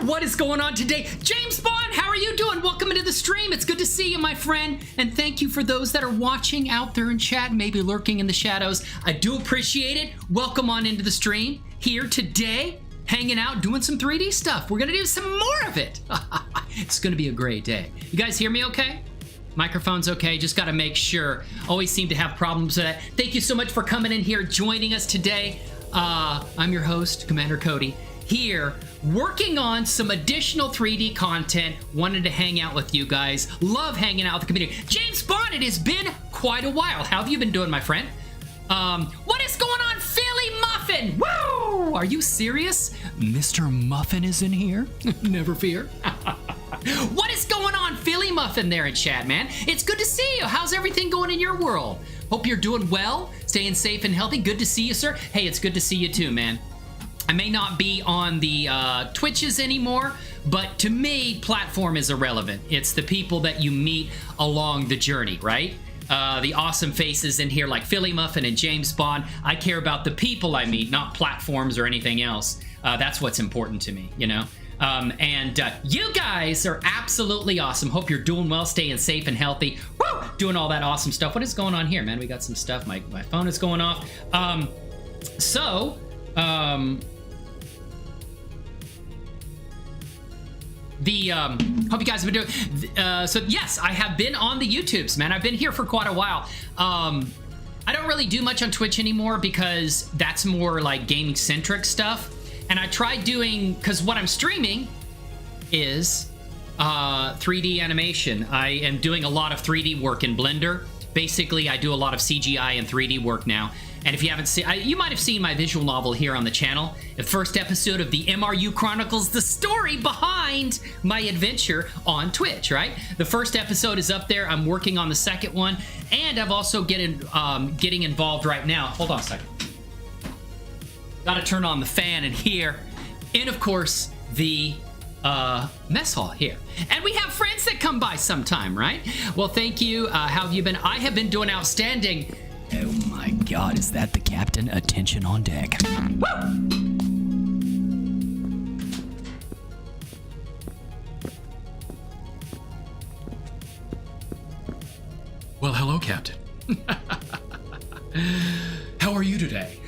What is going on today? James Bond, how are you doing? Welcome into the stream. It's good to see you, my friend. And thank you for those that are watching out there in chat, maybe lurking in the shadows. I do appreciate it. Welcome on into the stream. Here today, hanging out, doing some 3D stuff. We're going to do some more of it. It's going to be a great day. You guys hear me okay? Microphone's okay, just got to make sure. Always seem to have problems with that. Thank you so much for coming in here, joining us today. I'm your host, Commander Cody, here working on some additional 3D content. Wanted to hang out with you guys. Love hanging out with the community. James Bond, it has been quite a while. How have you been doing, my friend? What is going on, Philly Muffin? Woo! Are you serious? Mr. Muffin is in here? Never fear. What is going on, Philly Muffin there in chat, man? It's good to see you. How's everything going in your world? Hope you're doing well, staying safe and healthy. Good to see you, sir. Hey, it's good to see you too, man. I may not be on the Twitches anymore, but to me, platform is irrelevant. It's the people that you meet along the journey, right? The awesome faces in here like Philly Muffin and James Bond. I care about the people I meet, not platforms or anything else. That's what's important to me, you know? You guys are absolutely awesome. Hope you're doing well, staying safe and healthy. Woo! Doing all that awesome stuff. What is going on here, man? We got some stuff. My phone is going off. Hope you guys have been doing, so yes, I have been on the YouTubes, man. I've been here for quite a while. I don't really do much on Twitch anymore because that's more like gaming centric stuff. And I tried doing, because what I'm streaming is 3D animation. I am doing a lot of 3D work in Blender. Basically, I do a lot of CGI and 3D work now. And if you haven't seen, you might have seen my visual novel here on the channel. The first episode of the MRU Chronicles, the story behind my adventure on Twitch, right? The first episode is up there. I'm working on the second one. And I've also getting involved right now. Hold on a second. Gotta turn on the fan in here. And of course, the mess hall here. And we have friends that come by sometime, right? Well, thank you. How have you been? I have been doing outstanding. Oh my God, is that the captain? Attention on deck. Woo! Well, hello, Captain. How are you today?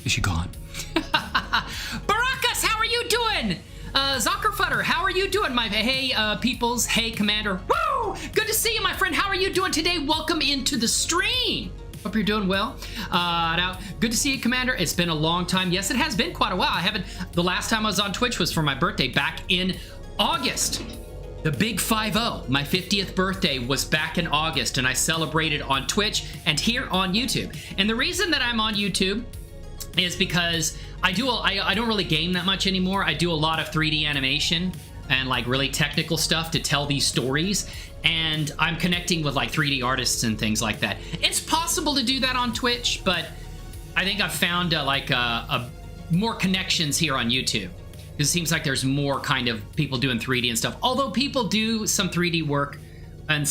Is she gone? Barakas, how are you doing? Zuckerfutter, how are you doing, my hey peoples? Hey, Commander. Woo! Good to see you, my friend. How are you doing today? Welcome into the stream. Hope you're doing well. Now, good to see you, Commander. It's been a long time. Yes, it has been quite a while. The last time I was on Twitch was for my birthday back in August. The big 5-0. My 50th birthday was back in August, and I celebrated on Twitch and here on YouTube. And the reason that I'm on YouTube is because I don't really game that much anymore. I do a lot of 3D animation and like really technical stuff to tell these stories, and I'm connecting with like 3D artists and things like that. It's possible to do that on Twitch, but I think I've found more connections here on YouTube. It seems like there's more kind of people doing 3D and stuff. Although people do some 3D work, and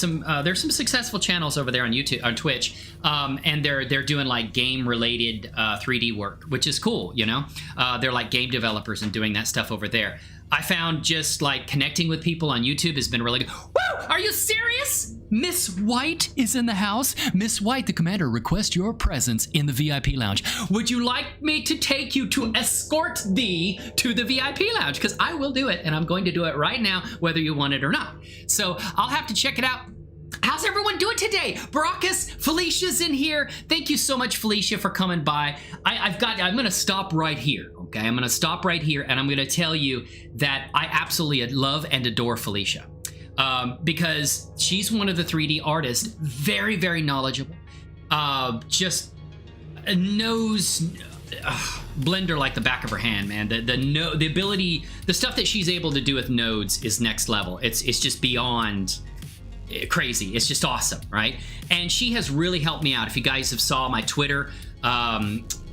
there's some successful channels over there on YouTube, on Twitch, and they're doing like game related 3D work, which is cool, you know. They're like game developers and doing that stuff over there. I found just like connecting with people on YouTube has been really good. Woo! Are you serious? Miss White is in the house. Miss White, the commander requests your presence in the VIP lounge. Would you like me to take you to escort thee to the VIP lounge? Because I will do it, and I'm going to do it right now, whether you want it or not. So I'll have to check it out. How's everyone doing today? Barakas, Felicia's in here. Thank you so much, Felicia, for coming by. I'm going to stop right here, okay? I'm going to stop right here, and I'm going to tell you that I absolutely love and adore Felicia. Because she's one of the 3D artists, very, very knowledgeable, just knows Blender like the back of her hand, man. The ability, the stuff that she's able to do with nodes is next level. It's just beyond crazy. It's just awesome, right? And she has really helped me out. If you guys have saw my Twitter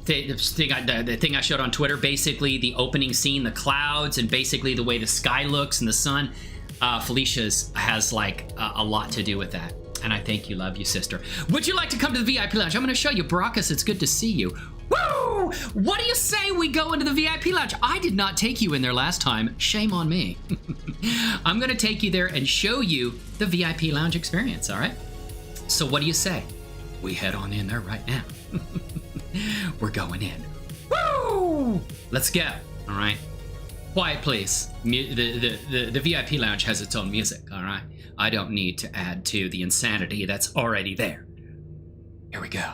the thing I showed on Twitter, basically the opening scene, the clouds, and basically the way the sky looks and the sun. Felicia's has like a lot to do with that. And I thank you, love you, sister. Would you like to come to the VIP lounge? I'm going to show you. Baracus, it's good to see you. Woo! What do you say we go into the VIP lounge? I did not take you in there last time. Shame on me. I'm going to take you there and show you the VIP lounge experience, all right? So what do you say? We head on in there right now. We're going in. Woo! Let's go, all right? Quiet, please. The VIP lounge has its own music, all right? I don't need to add to the insanity that's already there. Here we go.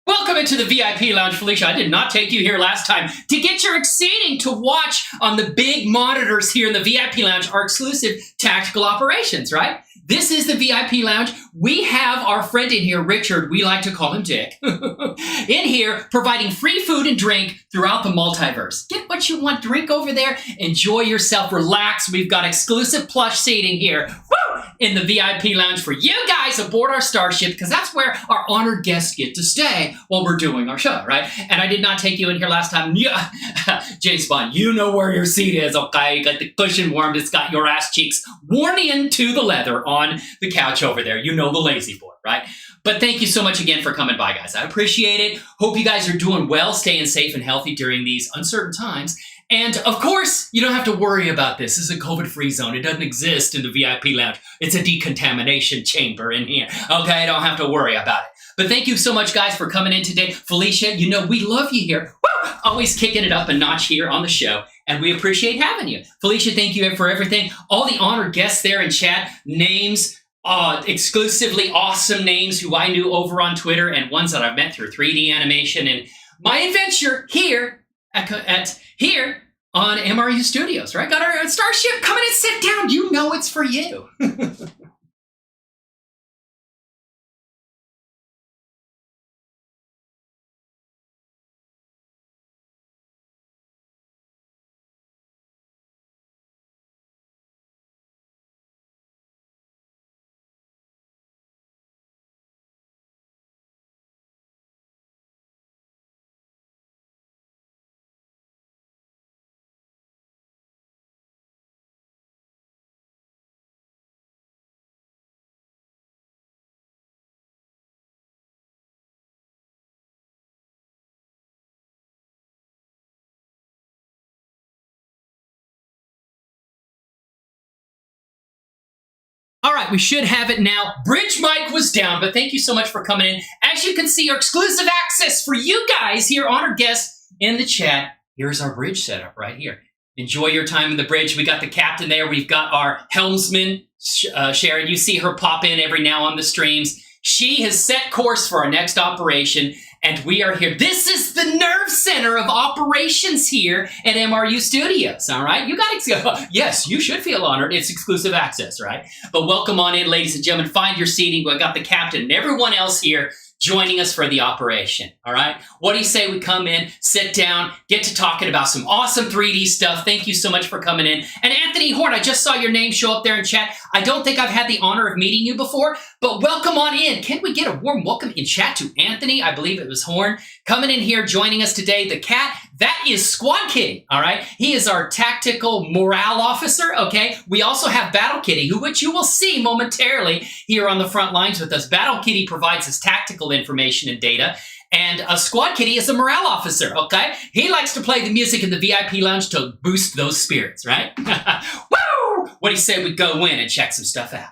Welcome into the VIP lounge, Felicia. I did not take you here last time to get your seating to watch on the big monitors here in the VIP lounge, our exclusive tactical operations, right? This is the VIP lounge. We have our friend in here, Richard. We like to call him Dick. In here, providing free food and drink throughout the multiverse. Get what you want, drink over there, enjoy yourself, relax. We've got exclusive plush seating here. Woo! In the VIP lounge for you guys aboard our starship, because that's where our honored guests get to stay while we're doing our show, right? And I did not take you in here last time. Yeah, James Bond, you know where your seat is, okay? You got the cushion warmed. It's got your ass cheeks worn into the leather on the couch over there. You know the lazy boy, right? But thank you so much again for coming by, guys. I appreciate it. Hope you guys are doing well, staying safe and healthy during these uncertain times. And of course, you don't have to worry about this. This is a COVID-free zone. It doesn't exist in the VIP lounge. It's a decontamination chamber in here. Okay, don't have to worry about it. But thank you so much, guys, for coming in today. Felicia, you know we love you here. Woo! Always kicking it up a notch here on the show. And we appreciate having you. Felicia, thank you for everything. All the honored guests there in chat, names, exclusively awesome names who I knew over on Twitter and ones that I've met through 3D animation and my adventure here here on MRU Studios, right? Got our starship. Come in and sit down. You know it's for you. All right, we should have it now. Bridge mic was down, but thank you so much for coming in. As you can see, our exclusive access for you guys here, honored guests in the chat. Here's our bridge setup right here. Enjoy your time in the bridge. We got the captain there. We've got our helmsman, Sharon. You see her pop in every now on the streams. She has set course for our next operation, and we are here. This is the nerve center of operations here at MRU Studios, all right? You guys, yes, you should feel honored. It's exclusive access, right? But welcome on in, ladies and gentlemen. Find your seating. We've got the captain and everyone else here joining us for the operation, all right? What do you say we come in, sit down, get to talking about some awesome 3D stuff. Thank you so much for coming in. And Anthony Horn, I just saw your name show up there in chat. I don't think I've had the honor of meeting you before, but welcome on in. Can we get a warm welcome in chat to Anthony? I believe it was Horn coming in here, joining us today. The cat, that is Squad Kitty, all right? He is our tactical morale officer, okay? We also have Battle Kitty, which you will see momentarily here on the front lines with us. Battle Kitty provides us tactical information and data, and a Squad Kitty is a morale officer, okay? He likes to play the music in the VIP lounge to boost those spirits, right? Woo! What do you say we go in and check some stuff out?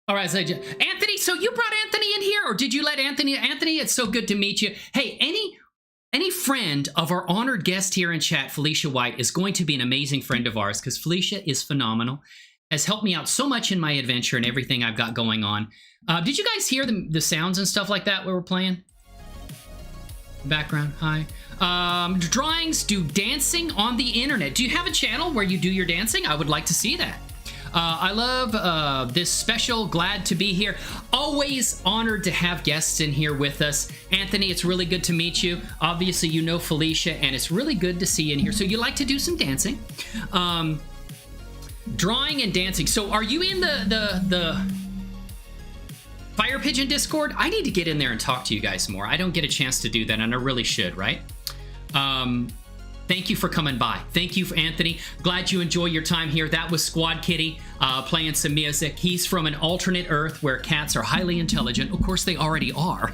All right, so Anthony, so you brought Anthony in here, or did you let Anthony? Anthony, it's so good to meet you. Hey, any friend of our honored guest here in chat, Felicia White, is going to be an amazing friend of ours because Felicia is phenomenal, has helped me out so much in my adventure and everything I've got going on. Did you guys hear the sounds and stuff like that we were playing? Background, hi. Drawings do dancing on the internet. Do you have a channel where you do your dancing? I would like to see that. I love this special, glad to be here. Always honored to have guests in here with us. Anthony, it's really good to meet you. Obviously, you know Felicia, and it's really good to see you in here. So you like to do some dancing. Drawing and dancing. So are you in the Fire Pigeon Discord? I need to get in there and talk to you guys more. I don't get a chance to do that, and I really should, right? Thank you for coming by. Thank you, Anthony. Glad you enjoy your time here. That was Squad Kitty playing some music. He's from an alternate Earth where cats are highly intelligent. Of course, they already are.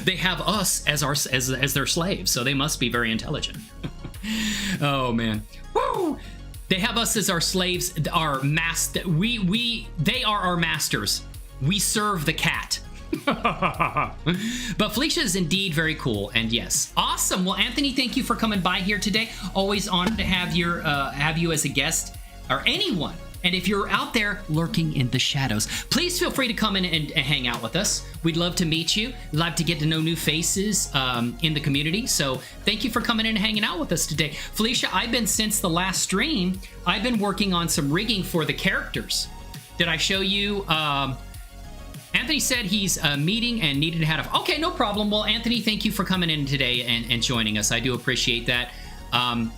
They have us as their slaves, so they must be very intelligent. Oh man, woo! They have us as our slaves. Our master. They are our masters. We serve the cat. But Felicia is indeed very cool, and yes, awesome. Well, Anthony, thank you for coming by here today. Always honored to have you as a guest, or anyone. And if you're out there lurking in the shadows, please feel free to come in and hang out with us. We'd love to meet you. Love to get to know new faces in the community. So thank you for coming in and hanging out with us today. Felicia, since the last stream, I've been working on some rigging for the characters. Did I show you? Anthony said he's meeting and needed to have. Okay, no problem. Well, Anthony, thank you for coming in today and joining us. I do appreciate that. And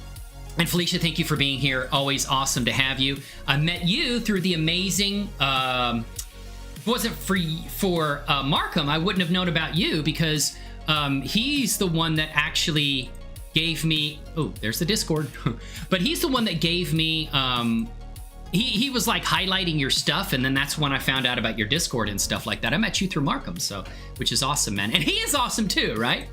Felicia, thank you for being here. Always awesome to have you. I met you through the amazing. Wasn't for Markham, I wouldn't have known about you because he's the one that actually gave me. Oh, there's the Discord. But he's the one that gave me. He was like highlighting your stuff, and then that's when I found out about your Discord and stuff like that. I met you through Markham, so which is awesome, man. And he is awesome too, right?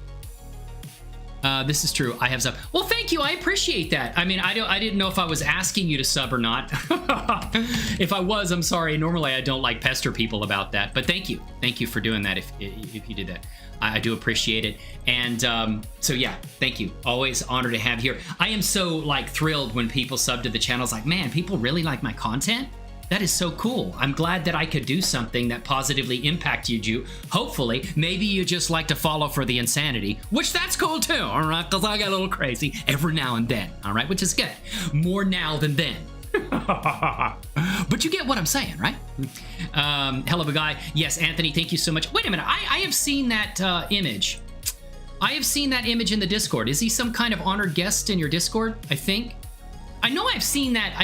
This is true. I have sub. Well, thank you. I appreciate that. I mean, I didn't know if I was asking you to sub or not. If I was, I'm sorry. Normally, I don't like pester people about that, but thank you. Thank you for doing that. If you did that, I do appreciate it. And so yeah, thank you. Always honored to have you here. I am so like thrilled when people sub to the channel. It's like, man, people really like my content. That is so cool. I'm glad that I could do something that positively impacted you. Hopefully, maybe you just like to follow for the insanity, which that's cool too, all right? Because I get a little crazy every now and then, all right? Which is good. More now than then. But you get what I'm saying, right? Hell of a guy. Yes, Anthony, thank you so much. Wait a minute. I have seen that image. I have seen that image in the Discord. Is he some kind of honored guest in your Discord, I think? I know I've seen that.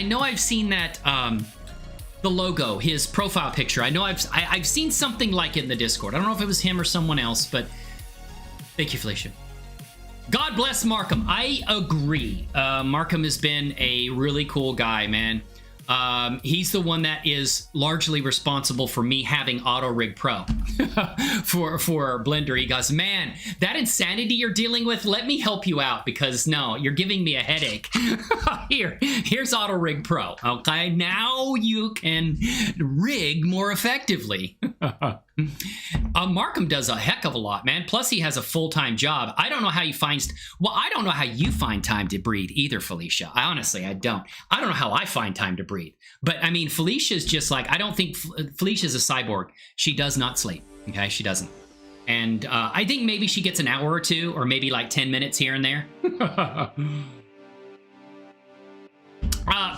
The logo, his profile picture. I know I've seen something like it in the Discord. I don't know if it was him or someone else, but thank you, Felicia. God bless Markham. I agree. Markham has been a really cool guy, man. He's the one that is largely responsible for me having auto-rigpro for Blender. He goes, man, that insanity you're dealing with, let me help you out because no, you're giving me a headache. Here's auto-rigpro. Okay, now you can rig more effectively. Markham does a heck of a lot, man. Plus, he has a full-time job. I don't know how he finds. Well, I don't know how you find time to breathe either, Felicia. Honestly, I don't. I don't know how I find time to breathe. But I mean, Felicia's just like, I don't think Felicia's a cyborg. She does not sleep. Okay, she doesn't. And I think maybe she gets an hour or two, or maybe like 10 minutes here and there.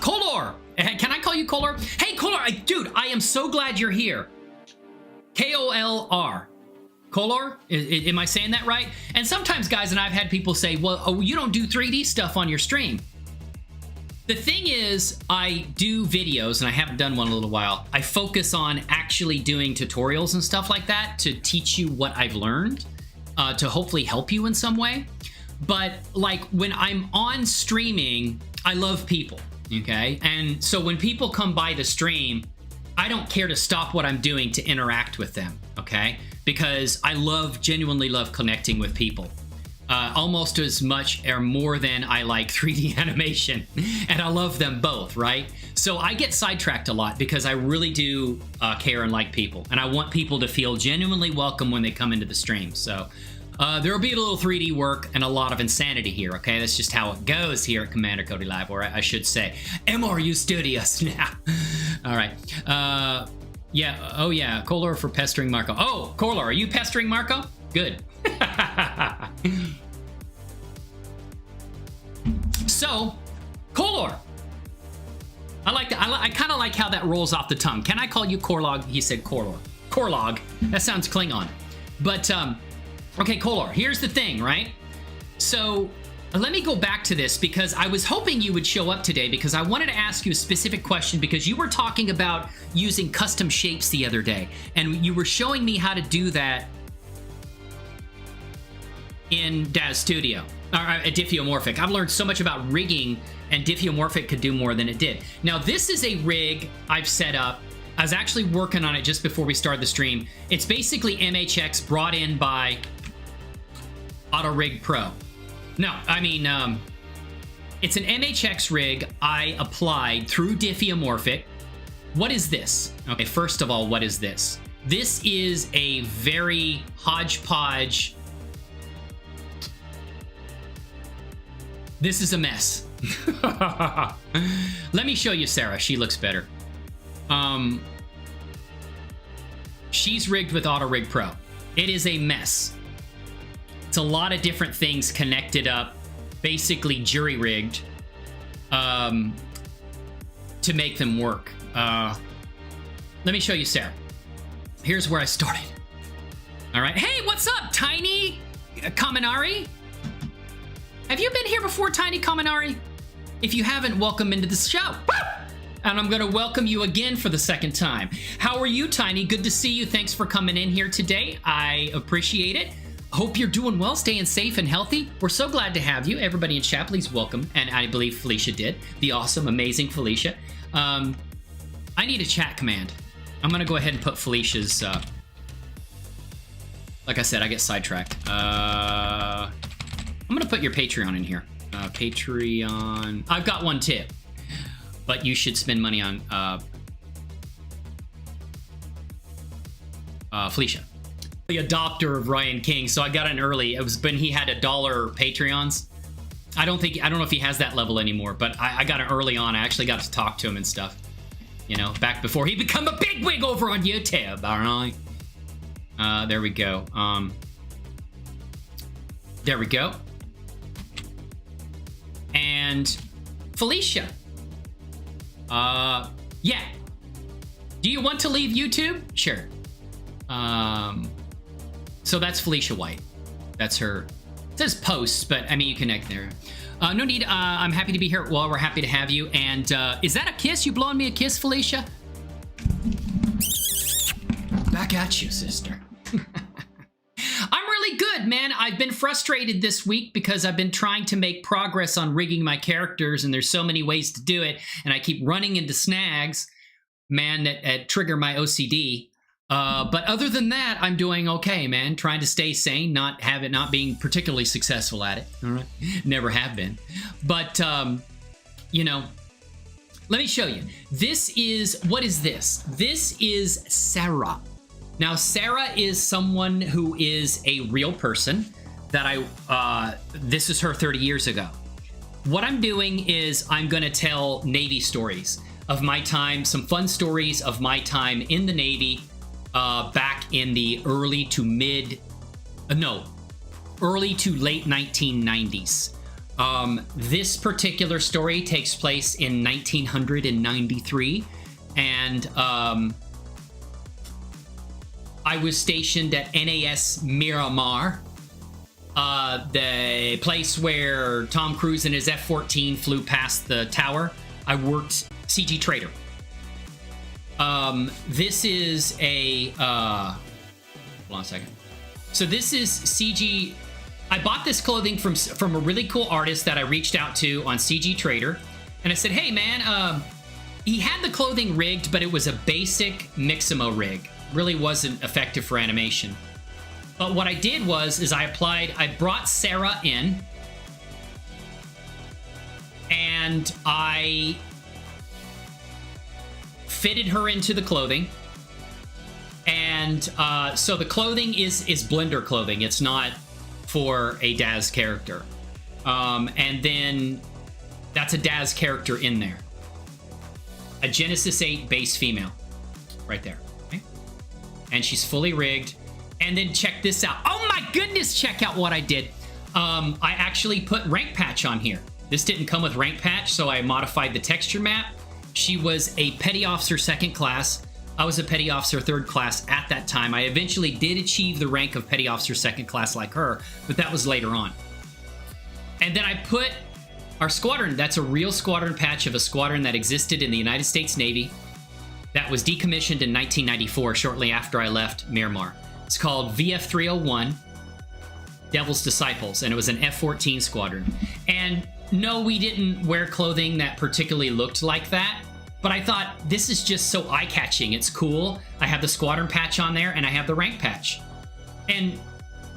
Kolor, can I call you Kolor? Hey, Kolor, dude, I am so glad you're here. K-O-L-R. Kolor? Am I saying that right? And sometimes, guys, and I've had people say, well, oh, you don't do 3D stuff on your stream. The thing is, I do videos, and I haven't done one in a little while. I focus on actually doing tutorials and stuff like that to teach you what I've learned, to hopefully help you in some way. But, like, when I'm on streaming, I love people. Okay, and so when people come by the stream, I don't care to stop what I'm doing to interact with them, okay? Because I genuinely love connecting with people. Almost as much or more than I like 3D animation. And I love them both, right? So I get sidetracked a lot because I really do care and like people. And I want people to feel genuinely welcome when they come into the stream. So there will be a little 3D work and a lot of insanity here, okay? That's just how it goes here at Commander Cody Live, or I should say MRU Studios now. All right. Yeah. Oh, yeah. Kolor for pestering Marco. Oh, Kolor, are you pestering Marco? Good. So, Kolor. I kind of like how that rolls off the tongue. Can I call you Korlog? He said Korlor. Korlog. That sounds Klingon. But, okay, Kolor, here's the thing, right? So, let me go back to this because I was hoping you would show up today because I wanted to ask you a specific question because you were talking about using custom shapes the other day. And you were showing me how to do that in Daz Studio, or Diffeomorphic. I've learned so much about rigging, and Diffeomorphic could do more than it did. Now, this is a rig I've set up. I was actually working on it just before we started the stream. It's basically MHX brought in by auto-rigpro. No, I mean, it's an MHX rig I applied through Diffeomorphic. What is this? Okay, first of all, what is this? This is a very hodgepodge. This is a mess. Let me show you Sarah. She looks better. She's rigged with auto-rigpro. It is a mess. It's a lot of different things connected up, basically jury-rigged, to make them work. Let me show you Sarah. Here's where I started. All right. Hey, what's up, Tiny Kaminari? Have you been here before, Tiny Kaminari? If you haven't, welcome into the show. And I'm going to welcome you again for the second time. How are you, Tiny? Good to see you. Thanks for coming in here today. I appreciate it. Hope you're doing well, staying safe and healthy. We're so glad to have you. Everybody in chat, please welcome. And I believe Felicia did. The awesome, amazing Felicia. I need a chat command. I'm going to go ahead and put Felicia's... like I said, I get sidetracked. I'm going to put your Patreon in here. Patreon... I've got one too. But you should spend money on Felicia. The adopter of Ryan King, so I got in early. It was when he had $1 Patreons. I don't know if he has that level anymore, but I got it early on. I actually got to talk to him and stuff. You know, back before he become a bigwig over on YouTube. All right. There we go. There we go. And Felicia. Yeah. Do you want to leave YouTube? Sure. So that's Felicia White. That's her. It says posts, but I mean, you connect there. No need. I'm happy to be here. Well, we're happy to have you. And is that a kiss? You blowing me a kiss, Felicia? Back at you, sister. I'm really good, man. I've been frustrated this week because I've been trying to make progress on rigging my characters, and there's so many ways to do it, and I keep running into snags, man, that trigger my OCD. But other than that, I'm doing okay, man. Trying to stay sane, not being particularly successful at it. All right, never have been. But you know, let me show you. What is this? This is Sarah. Now, Sarah is someone who is a real person that this is her 30 years ago. What I'm doing is I'm going to tell Navy stories of my time, some fun stories of my time in the Navy back in the early to late 1990s. This particular story takes place in 1993, and I was stationed at NAS Miramar, the place where Tom Cruise and his F-14 flew past the tower. I worked CG Trader. This is a... hold on a second. So this is CG... I bought this clothing from a really cool artist that I reached out to on CG Trader. And I said, hey, man, he had the clothing rigged, but it was a basic Mixamo rig. Really wasn't effective for animation. But what I did was I brought Sarah in, and I fitted her into the clothing. And so the clothing is Blender clothing. It's not for a Daz character. And then that's a Daz character in there. A Genesis 8 base female. Right there. Okay? And she's fully rigged. And then check this out. Oh my goodness, check out what I did. I actually put rank patch on here. This didn't come with rank patch, so I modified the texture map. She was a Petty Officer 2nd class. I was a Petty Officer 3rd class at that time. I eventually did achieve the rank of Petty Officer 2nd class like her, but that was later on. And then I put our squadron. That's a real squadron patch of a squadron that existed in the United States Navy that was decommissioned in 1994, shortly after I left Miramar. It's called VF-301, Devil's Disciples, and it was an F-14 squadron. And no, we didn't wear clothing that particularly looked like that, but I thought, this is just so eye-catching. It's cool. I have the squadron patch on there, and I have the rank patch. And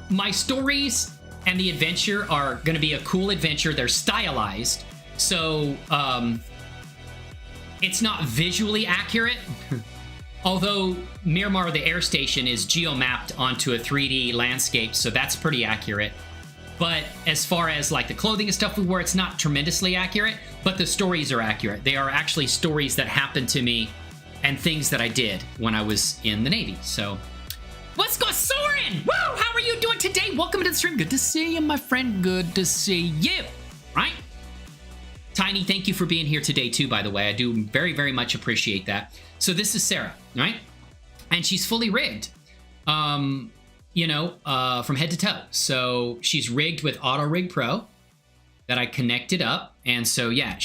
my stories and the adventure are going to be a cool adventure. They're stylized, so it's not visually accurate. Although Miramar, the air station, is geo-mapped onto a 3D landscape, so that's pretty accurate. But as far as like the clothing and stuff we wear, it's not tremendously accurate, but the stories are accurate. They are actually stories that happened to me and things that I did when I was in the Navy. So, what's going on, Soren? Woo! How are you doing today? Welcome to the stream. Good to see you, my friend. Good to see you. Right? Tiny, thank you for being here today too, by the way. I do very, very much appreciate that. So this is Sarah, right? And she's fully rigged. From head to toe. So she's rigged with auto-rigpro that I connected up. And so, yeah,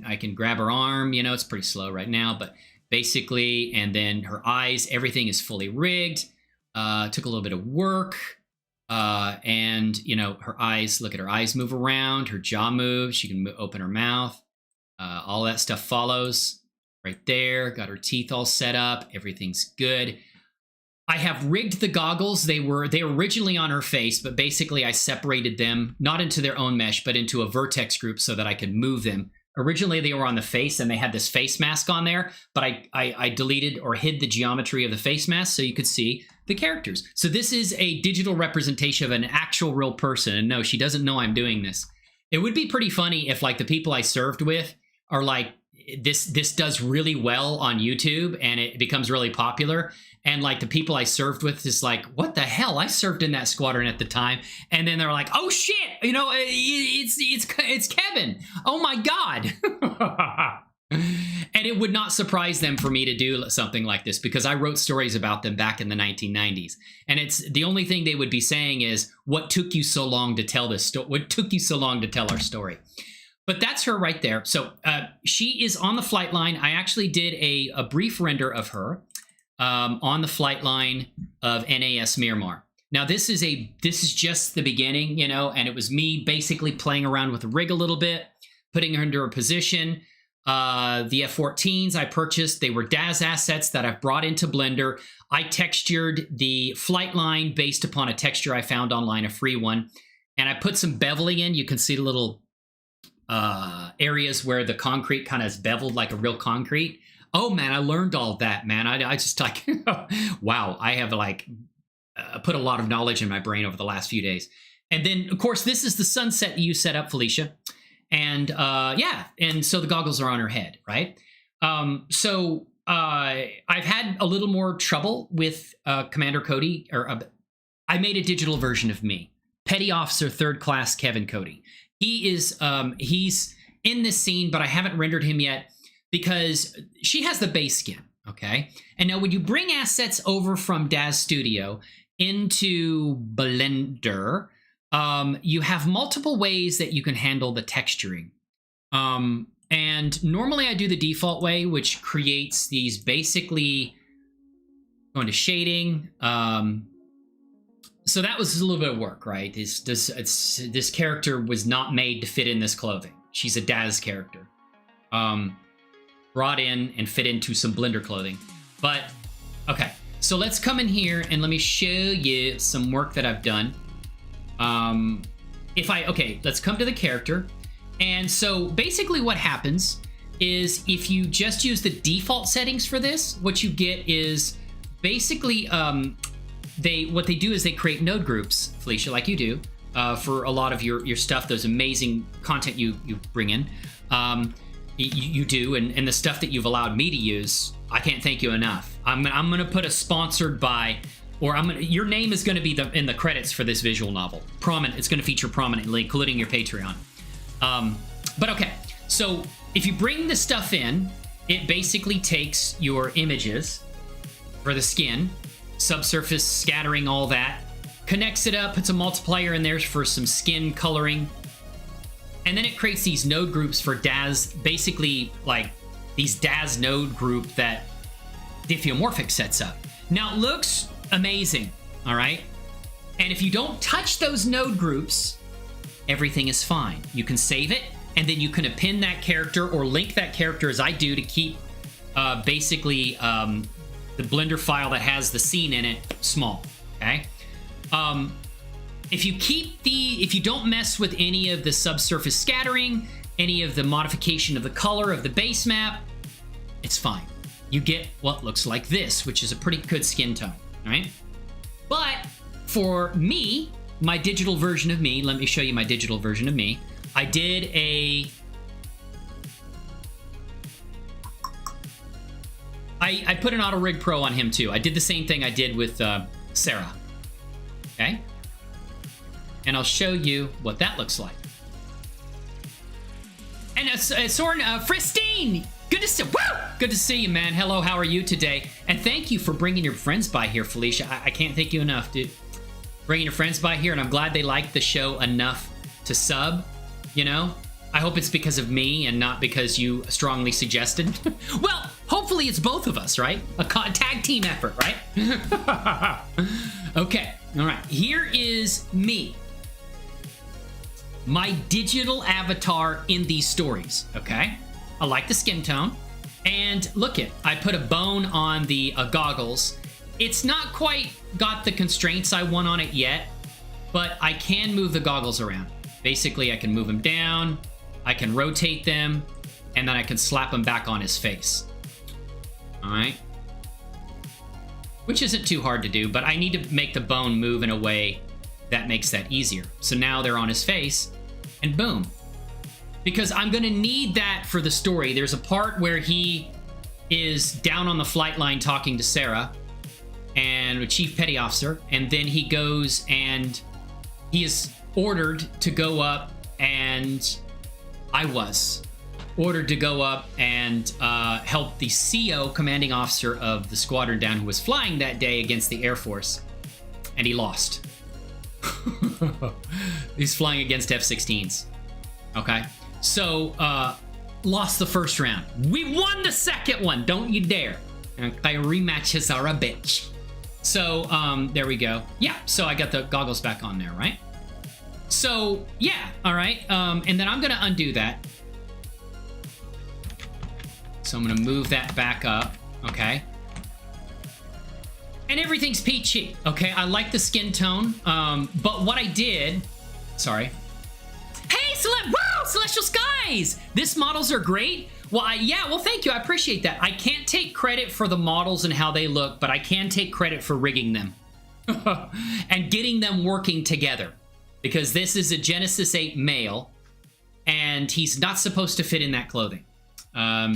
I can grab her arm, it's pretty slow right now, but basically, and then her eyes, everything is fully rigged. Took a little bit of work. And her eyes, look at her eyes move around, her jaw moves. She can open her mouth. All that stuff follows right there. Got her teeth all set up. Everything's good. I have rigged the goggles. They were originally on her face, but basically I separated them, not into their own mesh, but into a vertex group so that I could move them. Originally they were on the face and they had this face mask on there, but I deleted or hid the geometry of the face mask so you could see the characters. So this is a digital representation of an actual real person. And no, she doesn't know I'm doing this. It would be pretty funny if like the people I served with are like, this does really well on YouTube and it becomes really popular. And like the people I served with is like, what the hell? I served in that squadron at the time. And then they're like, oh shit, it's Kevin. Oh my God. And it would not surprise them for me to do something like this because I wrote stories about them back in the 1990s. And it's the only thing they would be saying is, what took you so long to tell this story? What took you so long to tell our story? But that's her right there. So she is on the flight line. I actually did a brief render of her on the flight line of NAS Miramar. Now this is just the beginning, and it was me basically playing around with the rig a little bit, putting her into a position. The F-14s I purchased, they were Daz assets that I've brought into Blender. I textured the flight line based upon a texture I found online, a free one, and I put some beveling in. You can see the little areas where the concrete kind of is beveled like a real concrete. Oh man, I learned all of that, man. I just like, wow, I have like put a lot of knowledge in my brain over the last few days. And then of course, this is the sunset you set up, Felicia. And and so the goggles are on her head, right? So I've had a little more trouble with Commander Cody, I made a digital version of me. Petty Officer 3rd Class Kevin Cody. He is, he's in this scene, but I haven't rendered him yet because she has the base skin, okay? And now when you bring assets over from Daz Studio into Blender, you have multiple ways that you can handle the texturing. And normally I do the default way, which creates these basically going to shading. So that was a little bit of work, right? This character was not made to fit in this clothing. She's a Daz character. brought in and fit into some Blender clothing. But, okay. So let's come in here and let me show you some work that I've done. Okay, let's come to the character. And so basically what happens is if you just use the default settings for this, what you get is basically, what they do is they create node groups, Felicia, like you do, for a lot of your stuff, those amazing content you bring in. You do, and the stuff that you've allowed me to use, I can't thank you enough. I'm gonna put a sponsored by, or your name is gonna be in the credits for this visual novel. It's gonna feature prominently, including your Patreon. But okay, so if you bring the stuff in, it basically takes your images for the skin, subsurface, scattering, all that, connects it up, puts a multiplier in there for some skin coloring, and then it creates these node groups for DAZ, basically like these DAZ node group that Diffeomorphic sets up. Now it looks amazing, all right? And if you don't touch those node groups, everything is fine. You can save it, and then you can append that character or link that character as I do to keep basically the Blender file that has the scene in it small, okay? If you don't mess with any of the subsurface scattering, any of the modification of the color of the base map, it's fine. You get what looks like this, which is a pretty good skin tone, all right? But for me, my digital version of me, let me show you my digital version of me. I did I put an auto-rigpro on him too. I did the same thing I did with Sarah, okay? And I'll show you what that looks like. And Soren, Fristine, good to see you, man. Hello, how are you today? And thank you for bringing your friends by here, Felicia. I can't thank you enough, dude. Bringing your friends by here, and I'm glad they liked the show enough to sub, you know? I hope it's because of me and not because you strongly suggested. Well, hopefully it's both of us, right? A tag team effort, right? Okay, all right. Here is me. My digital avatar in these stories, okay? I like the skin tone. And look I put a bone on the goggles. It's not quite got the constraints I want on it yet, but I can move the goggles around. Basically, I can move them down, I can rotate them, and then I can slap them back on his face. All right? Which isn't too hard to do, but I need to make the bone move in a way that makes that easier. So now they're on his face, and boom. Because I'm gonna need that for the story. There's a part where he is down on the flight line talking to Sarah and a chief petty officer, and then he goes and he is ordered to go up, and I was ordered to go up and help the CO, commanding officer of the squadron down, who was flying that day against the Air Force, and he lost. He's flying against F-16s. Okay, so lost the first round. We won the second one. Don't you dare. Okay, rematches are a bitch. So there we go. Yeah, so I got the goggles back on there, right? So yeah, all right. And then I'm gonna undo that. So I'm gonna move that back up. Okay. And everything's peachy, okay? I like the skin tone, but what I did... Sorry. Hey, Celestial Skies! This models are great. Well, yeah, well, thank you. I appreciate that. I can't take credit for the models and how they look, but I can take credit for rigging them. And getting them working together. Because this is a Genesis 8 male, and he's not supposed to fit in that clothing.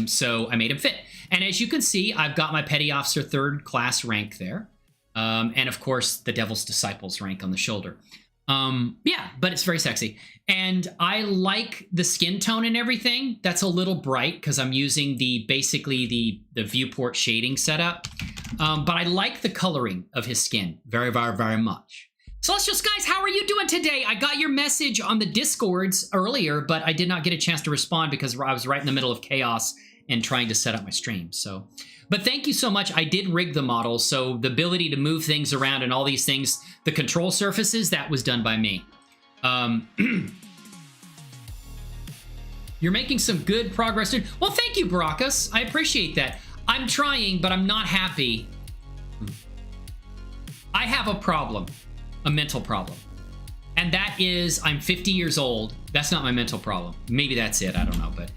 So I made him fit. And as you can see, I've got my Petty Officer 3rd class rank there. And of course, the Devil's Disciples rank on the shoulder. Yeah, but it's very sexy. And I like the skin tone and everything. That's a little bright because I'm using basically the viewport shading setup. But I like the coloring of his skin very, very, very much. Celestial Skies, how are you doing today? I got your message on the Discords earlier, but I did not get a chance to respond because I was right in the middle of chaos and trying to set up my stream. So, but thank you so much. I did rig the model, so the ability to move things around and all these things, the control surfaces, that was done by me. You're making some good progress, dude. Well, thank you, Baracus. I appreciate that. I'm trying, but I'm not happy. I have a problem, a mental problem. And that is, I'm 50 years old. That's not my mental problem. Maybe that's it, I don't know, but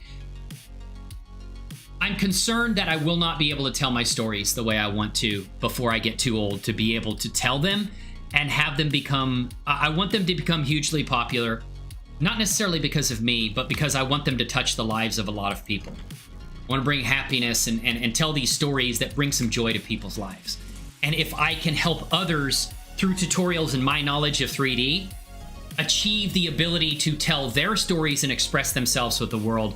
I'm concerned that I will not be able to tell my stories the way I want to before I get too old to be able to tell them and have them become, I want them to become hugely popular, not necessarily because of me, but because I want them to touch the lives of a lot of people. I want to bring happiness and tell these stories that bring some joy to people's lives. And if I can help others through tutorials and my knowledge of 3D achieve the ability to tell their stories and express themselves with the world,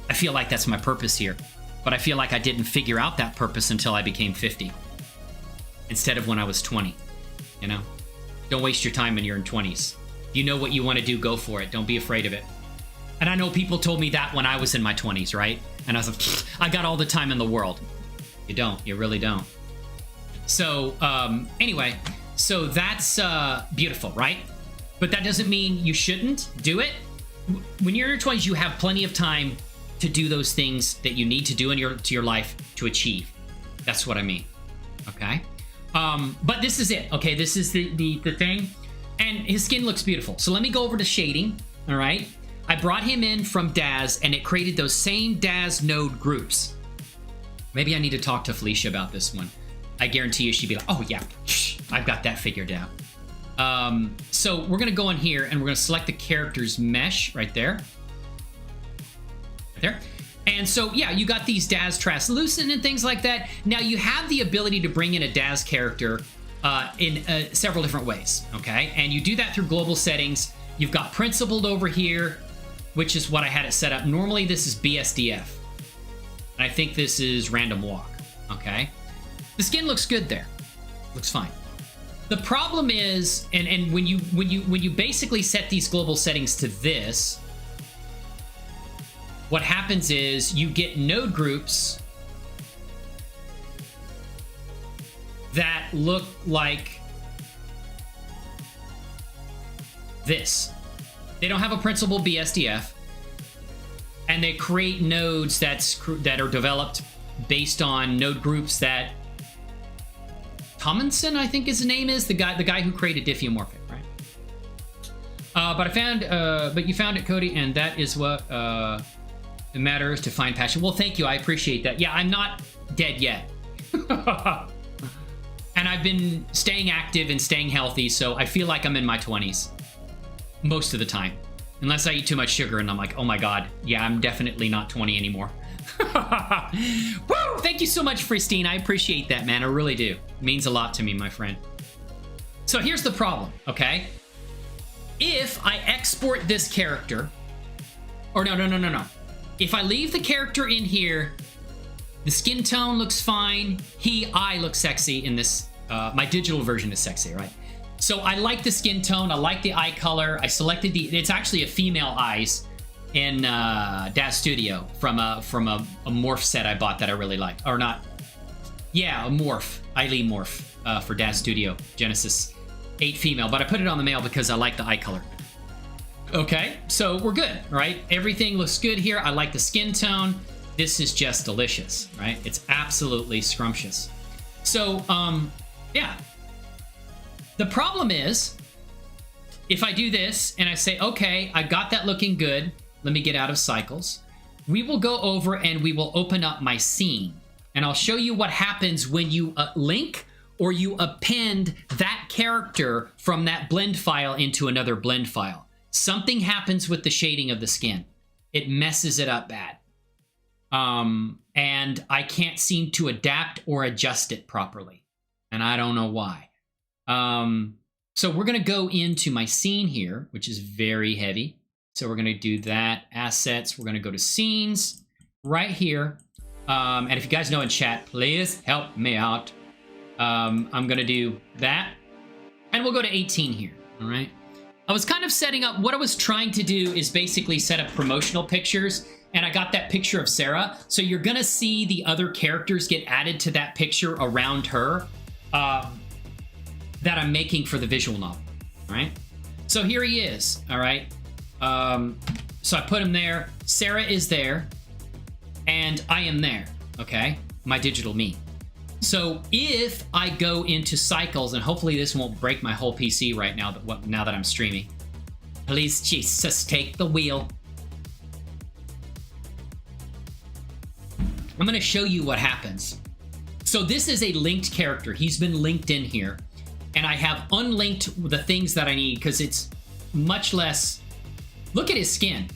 I feel like that's my purpose here. But I feel like I didn't figure out that purpose until I became 50 instead of when I was 20. You know, don't waste your time when you're in 20s. You know what you want to do, go for it. Don't be afraid of it. And I know people told me that when I was in my 20s, right? And I was like, I got all the time in the world. You don't. You really don't. So anyway, so that's beautiful, right? But that doesn't mean you shouldn't do it. When you're in your 20s, you have plenty of time to do those things that you need to do in your life to achieve. That's what I mean. Okay. But this is it. Okay, this is the thing. And his skin looks beautiful. So let me go over to shading. All right. I brought him in from DAZ and it created those same DAZ node groups. Maybe I need to talk to Felicia about this one. I guarantee you she'd be like, oh yeah, I've got that figured out. So we're gonna go in here and we're gonna select the character's mesh right there. Right there. And so, yeah, you got these DAZ translucent and things like that. Now you have the ability to bring in a DAZ character in several different ways, okay? And you do that through global settings. You've got principled over here, which is what I had it set up. Normally this is BSDF. And I think this is random walk, okay? The skin looks good there. Looks fine. The problem is, and when you basically set these global settings to this, what happens is you get node groups that look like this. They don't have a principal BSDF, and they create nodes that are developed based on node groups that Tomlinson, I think his name is, the guy who created Diffeomorphic, right? But you found it, Cody, and that is what it matters to find passion. Well, thank you, I appreciate that. Yeah, I'm not dead yet. And I've been staying active and staying healthy, so I feel like I'm in my 20s. Most of the time. Unless I eat too much sugar and I'm like, oh my god, yeah, I'm definitely not 20 anymore. Woo! Thank you so much, Fristine. I appreciate that, man. I really do. It means a lot to me, my friend. So here's the problem, okay? If I export this character, or no. If I leave the character in here, the skin tone looks fine. I look sexy in this. My digital version is sexy, right? So I like the skin tone. I like the eye color. I selected it's actually a female eyes in DAZ Studio from a morph set I bought that I really like. Or not. Yeah, a morph. Eileen morph for DAZ Studio. Genesis 8 female. But I put it on the male because I like the eye color. Okay, so we're good, right? Everything looks good here. I like the skin tone. This is just delicious, right? It's absolutely scrumptious. So, yeah. The problem is, if I do this and I say, okay, I got that looking good, let me get out of cycles, we will go over and we will open up my scene. And I'll show you what happens when you link or you append that character from that blend file into another blend file. Something happens with the shading of the skin. It messes it up bad. And I can't seem to adapt or adjust it properly. And I don't know why. So we're going to go into my scene here, which is very heavy. So we're going to do that. Assets. We're going to go to scenes right here. And if you guys know in chat, please help me out. I'm going to do that. And we'll go to 18 here. All right. I was kind of setting up, what I was trying to do is basically set up promotional pictures. And I got that picture of Sarah. So you're going to see the other characters get added to that picture around her. That I'm making for the visual novel, all right? So here he is, all right? So I put him there. Sarah is there. And I am there, okay? My digital me. So if I go into cycles, and hopefully this won't break my whole PC right now that I'm streaming. Please, Jesus, take the wheel. I'm going to show you what happens. So this is a linked character. He's been linked in here. And I have unlinked the things that I need because it's much less... Look at his skin.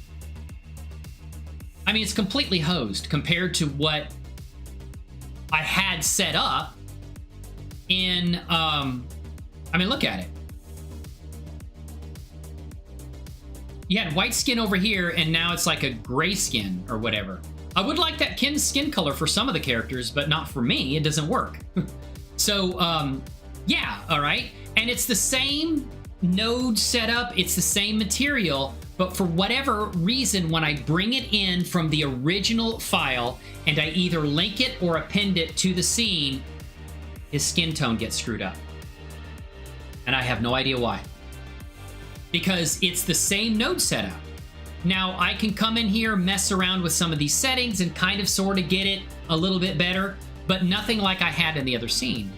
I mean, it's completely hosed compared to what I had set up in... I mean, look at it. You had white skin over here, and now it's like a gray skin or whatever. I would like that skin color for some of the characters, but not for me. It doesn't work. So, yeah, all right. And it's the same node setup. It's the same material, but for whatever reason, when I bring it in from the original file and I either link it or append it to the scene, his skin tone gets screwed up. And I have no idea why. Because it's the same node setup. Now, I can come in here, mess around with some of these settings and kind of sort of get it a little bit better, but nothing like I had in the other scene.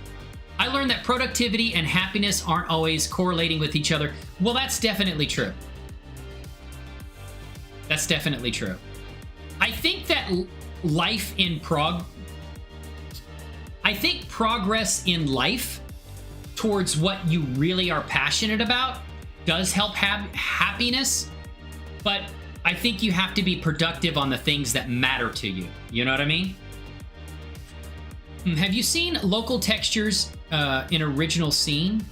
I learned that productivity and happiness aren't always correlating with each other. Well, that's definitely true. That's definitely true. I think that I think progress in life towards what you really are passionate about does help have happiness, but I think you have to be productive on the things that matter to you. You know what I mean? Have you seen local textures in original scene?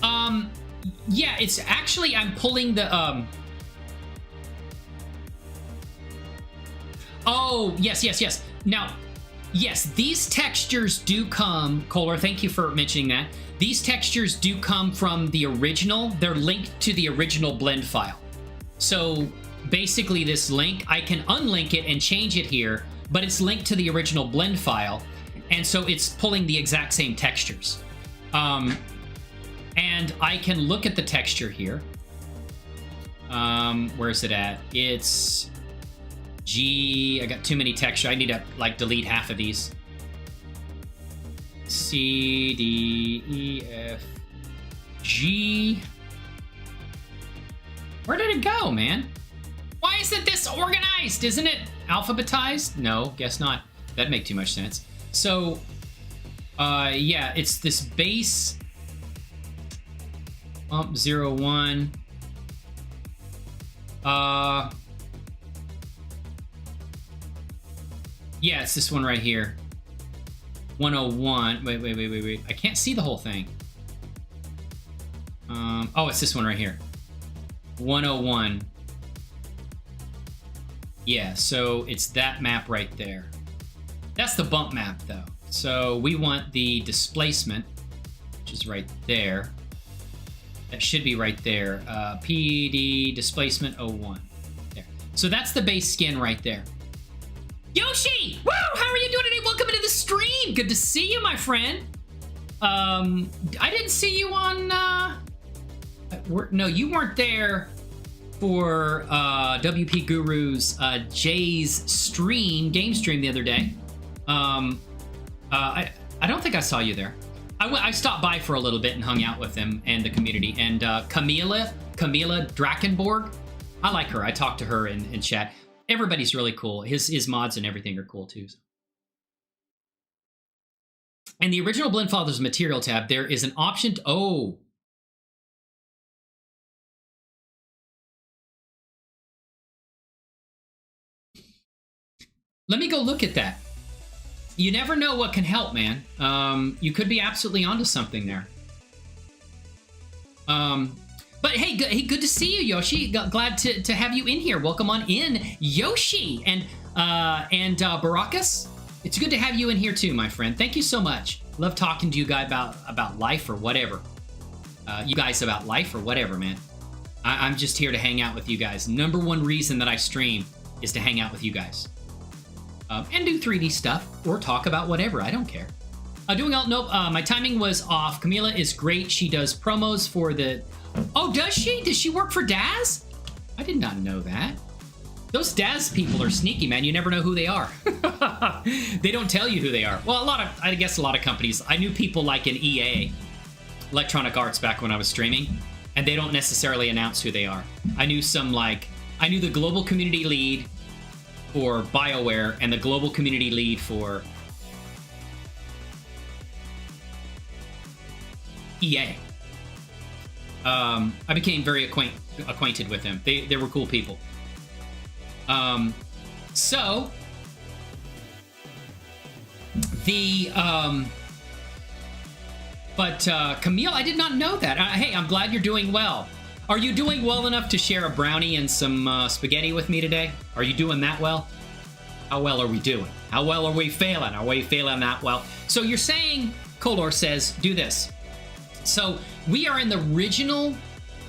Yeah, it's actually, I'm pulling the, oh, yes. Now, yes, these textures do come, Kohler, thank you for mentioning that. These textures do come from the original. They're linked to the original blend file. So basically this link, I can unlink it and change it here, but it's linked to the original blend file. And so it's pulling the exact same textures. And I can look at the texture here. Where's it at? It's G. I got too many texture. I need to like delete half of these. C, D, E, F, G. Where did it go, man? Why isn't this organized? Isn't it alphabetized? No, guess not. That'd make too much sense. So, yeah, it's this base bump 01. Yeah, it's this one right here. 101. Wait. I can't see the whole thing. Oh, it's this one right here. 101. Yeah, so it's that map right there. That's the bump map, though. So we want the displacement, which is right there. That should be right there. PD displacement 01. There. So that's the base skin right there. Yoshi! Woo! How are you doing today? Welcome into the stream. Good to see you, my friend. I didn't see you on... no, you weren't there for WP Guru's Jay's stream, game stream the other day. I don't think I saw you there. I stopped by for a little bit and hung out with him and the community. And Camila Drakenborg, I like her. I talked to her in chat. Everybody's really cool. His mods and everything are cool too. And the original blend file, there's a material tab. There is an option to, oh. Let me go look at that. You never know what can help, man. You could be absolutely onto something there. But hey, good to see you, Yoshi. Glad to have you in here. Welcome on in, Yoshi and Barakas. It's good to have you in here too, my friend. Thank you so much. Love talking to you guys about life or whatever. You guys about life or whatever, man. I'm just here to hang out with you guys. Number one reason that I stream is to hang out with you guys. And do 3D stuff or talk about whatever. I don't care. Nope. My timing was off. Camila is great. She does promos for the... Oh, does she? Does she work for Daz? I did not know that. Those DAS people are sneaky, man. You never know who they are. They don't tell you who they are. Well, I guess a lot of companies. I knew people like in EA, Electronic Arts, back when I was streaming, and they don't necessarily announce who they are. I knew the global community lead for BioWare and the global community lead for EA. I became very acquainted with them. They were cool people. Camille, I did not know that. Hey, I'm glad you're doing well. Are you doing well enough to share a brownie and some spaghetti with me today? Are you doing that well? How well are we doing? How well are we failing? Are we failing that well? So you're saying, Kolor says, do this. So we are in the original.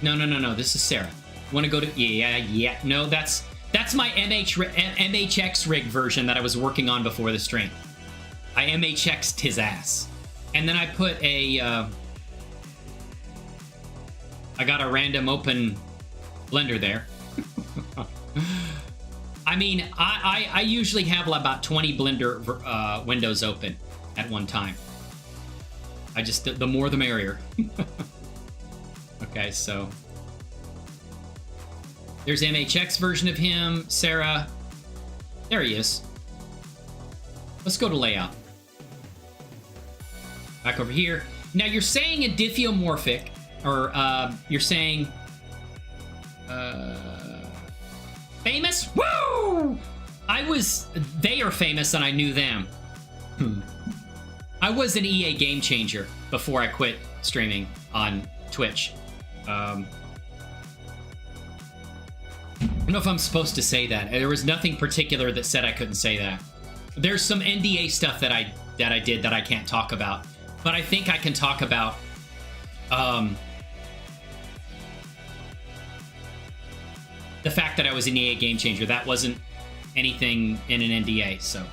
No. This is Sarah. Want to go to? Yeah. No, that's my MHX rig version that I was working on before the stream. I MHX'd his ass, and then I put a. I got a random open blender there. I mean, I usually have about 20 blender windows open at one time. I just, the more the merrier. Okay, so there's MHX version of him, Sarah. There he is. Let's go to layout. Back over here. Now you're saying a diffeomorphic, or you're saying famous? Woo! They are famous and I knew them. I was an EA game changer before I quit streaming on Twitch. I don't know if I'm supposed to say that. There was nothing particular that said I couldn't say that. There's some NDA stuff that I did that I can't talk about, but I think I can talk about the fact that I was an EA game changer. That wasn't anything in an NDA, so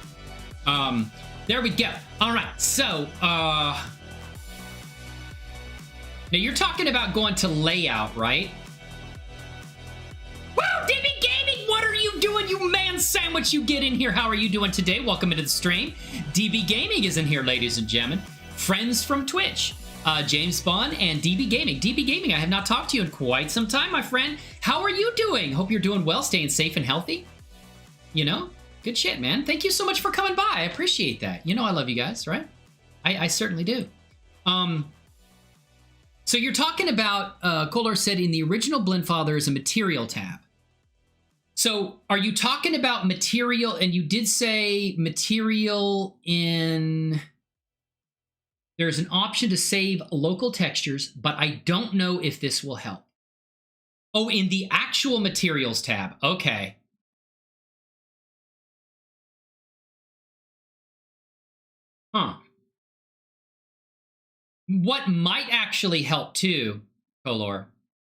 there we go. All right, so now you're talking about going to layout, right? Woo, DB Gaming, what are you doing, you man sandwich? You get in here. How are you doing today? Welcome into the stream. DB Gaming is in here, ladies and gentlemen. Friends from Twitch, James Bond and DB Gaming. DB Gaming, I have not talked to you in quite some time, my friend. How are you doing? Hope you're doing well, staying safe and healthy. You know, good shit, man. Thank you so much for coming by. I appreciate that. You know I love you guys, right? I certainly do. So you're talking about, Kolor said in the original blend file, there is a material tab. So are you talking about material, and you did say material in, there's an option to save local textures, but I don't know if this will help. Oh, in the actual materials tab. Okay. Huh. What might actually help too, Kolor,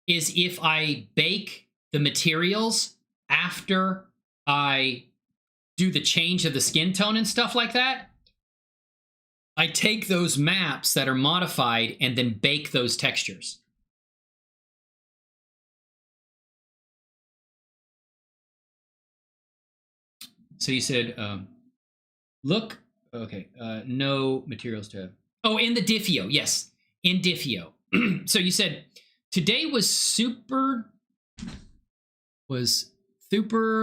is if I bake the materials after I do the change of the skin tone and stuff like that. I take those maps that are modified and then bake those textures. So you said, look, okay, no materials tab. Oh, in the Diffio, yes, in Diffio. So you said, today was Super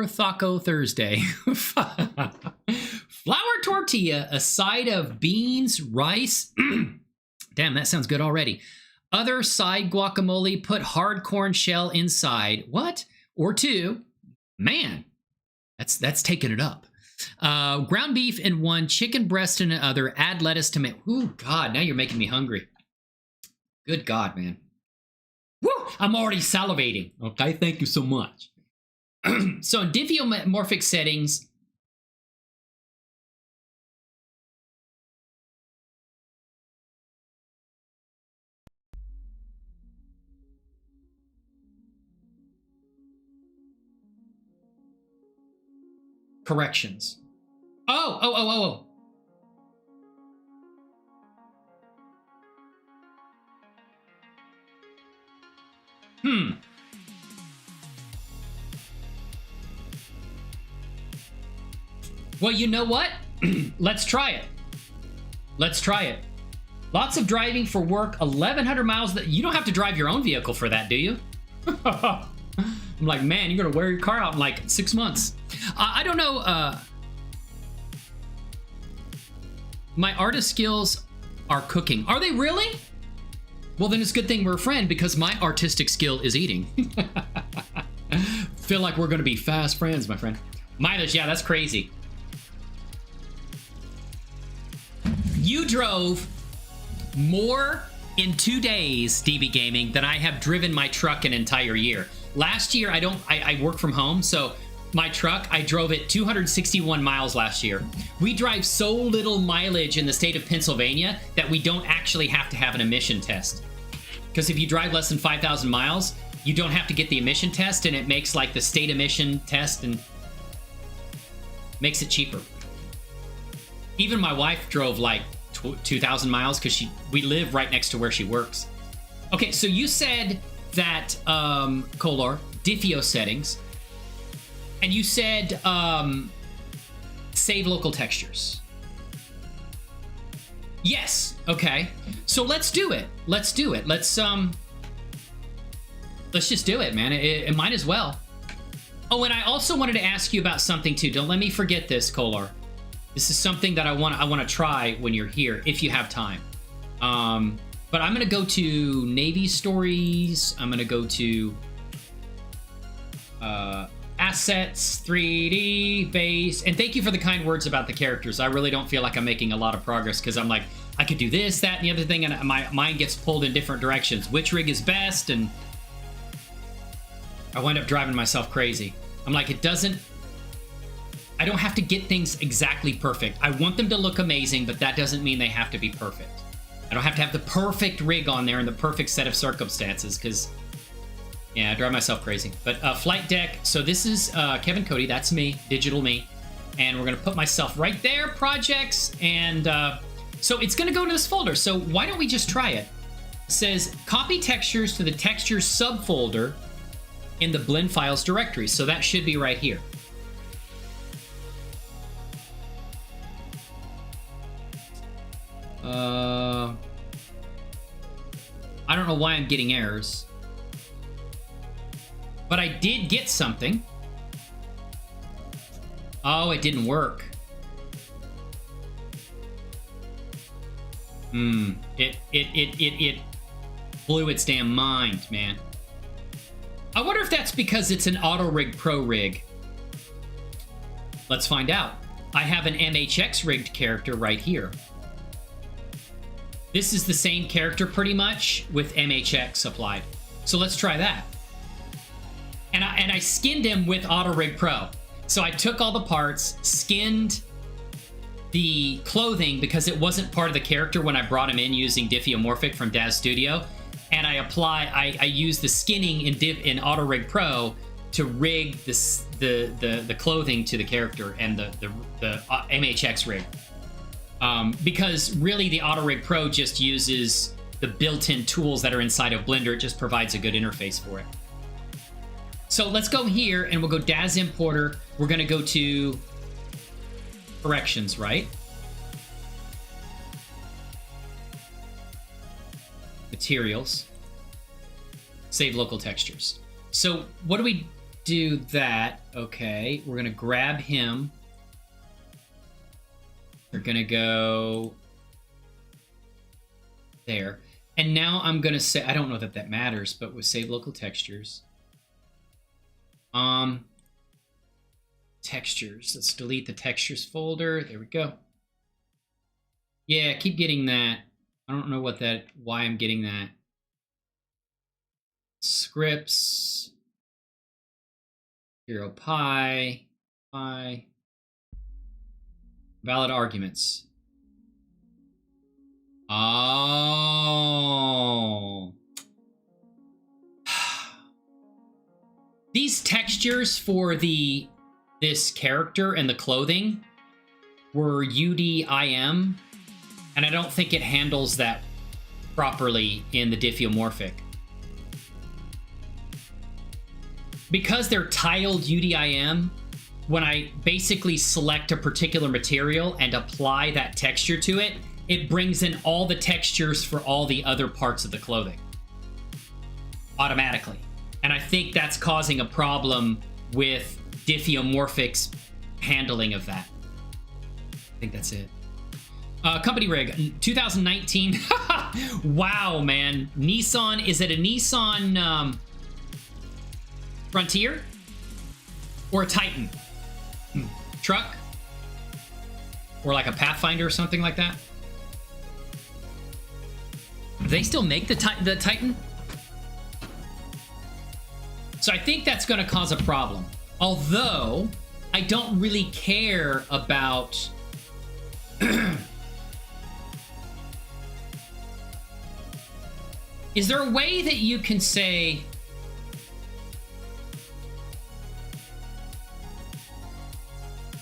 Taco Thursday. Flour tortilla, a side of beans, rice. Damn, that sounds good already. Other side guacamole, put hard corn shell inside. What? Or two. Man, that's taking it up. Ground beef in one, chicken breast in another, add lettuce, tomato. Ooh, God, now you're making me hungry. Good God, man. Woo, I'm already salivating. Okay, thank you so much. So in diffeomorphic settings, corrections. Oh. Well, you know what? Let's try it. Let's try it. Lots of driving for work, 1,100 miles. You don't have to drive your own vehicle for that, do you? I'm like, man, you're gonna wear your car out in like 6 months. I don't know. My artist skills are cooking. Are they really? Well, then it's a good thing we're a friend because my artistic skill is eating. Feel like we're gonna be fast friends, my friend. Mileage, yeah, that's crazy. You drove more in 2 days, DB Gaming, than I have driven my truck an entire year. Last year, I work from home, so my truck, I drove it 261 miles last year. We drive so little mileage in the state of Pennsylvania that we don't actually have to have an emission test. Because if you drive less than 5,000 miles, you don't have to get the emission test, and it makes like the state emission test and makes it cheaper. Even my wife drove like 2,000 miles because we live right next to where she works. Okay, so you said that Kolor, Diffio settings, and you said save local textures. Yes. Okay. So let's do it. Let's do it. Let's just do it, man. It might as well. Oh, and I also wanted to ask you about something too. Don't let me forget this, Kolor. This is something that I want to try when you're here, if you have time. But I'm gonna go to Navy stories. I'm gonna go to assets, 3D, base, and thank you for the kind words about the characters. I really don't feel like I'm making a lot of progress because I'm like, I could do this, that, and the other thing, and my mind gets pulled in different directions. Which rig is best? And I wind up driving myself crazy. I'm like, I don't have to get things exactly perfect. I want them to look amazing, but that doesn't mean they have to be perfect. I don't have to have the perfect rig on there in the perfect set of circumstances, because, yeah, I drive myself crazy. But flight deck, so this is Kevin Cody, that's me, digital me. And we're gonna put myself right there, projects, and so it's gonna go to this folder. So why don't we just try it? It says, copy textures to the textures subfolder in the blend files directory. So that should be right here. I don't know why I'm getting errors, but I did get something. Oh, it didn't work. It blew its damn mind, man. I wonder if that's because it's an auto-rigpro rig. Let's find out. I have an MHX rigged character right here. This is the same character pretty much with MHX applied. So let's try that. And I skinned him with auto-rigpro. So I took all the parts, skinned the clothing because it wasn't part of the character when I brought him in using Diffeomorphic from Daz Studio. And I used the skinning in auto-rigpro to rig the clothing to the character and the MHX rig. Because really the auto-rigpro just uses the built-in tools that are inside of Blender. It just provides a good interface for it. So let's go here and we'll go Daz Importer. We're gonna go to corrections, right? Materials. Save local textures. So what do we do that? Okay, we're gonna grab him. We're gonna go there. And now I'm gonna say, I don't know that matters, but we'll save local textures. Textures. Let's delete the textures folder. There we go. Yeah, keep getting that. I don't know why I'm getting that. Scripts. 0 pi. Pi. Valid arguments. Oh. These textures for this character and the clothing were UDIM, and I don't think it handles that properly in the Diffeomorphic. Because they're tiled UDIM, when I basically select a particular material and apply that texture to it, it brings in all the textures for all the other parts of the clothing automatically. And I think that's causing a problem with Diffeomorphic's handling of that. I think that's it. Company rig, 2019. Wow, man. Nissan, is it a Nissan Frontier? Or a Titan? Truck? Or like a Pathfinder or something like that? Do they still make the Titan? So I think that's going to cause a problem. Although, I don't really care about... Is there a way that you can say...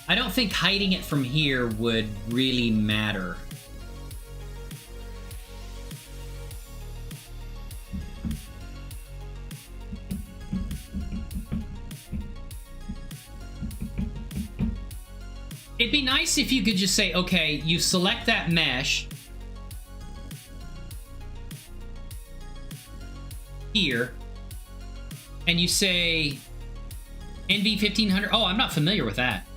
I don't think hiding it from here would really matter. It'd be nice if you could just say, okay, you select that mesh here, and you say NV1500. Oh, I'm not familiar with that.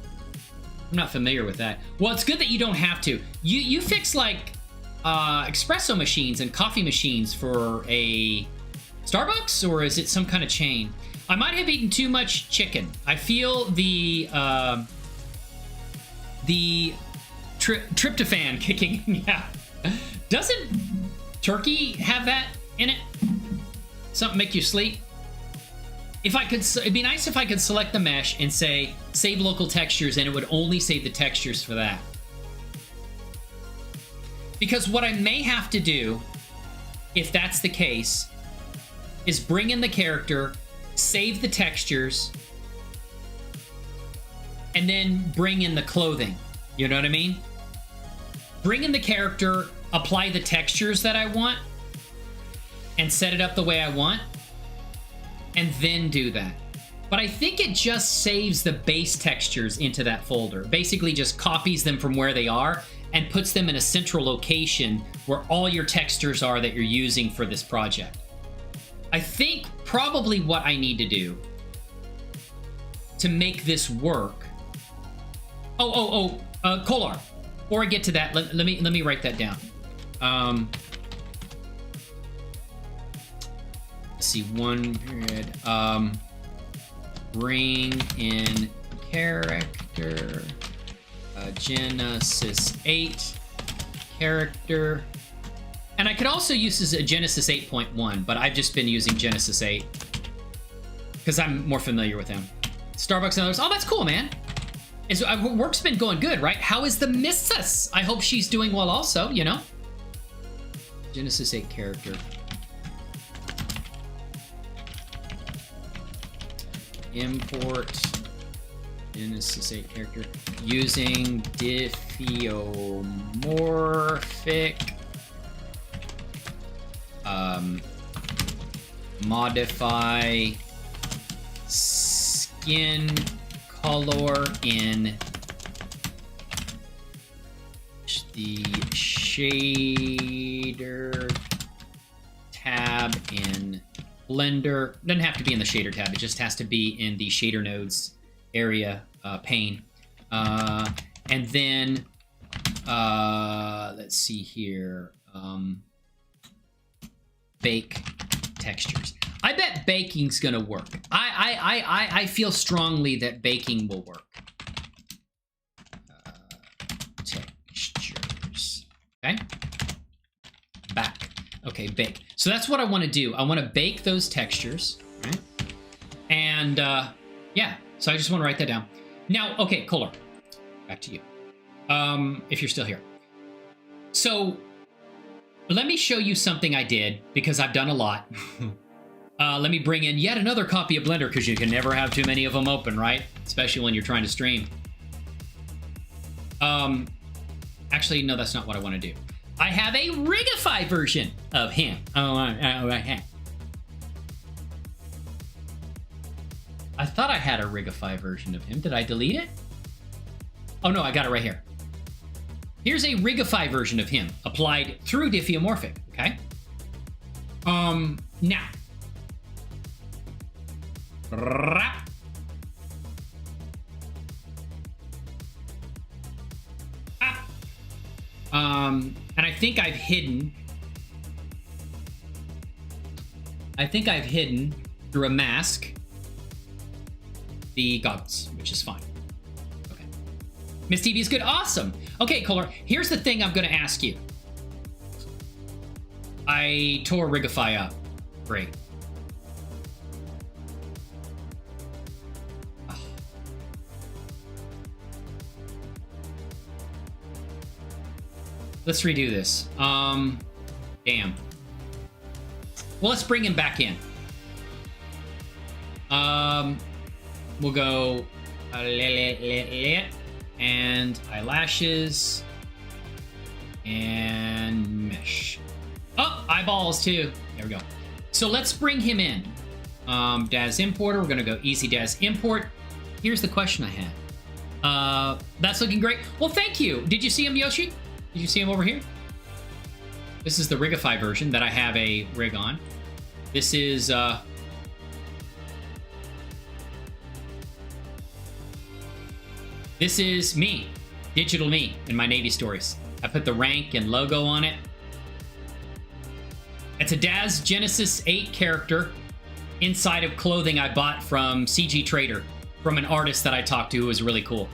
I'm not familiar with that. Well, it's good that you don't have to. You fix like espresso machines and coffee machines for a Starbucks, or is it some kind of chain? I might have eaten too much chicken. I feel the tryptophan kicking. Yeah. Doesn't turkey have that in it? Something make you sleep? If I could, it'd be nice if I could select the mesh and say save local textures, and it would only save the textures for that. Because what I may have to do, if that's the case, is bring in the character, save the textures, and then bring in the clothing. You know what I mean? Bring in the character, apply the textures that I want, and set it up the way I want, and then do that. But I think it just saves the base textures into that folder. Basically just copies them from where they are and puts them in a central location where all your textures are that you're using for this project. I think probably what I need to do to make this work... Kolar. Before I get to that, let me write that down. Let's see, one period. Bring in character. Genesis 8 character. And I could also use this at Genesis 8.1, but I've just been using Genesis 8 because I'm more familiar with them. Starbucks and others. Oh, that's cool, man. Work's been going good, right? How is the missus? I hope she's doing well also, you know? Genesis 8 character. Import Genesis 8 character using diffeomorphic modify skin color in the shader tab in Blender. Doesn't have to be in the shader tab, it just has to be in the shader nodes area pane. And then let's see here, bake textures. I bet baking's gonna work. I feel strongly that baking will work. Textures. Okay. Back. Okay, bake. So that's what I want to do. I want to bake those textures, right? And yeah, so I just want to write that down. Now, okay, Kolar, back to you. If you're still here. So let me show you something I did, because I've done a lot. Let me bring in yet another copy of Blender, because you can never have too many of them open, right? Especially when you're trying to stream. Actually, no, that's not what I want to do. I have a Rigify version of him. I I thought I had a Rigify version of him. Did I delete it? Oh no, I got it right here. Here's a Rigify version of him applied through diffeomorphic, okay? Now. And I think I've hidden through a mask the goggles, which is fine. Okay. Miss TV is good. Awesome. Okay, Kohler, here's the thing I'm going to ask you. I tore Rigify up. Great. Oh. Let's redo this. Damn. Well, let's bring him back in. We'll go and eyelashes and mesh. Oh, eyeballs too. There we go. So let's bring him in. Daz importer. We're gonna go easy Daz import. Here's the question I had. That's looking great. Well, thank you. Did you see him, Yoshi? Did you see him over here? This is the Rigify version that I have a rig on. This is me, digital me in my Navy stories. I put the rank and logo on it. It's a Daz Genesis 8 character inside of clothing I bought from CG Trader, from an artist that I talked to who was really cool.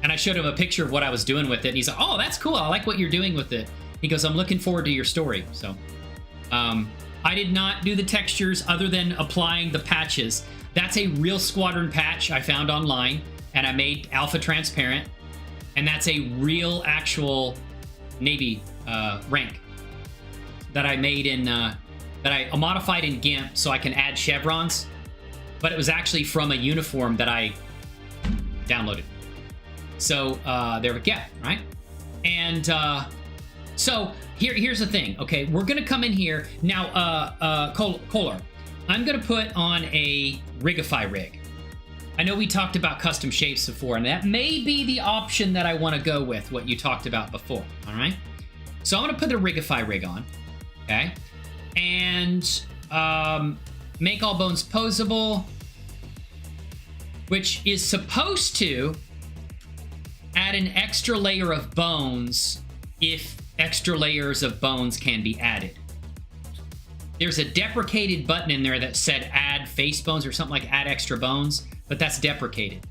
And I showed him a picture of what I was doing with it. And he's like, oh, that's cool. I like what you're doing with it. He goes, I'm looking forward to your story. So I did not do the textures other than applying the patches. That's a real squadron patch I found online, and I made alpha transparent. And that's a real actual Navy rank that I made in, that I modified in GIMP so I can add chevrons. But it was actually from a uniform that I downloaded. So there we go, right? And so here's the thing, okay? We're gonna come in here now. Kohler, I'm gonna put on a Rigify rig. I know we talked about custom shapes before, and that may be the option that I want to go with. What you talked about before, all right? So I'm gonna put a Rigify rig on, okay, and make all bones posable, which is supposed to add an extra layer of bones if extra layers of bones can be added. There's a deprecated button in there that said add face bones or something like add extra bones, but that's deprecated.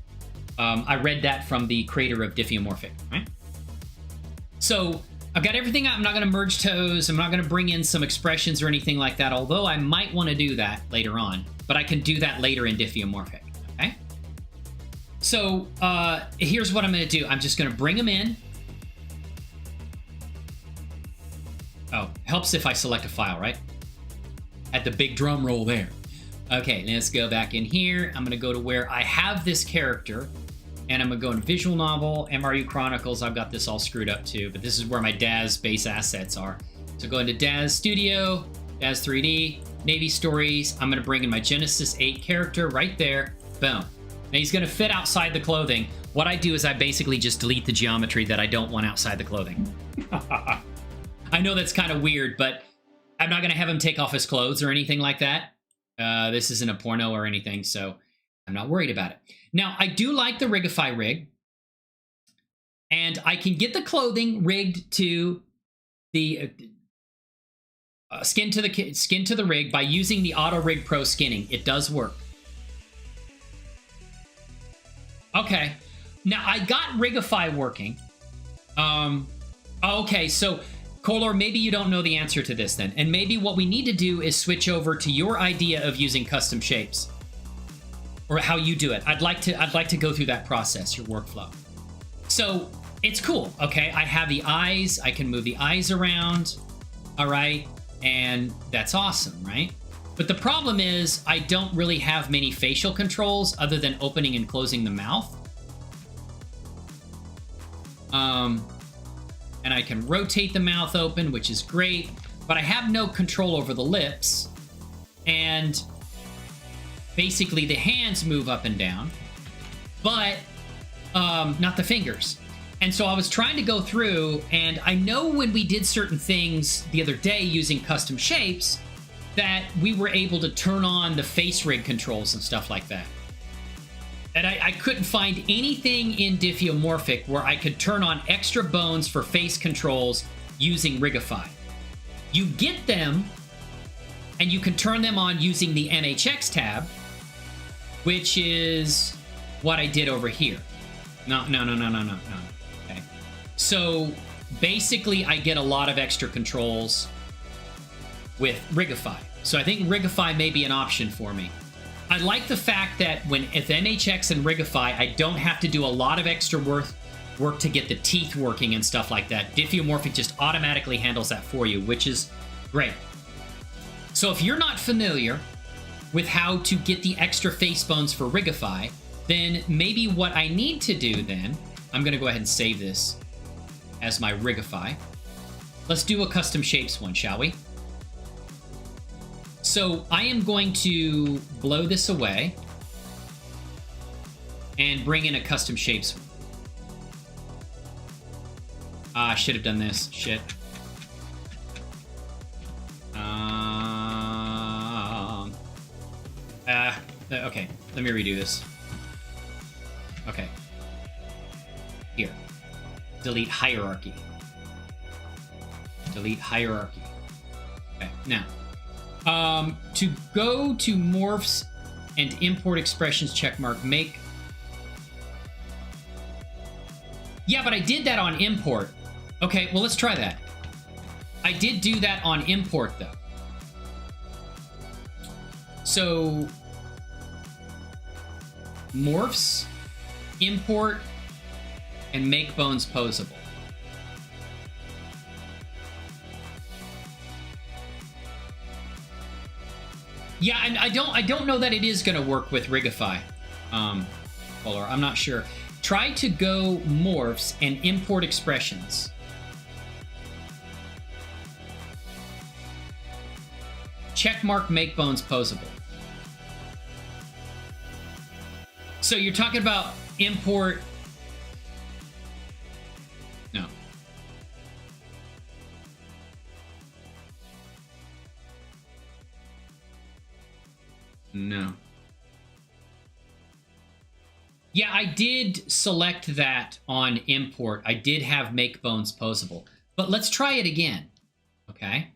I read that from the creator of Diffeomorphic, right? So I've got everything out. I'm not going to merge toes. I'm not going to bring in some expressions or anything like that, although I might want to do that later on, but I can do that later in Diffeomorphic, okay? So here's what I'm going to do. I'm just going to bring them in. Oh, helps if I select a file, right? At the big drum roll there. Okay, let's go back in here. I'm going to go to where I have this character, and I'm going to go in Visual Novel, MRU Chronicles. I've got this all screwed up too, but this is where my Daz base assets are. So go into Daz Studio, Daz 3D, Navy Stories. I'm going to bring in my Genesis 8 character right there. Boom. Now he's going to fit outside the clothing. What I do is I basically just delete the geometry that I don't want outside the clothing. I know that's kind of weird, but I'm not going to have him take off his clothes or anything like that. This isn't a porno or anything, so I'm not worried about it. Now, I do like the Rigify rig, and I can get the clothing rigged to the skin to the rig by using the auto-rigpro skinning. It does work. Okay, now I got Rigify working. Okay, so Kohler, maybe you don't know the answer to this then, and maybe what we need to do is switch over to your idea of using custom shapes, or how you do it. I'd like to go through that process, your workflow. So it's cool. Okay, I have the eyes. I can move the eyes around. All right, and that's awesome, right? But the problem is I don't really have many facial controls other than opening and closing the mouth. And I can rotate the mouth open, which is great, but I have no control over the lips. And basically the hands move up and down, but not the fingers. And so I was trying to go through, and I know when we did certain things the other day using custom shapes, that we were able to turn on the face rig controls and stuff like that. And I couldn't find anything in Diffeomorphic where I could turn on extra bones for face controls using Rigify. You get them, and you can turn them on using the MHX tab, which is what I did over here. No. Okay. So basically, I get a lot of extra controls with Rigify. So I think Rigify may be an option for me. I like the fact that with MHX and Rigify, I don't have to do a lot of extra work to get the teeth working and stuff like that. Diffeomorphic just automatically handles that for you, which is great. So if you're not familiar with how to get the extra face bones for Rigify, then maybe what I need to do then, I'm going to go ahead and save this as my Rigify. Let's do a custom shapes one, shall we? So I am going to blow this away and bring in a custom shapes one. I should have done this. Shit. Okay, let me redo this. Okay. Here. Delete hierarchy. Delete hierarchy. Okay, now. To go to morphs and import expressions checkmark, make... Yeah, but I did that on import. Okay, well, let's try that. I did do that on import, though. So, morphs, import, and make bones posable. Yeah, I don't know that it is going to work with Rigify, Polar. I'm not sure. Try to go morphs and import expressions. Checkmark make bones posable. So you're talking about import. No. No. Yeah, I did select that on import. I did have make bones posable. But let's try it again. Okay.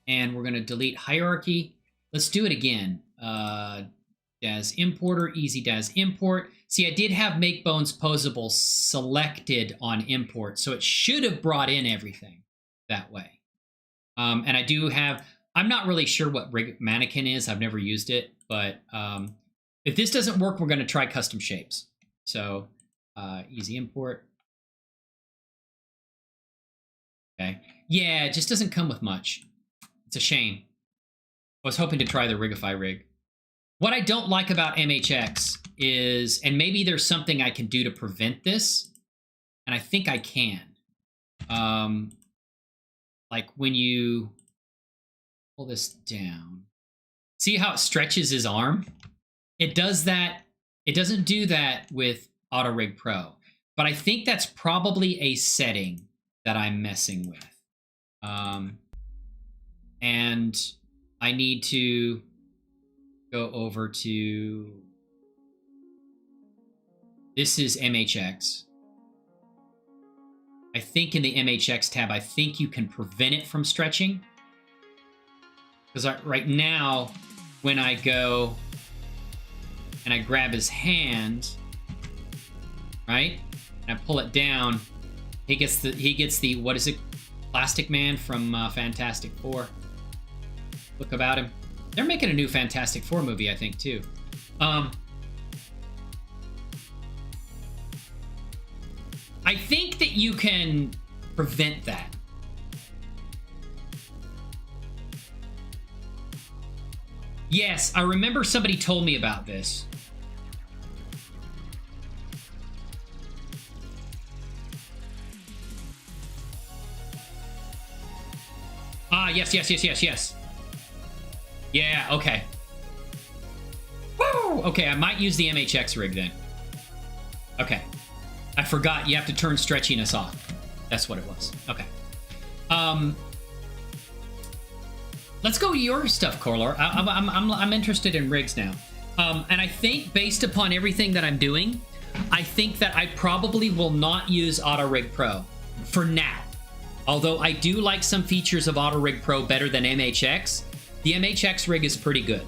And we're going to delete hierarchy. Let's do it again. Daz importer, easy Daz import. See, I did have make bones posable selected on import, so it should have brought in everything that way. And I do have, I'm not really sure what rig mannequin is. I've never used it, but if this doesn't work, we're going to try custom shapes. So easy import. Okay. Yeah, it just doesn't come with much. It's a shame. I was hoping to try the Rigify rig. What I don't like about MHX is, and maybe there's something I can do to prevent this, and I think I can. Like when you pull this down, see how it stretches his arm? It does that. It doesn't do that with auto-rigpro, but I think that's probably a setting that I'm messing with. And I need to go over to, this is MHX. I think in the MHX tab, I think you can prevent it from stretching. Because right now, when I go and I grab his hand, right, and I pull it down, he gets the what is it, Plastic Man from Fantastic Four. Look about him. They're making a new Fantastic Four movie, I think, too. I think that you can prevent that. Yes, I remember somebody told me about this. Ah, yes. Yeah, okay. Woo! okay, I might use the MHX rig then. Okay. I forgot you have to turn stretchiness off. That's what it was. Okay. Let's go to your stuff, Corlor. I'm interested in rigs now. And I think based upon everything that I'm doing, I think that I probably will not use auto-rigpro for now. Although I do like some features of auto-rigpro better than MHX. The MHX rig is pretty good.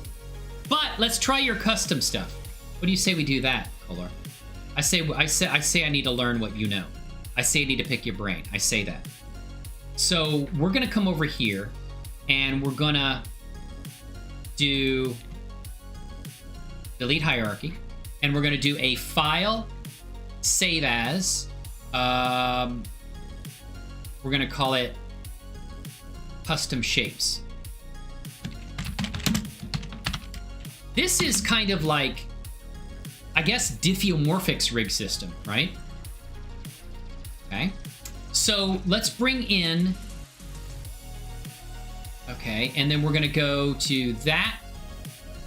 But let's try your custom stuff. What do you say we do that, Corlor? I say I need to learn what you know. I say I need to pick your brain. I say that. So we're gonna come over here and we're gonna do delete hierarchy, and we're gonna do a file, save as, we're gonna call it custom shapes. This is kind of like, I guess, diffeomorphics rig system, right? Okay, so let's bring in, okay, and then we're gonna go to that.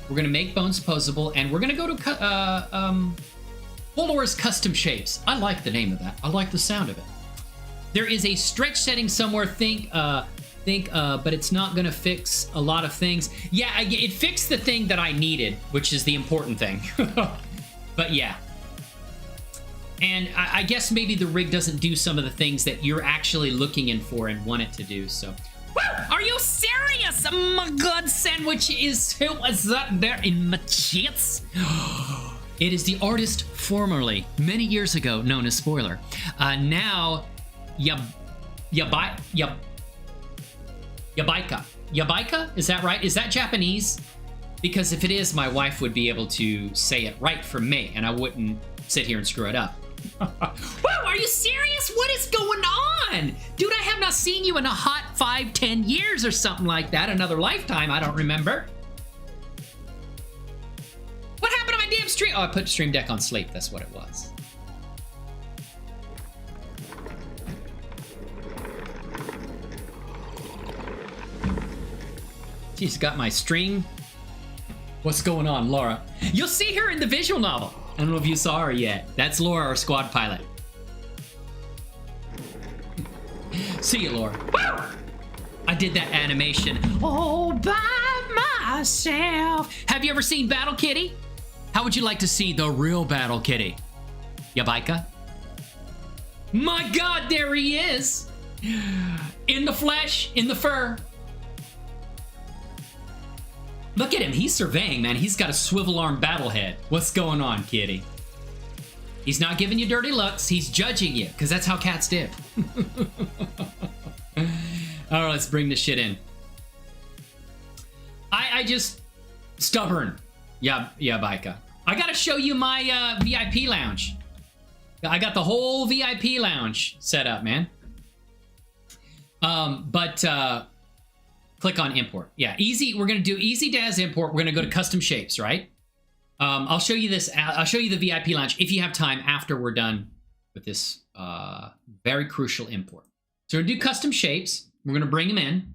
We're gonna make bones posable, and we're gonna go to Polor's custom shapes. I like the name of that. I like the sound of it. There is a stretch setting somewhere. But it's not gonna fix a lot of things. Yeah, it fixed the thing that I needed, which is the important thing. But yeah. And I guess maybe the rig doesn't do some of the things that you're actually looking in for and want it to do, so. Woo! Are you serious? Oh my God, sandwich is, who was that there in my chits? It is the artist formerly, many years ago, known as Spoiler. Now, Yabaika. Yabaika? Is that right? Is that Japanese? Because if it is, my wife would be able to say it right for me, and I wouldn't sit here and screw it up. Whoa, are you serious? What is going on? Dude, I have not seen you in a hot 5-10 years or something like that. Another lifetime, I don't remember. What happened to my damn stream? Oh, I put Stream Deck on sleep. That's what it was. She's got my stream. What's going on, Laura? You'll see her in the visual novel. I don't know if you saw her yet. That's Laura, our squad pilot. See you, Laura. Woo! I did that animation all by myself. Have you ever seen Battle Kitty? How would you like to see the real Battle Kitty? Yabaika? My God, there he is. In the flesh, in the fur. Look at him, he's surveying, man. He's got a swivel arm battle head. What's going on, kitty? He's not giving you dirty looks, he's judging you, because that's how cats dip. All right, let's bring this shit in. I just, stubborn. Yeah, Baika. I gotta show you my VIP lounge. I got the whole VIP lounge set up, man. Click on import. Yeah, easy. We're gonna do easy Daz import. We're gonna go to custom shapes, right? I'll show you this. I'll show you the VIP lounge if you have time after we're done with this very crucial import. So we're gonna do custom shapes. We're gonna bring them in,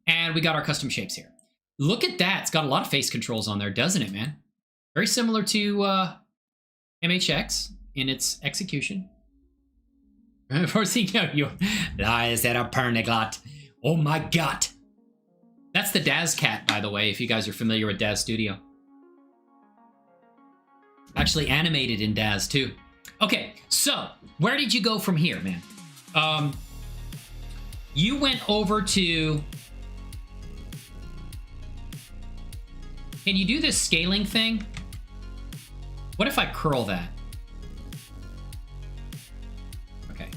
and we got our custom shapes here. Look at that. It's got a lot of face controls on there, doesn't it, man? Very similar to MHX in its execution. Foreseeing you. Is that a perniglot? Oh my God. That's the Daz cat, by the way, if you guys are familiar with Daz Studio. Actually animated in Daz, too. Okay, so, where did you go from here, man? You went over to... Can you do this scaling thing? What if I curl that? Okay.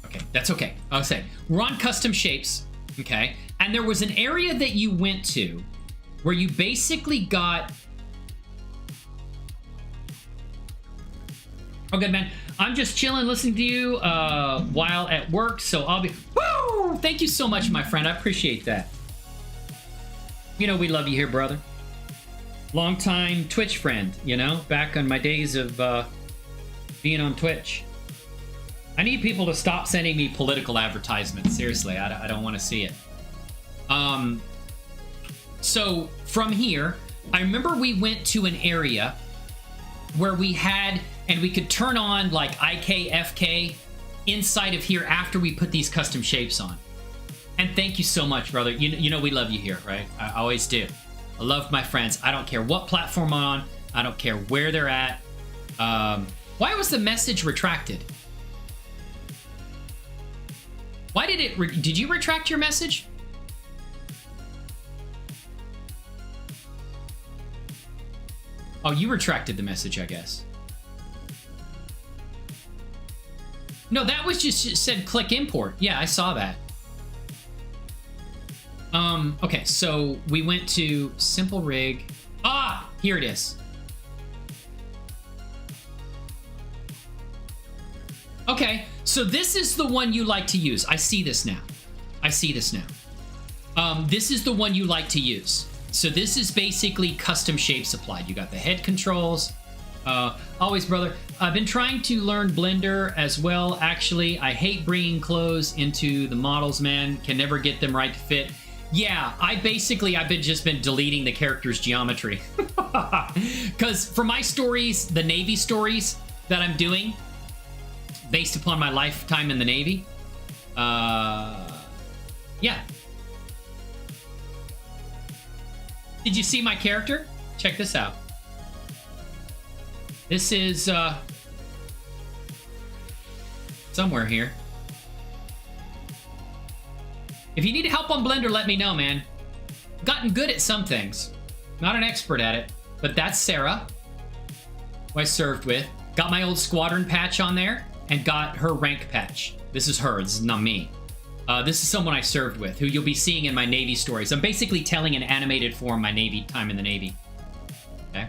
Okay, that's okay. I'll say, we're on custom shapes, okay? And there was an area that you went to where you basically got... Oh, good, man. I'm just chilling, listening to you while at work, so I'll be... Woo! Thank you so much, my friend. I appreciate that. You know we love you here, brother. Long-time Twitch friend, you know? Back on my days of being on Twitch. I need people to stop sending me political advertisements. Seriously, I don't want to see it. So from here, I remember we went to an area where we had, and we could turn on like IK, FK inside of here after we put these custom shapes on. And thank you so much, brother. You know we love you here, right? I always do. I love my friends. I don't care what platform I'm on. I don't care where they're at. Why was the message retracted? Why did it... did you retract your message? Oh, you retracted the message, I guess. No, that was just said click import. Yeah, I saw that. Okay, so we went to simple rig. Ah, here it is. Okay, so this is the one you like to use. I see this now. I see this now. This is the one you like to use. So this is basically custom shapes applied. You got the head controls. Always, brother. I've been trying to learn Blender as well. Actually, I hate bringing clothes into the models, man. Can never get them right to fit. Yeah, I've been deleting the character's geometry. Because for my stories, the Navy stories that I'm doing, based upon my lifetime in the Navy, yeah. Did you see my character? Check this out. This is, somewhere here. If you need help on Blender, let me know, man. Gotten good at some things. Not an expert at it, but that's Sarah, who I served with. Got my old squadron patch on there, and got her rank patch. This is her, this is not me. This is someone I served with, who you'll be seeing in my Navy stories. I'm basically telling in animated form my Navy time in the Navy. Okay?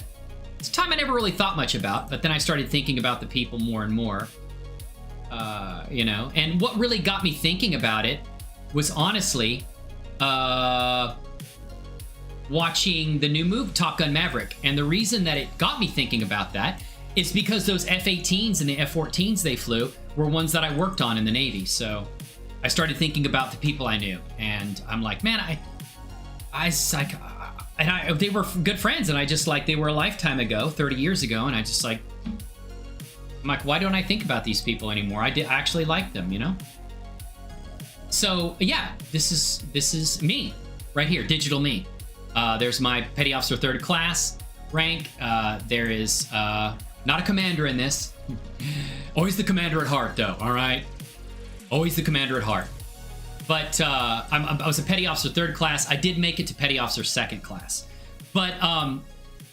It's a time I never really thought much about, but then I started thinking about the people more and more. You know, and what really got me thinking about it was honestly watching the new movie, Top Gun Maverick. And the reason that it got me thinking about that is because those F-18s and the F-14s they flew were ones that I worked on in the Navy. So I started thinking about the people I knew, and I'm like, man, they were good friends, and I just like, they were a lifetime ago, 30 years ago, and I just like, I'm like, why don't I think about these people anymore? I actually like them, you know? So yeah, this is me right here, digital me. There's my Petty Officer 3rd Class rank. There is not a commander in this. Always the commander at heart, though. All right, always the commander at heart. But I was a Petty Officer 3rd Class. I did make it to Petty Officer 2nd Class. But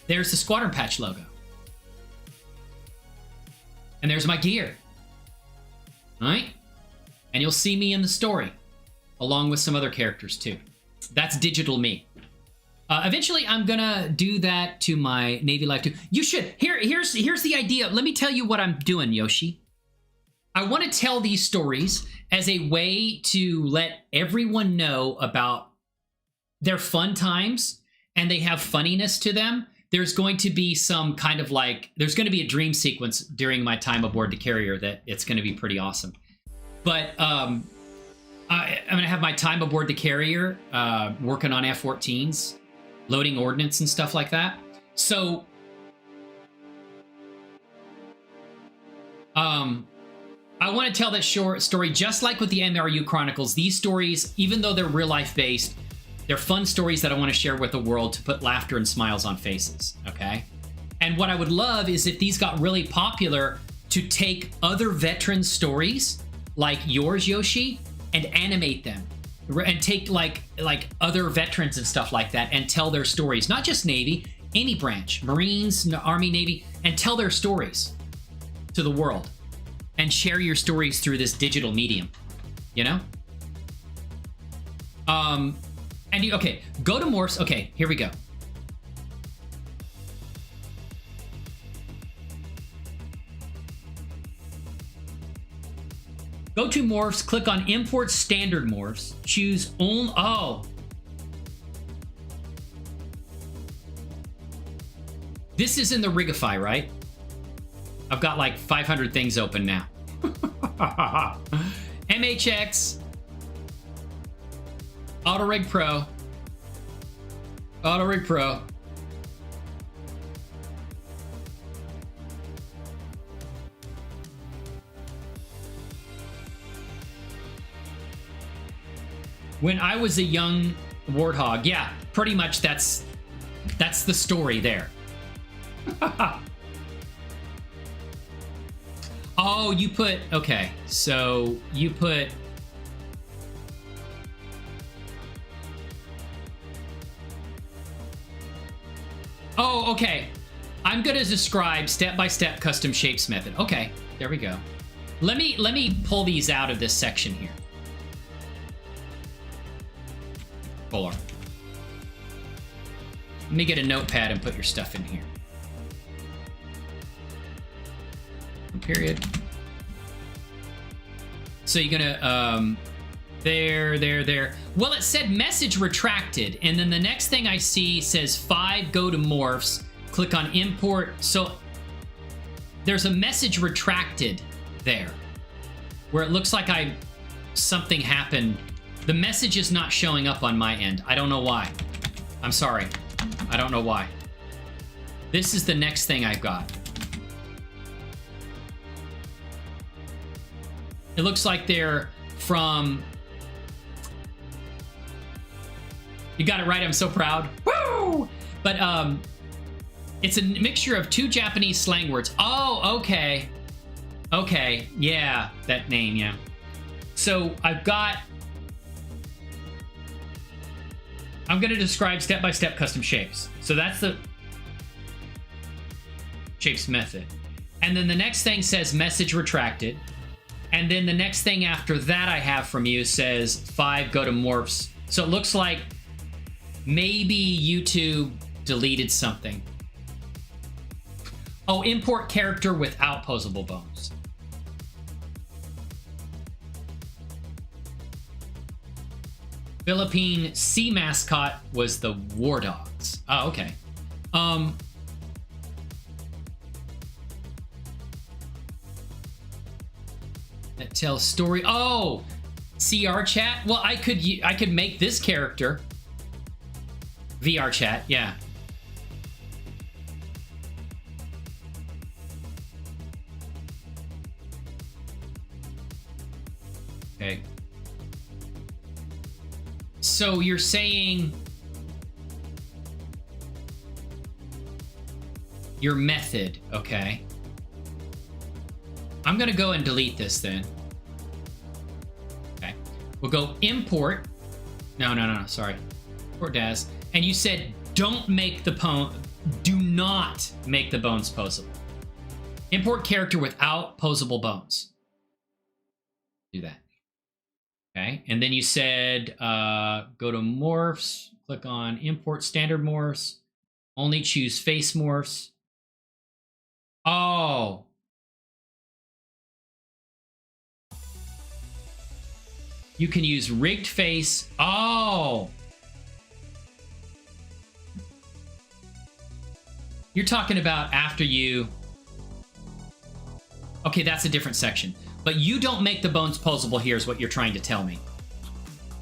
there's the squadron patch logo, and there's my gear. All right. And you'll see me in the story, along with some other characters too. That's digital me. Eventually, I'm gonna do that to my Navy life too. You should. Here's the idea. Let me tell you what I'm doing, Yoshi. I want to tell these stories as a way to let everyone know about their fun times, and they have funniness to them. There's going to be some kind of like, there's going to be a dream sequence during my time aboard the carrier that it's going to be pretty awesome. But I'm going to have my time aboard the carrier, working on F-14s, loading ordnance and stuff like that. So, I want to tell that short story just like with the MRU Chronicles. These stories, even though they're real life based, they're fun stories that I want to share with the world to put laughter and smiles on faces, okay? And what I would love is if these got really popular, to take other veteran stories like yours, Yoshi, and animate them, and take like other veterans and stuff like that and tell their stories. Not just Navy, any branch, Marines, Army, Navy, and tell their stories to the world and share your stories through this digital medium, you know? Okay, go to Morphs. Okay, here we go. Go to Morphs, click on Import Standard Morphs, choose only, oh. This is in the Rigify, right? I've got like 500 things open now. MHX. auto-rigpro. Auto-rigpro. When I was a young warthog, yeah, pretty much that's the story there. Oh, you put, okay, so you put, oh, okay. I'm gonna describe step-by-step custom shapes method. Okay, there we go. Let me pull these out of this section here. Hold on. Let me get a notepad and put your stuff in here. Period. So you're gonna, there. Well, it said message retracted, and then the next thing I see says 5 go to morphs. Click on import. So there's a message retracted there, where it looks like something happened. The message is not showing up on my end. I don't know why. I'm sorry. I don't know why. This is the next thing I've got. It looks like they're from... You got it right. I'm so proud. Woo! But it's a mixture of 2 Japanese slang words. Oh, okay. Okay. Yeah, that name, yeah. So I've got... I'm going to describe step-by-step custom shapes. So that's the shapes method. And then the next thing says message retracted. And then the next thing after that I have from you says 5 go to morphs. So it looks like maybe YouTube deleted something. Oh, import character without posable bones. Philippine sea mascot was the War Dogs. Oh, okay. That tells story. Oh, CR chat. Well, I could make this character VR chat. Yeah. Okay. So you're saying your method, okay. I'm gonna go and delete this then. Okay. We'll go import. No, sorry. Import DAS. And you said don't make the do not make the bones posable. Import character without posable bones. Do that. Okay, and then you said go to morphs, click on import standard morphs, only choose face morphs. Oh. You can use rigged face. Oh. You're talking about after you... Okay, that's a different section. But you don't make the bones posable here is what you're trying to tell me.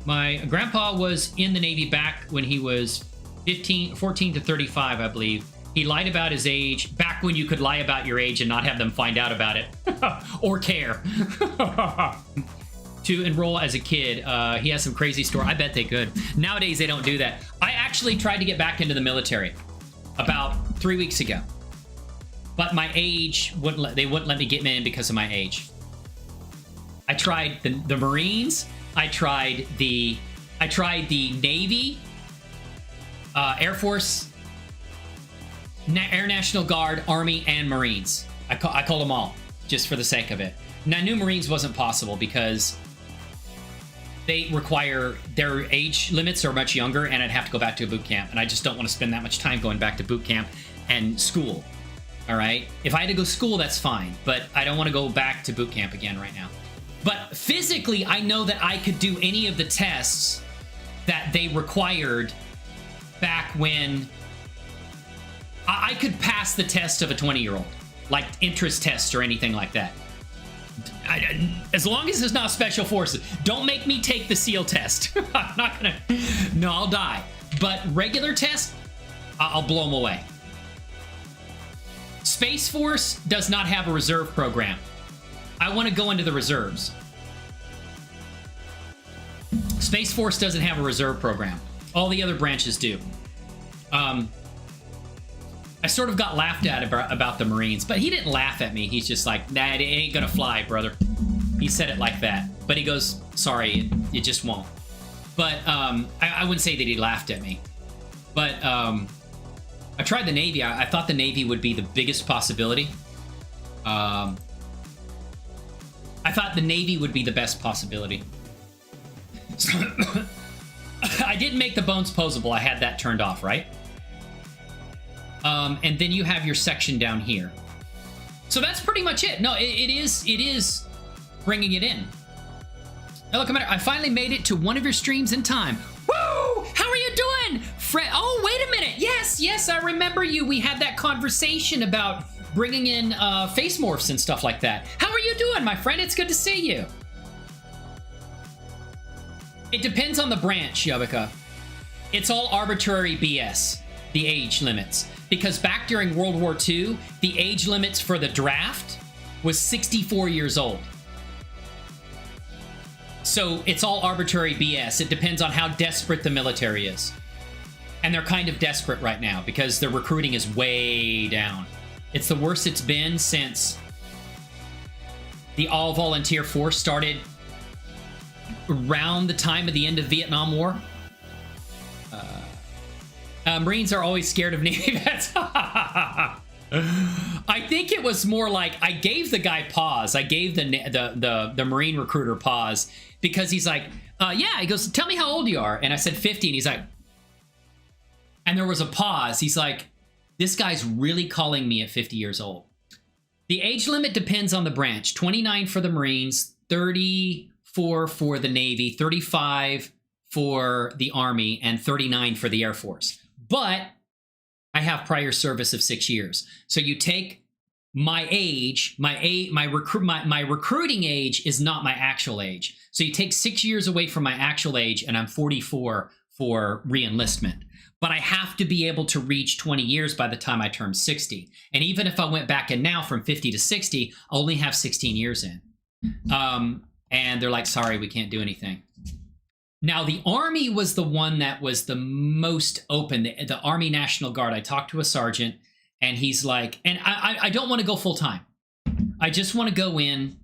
My grandpa was in the Navy back when he was 14 to 35, I believe. He lied about his age back when you could lie about your age and not have them find out about it or care. To enroll as a kid. He has some crazy story. I bet they could. Nowadays, they don't do that. I actually tried to get back into the military about 3 weeks ago. But my age, they wouldn't let me get in because of my age. I tried the Marines. I tried the Navy, Air Force, Air National Guard, Army, and Marines. I called them all just for the sake of it. Now, New Marines wasn't possible because they require their age limits are much younger, and I'd have to go back to a boot camp, and I just don't want to spend that much time going back to boot camp and school. All right, if I had to go school, that's fine, but I don't want to go back to boot camp again right now. But physically, I know that I could do any of the tests that they required back when I could pass the test of a 20-year-old, like interest tests or anything like that. As long as it's not special forces. Don't make me take the SEAL test. I'm not gonna. No, I'll die. But regular test, I'll blow them away. Space Force does not have a reserve program. I want to go into the reserves. Space Force doesn't have a reserve program. All the other branches do. I sort of got laughed at about the Marines, but he didn't laugh at me. He's just like, nah, it ain't gonna fly, brother. He said it like that. But he goes, sorry, it just won't. But I wouldn't say that he laughed at me. But I tried the Navy. I thought the Navy would be the biggest possibility. I thought the Navy would be the best possibility. So I didn't make the bones posable. I had that turned off, right? And then you have your section down here. So that's pretty much it. No, it is bringing it in. Hello, Commander. I finally made it to one of your streams in time. Woo! How are you doing? Oh, wait a minute. Yes, I remember you. We had that conversation about bringing in face morphs and stuff like that. How are you doing, my friend? It's good to see you. It depends on the branch, Yobika. It's all arbitrary BS, the age limits. Because back during World War II, the age limits for the draft was 64 years old. So it's all arbitrary BS. It depends on how desperate the military is. And they're kind of desperate right now because their recruiting is way down. It's the worst it's been since the all-volunteer force started around the time of the end of Vietnam War. Marines are always scared of Navy vets. I think it was more like I gave the guy pause. I gave the Marine recruiter pause because he's like, yeah, he goes, tell me how old you are. And I said 50, and he's like, and there was a pause. He's like, this guy's really calling me at 50 years old. The age limit depends on the branch. 29 for the Marines, 34 for the Navy, 35 for the Army, and 39 for the Air Force. But I have prior service of 6 years. So you take my age, my recruiting age is not my actual age. So you take 6 years away from my actual age, and I'm 44 for re-enlistment. But I have to be able to reach 20 years by the time I turn 60. And even if I went back in now from 50 to 60, I only have 16 years in. And they're like, sorry, we can't do anything. Now, the Army was the one that was the most open. The Army National Guard, I talked to a sergeant, and he's like, and I don't want to go full-time. I just want to go in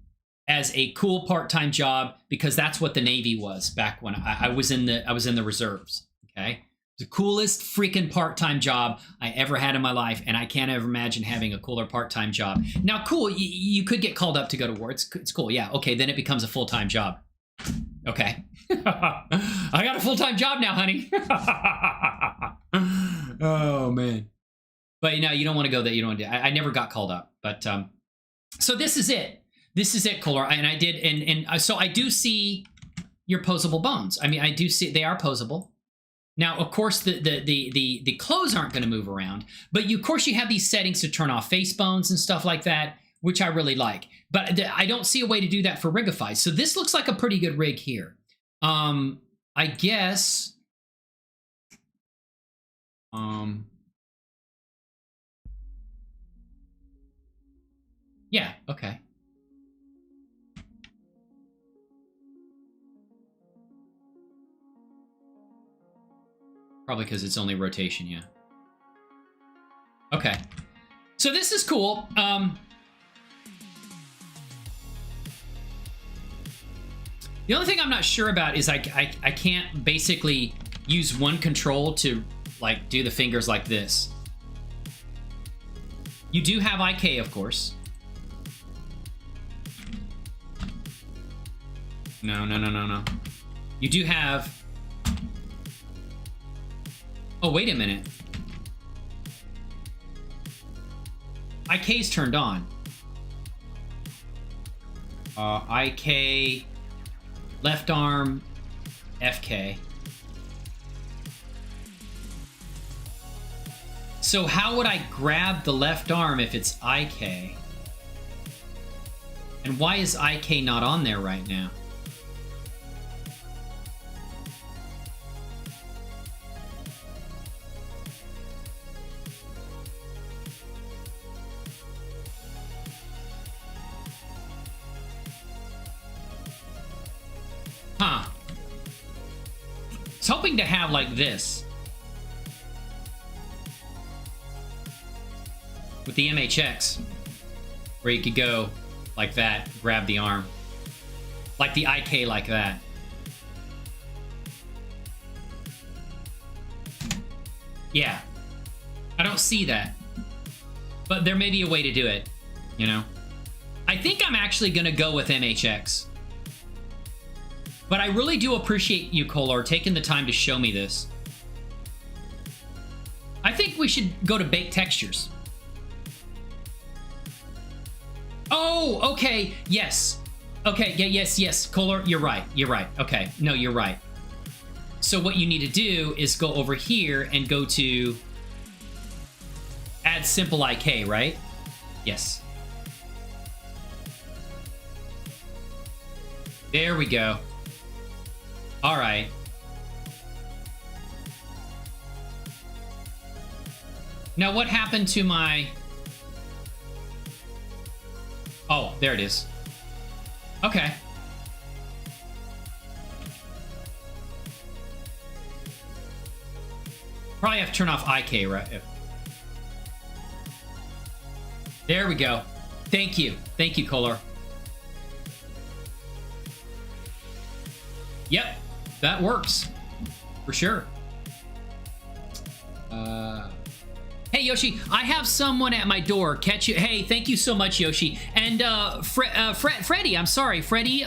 as a cool part-time job because that's what the Navy was back when I was in the reserves, okay? The coolest freaking part-time job I ever had in my life, and I can't ever imagine having a cooler part-time job. Now, cool, you could get called up to go to war. It's cool, yeah. Okay, then it becomes a full-time job. Okay. I got a full-time job now, honey. Oh, man. But, you don't want to go there. You don't want to do I never got called up. But, so this is it. This is it, Kohler. And I did, and so I do see your posable bones. I mean, I do see, they are posable. Now, of course, the clothes aren't going to move around, but of course you have these settings to turn off face bones and stuff like that, which I really like. But I don't see a way to do that for Rigify. So this looks like a pretty good rig here. I guess. Yeah, okay. Probably because it's only rotation, yeah. Okay. So this is cool. The only thing I'm not sure about is I can't basically use one control to like do the fingers like this. You do have IK, of course. No. You do have... Oh, wait a minute. IK's turned on. IK, left arm, FK. So how would I grab the left arm if it's IK? And why is IK not on there right now? Huh. I was hoping to have like this. With the MHX. Where you could go like that, grab the arm. Like the IK like that. Yeah. I don't see that. But there may be a way to do it, you know? I think I'm actually gonna go with MHX. But I really do appreciate you, Kolar, taking the time to show me this. I think we should go to Baked Textures. Oh, okay, yes. Okay, yeah, yes, Kolar, you're right, okay, no, you're right. So what you need to do is go over here and go to add simple IK, right? Yes. There we go. All right. Now what happened to my... Oh, there it is. Okay. Probably have to turn off IK, right? There we go. Thank you. Thank you, Kolar. Yep, that works. For sure. Hey, Yoshi, I have someone at my door. Catch you. Hey, thank you so much, Yoshi. And Freddy, I'm sorry. Freddy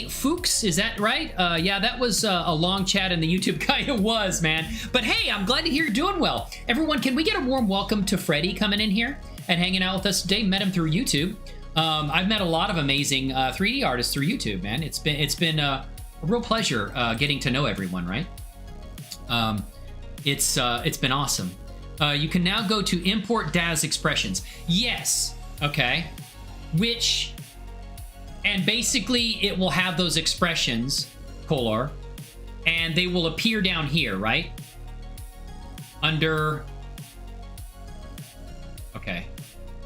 Fuchs, is that right? Yeah, that was a long chat in the YouTube guy. It was, man. But hey, I'm glad to hear you're doing well. Everyone, can we get a warm welcome to Freddy coming in here and hanging out with us today? Met him through YouTube. I've met a lot of amazing 3D artists through YouTube, man. It's been a real pleasure getting to know everyone, right? It's been awesome. You can now go to import DAZ expressions. Yes. Okay. And basically it will have those expressions, Kolar, and they will appear down here, right? Under, okay.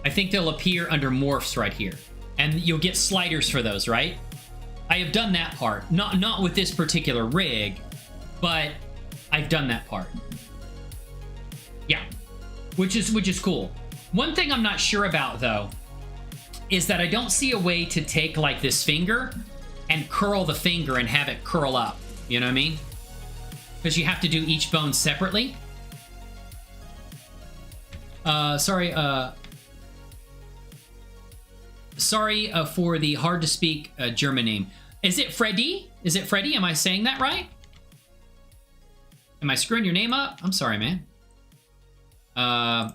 I think they'll appear under morphs right here. And you'll get sliders for those, right? I have done that part. Not with this particular rig, but I've done that part. Yeah, which is cool. One thing I'm not sure about though is that I don't see a way to take like this finger and curl the finger and have it curl up. You know what I mean? Because you have to do each bone separately. Sorry for the hard to speak German name. Is it Freddy? Is it Freddy? Am I saying that right? Am I screwing your name up? I'm sorry, man. I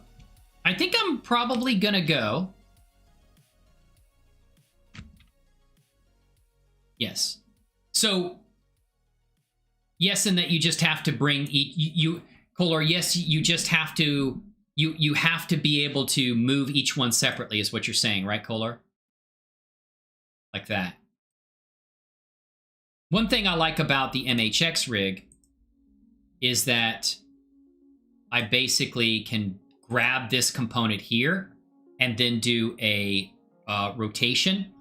think I'm probably gonna go. Yes. So, yes, in that you just have to bring Kolar, yes, you just have to, you have to be able to move each one separately is what you're saying, right, Kolar? Like that. One thing I like about the MHX rig is that I basically can grab this component here and then do a rotation,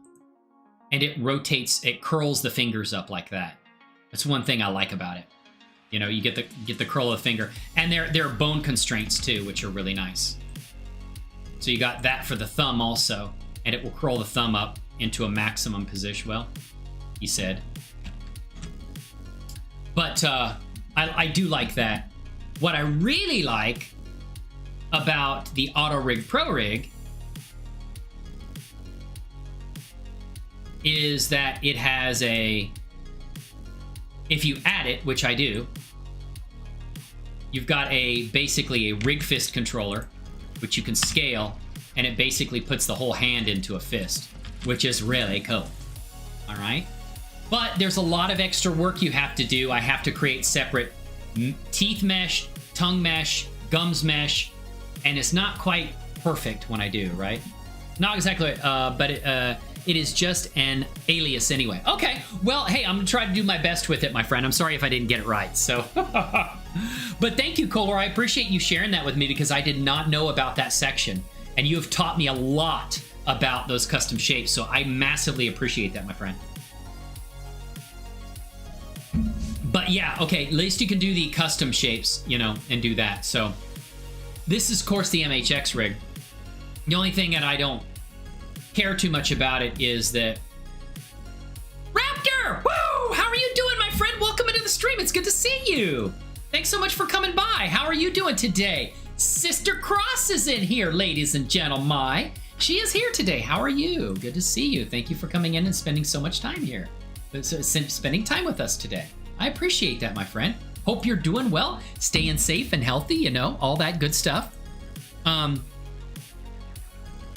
and it rotates, it curls the fingers up like that. That's one thing I like about it. You know, you get the curl of the finger, and there are bone constraints too, which are really nice. So you got that for the thumb also, and it will curl the thumb up into a maximum position. Well, he said. But I do like that. What I really like about the auto-rigpro rig is that it has a, if you add it, which I do, you've got basically a rig fist controller, which you can scale, and it basically puts the whole hand into a fist, which is really cool. All right? But there's a lot of extra work you have to do. I have to create separate teeth mesh, tongue mesh, gums mesh, and it's not quite perfect when I do, right? Not exactly, but it is just an alias anyway. Okay, well, hey, I'm gonna try to do my best with it, my friend. I'm sorry if I didn't get it right, so. But thank you, Kohler. I appreciate you sharing that with me because I did not know about that section. And you have taught me a lot about those custom shapes, so I massively appreciate that, my friend. But yeah, okay, at least you can do the custom shapes, you know, and do that. So this is, of course, the MHX rig. The only thing that I don't care too much about it is that... Raptor! Woo! How are you doing, my friend? Welcome into the stream. It's good to see you. Thanks so much for coming by. How are you doing today? Sister Cross is in here, ladies and gentlemen. She is here today. How are you? Good to see you. Thank you for coming in and spending so much time here. Spending time with us today. I appreciate that, my friend. Hope you're doing well, staying safe and healthy, you know, all that good stuff.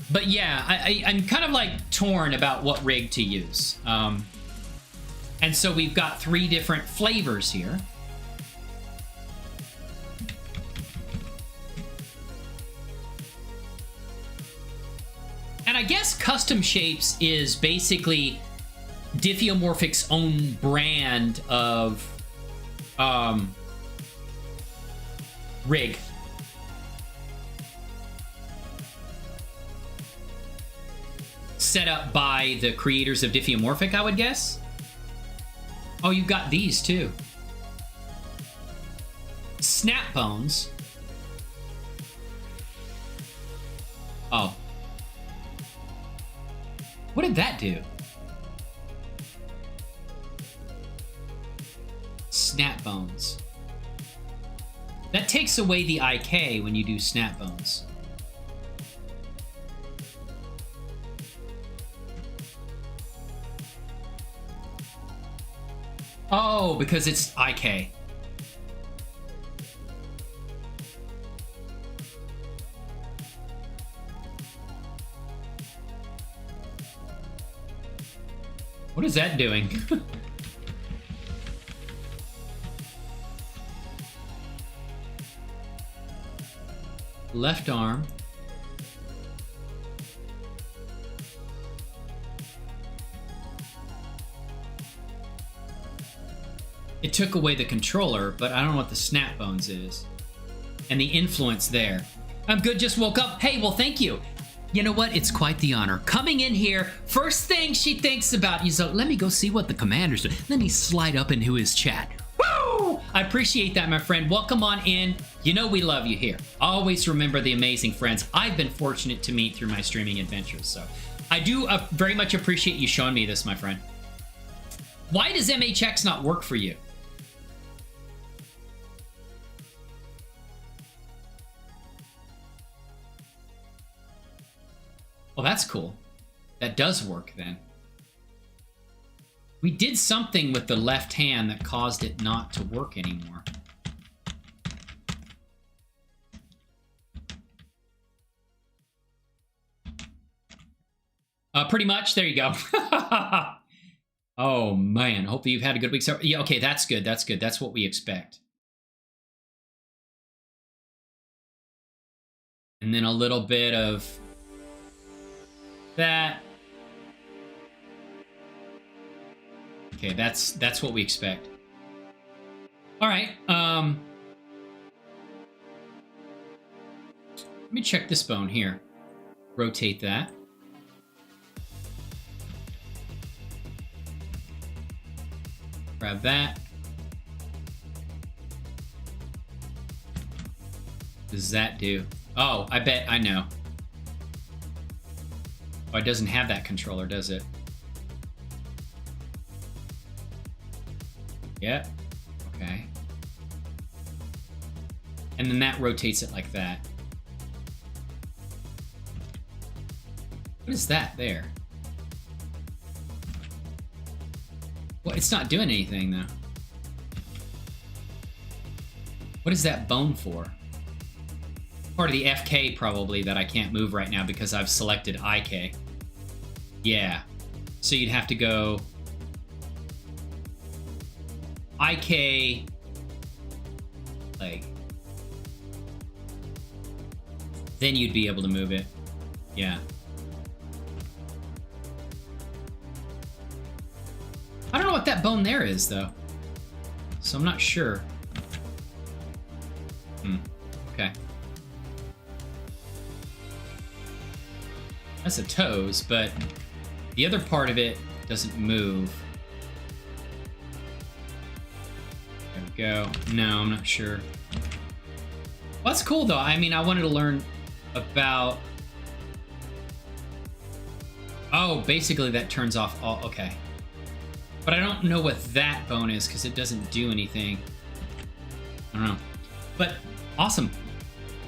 But yeah, I'm kind of like torn about what rig to use. And so we've got 3 different flavors here. And I guess Custom Shapes is basically Diffeomorphic's own brand of rig. Set up by the creators of Diffeomorphic, I would guess. Oh, you've got these too. Snap bones. Oh. What did that do? Snap bones. That takes away the IK when you do snap bones. Oh, because it's IK. What is that doing? Left arm. It took away the controller, but I don't know what the snap bones is. And the influence there. I'm good, just woke up. Hey, well, thank you. You know what? It's quite the honor. Coming in here, first thing she thinks about, so let me go see what the commander's doing. Let me slide up into his chat. Woo! I appreciate that, my friend. Welcome on in. You know we love you here. Always remember the amazing friends I've been fortunate to meet through my streaming adventures. So I do very much appreciate you showing me this, my friend. Why does MHX not work for you? Well, that's cool. That does work then. We did something with the left hand that caused it not to work anymore. Pretty much. There you go. Oh, man. Hopefully you've had a good week. So, yeah, okay, that's good. That's good. That's what we expect. And then a little bit of that. Okay, that's what we expect. All right. Let me check this bone here. Rotate that. Grab that. What does that do? Oh, I bet I know. Oh, it doesn't have that controller, does it? Yep. Okay. And then that rotates it like that. What is that there? Well, it's not doing anything, though. What is that bone for? Part of the FK, probably, that I can't move right now because I've selected IK. Yeah. So you'd have to go IK leg. Then you'd be able to move it. Yeah. what that bone there is, though. So I'm not sure. Okay. That's the toes, but the other part of it doesn't move. There we go. No, I'm not sure. Well, that's cool, though. I mean, I wanted to learn about... Oh, basically that turns off all... Okay. But I don't know what that bone is because it doesn't do anything. I don't know. But awesome.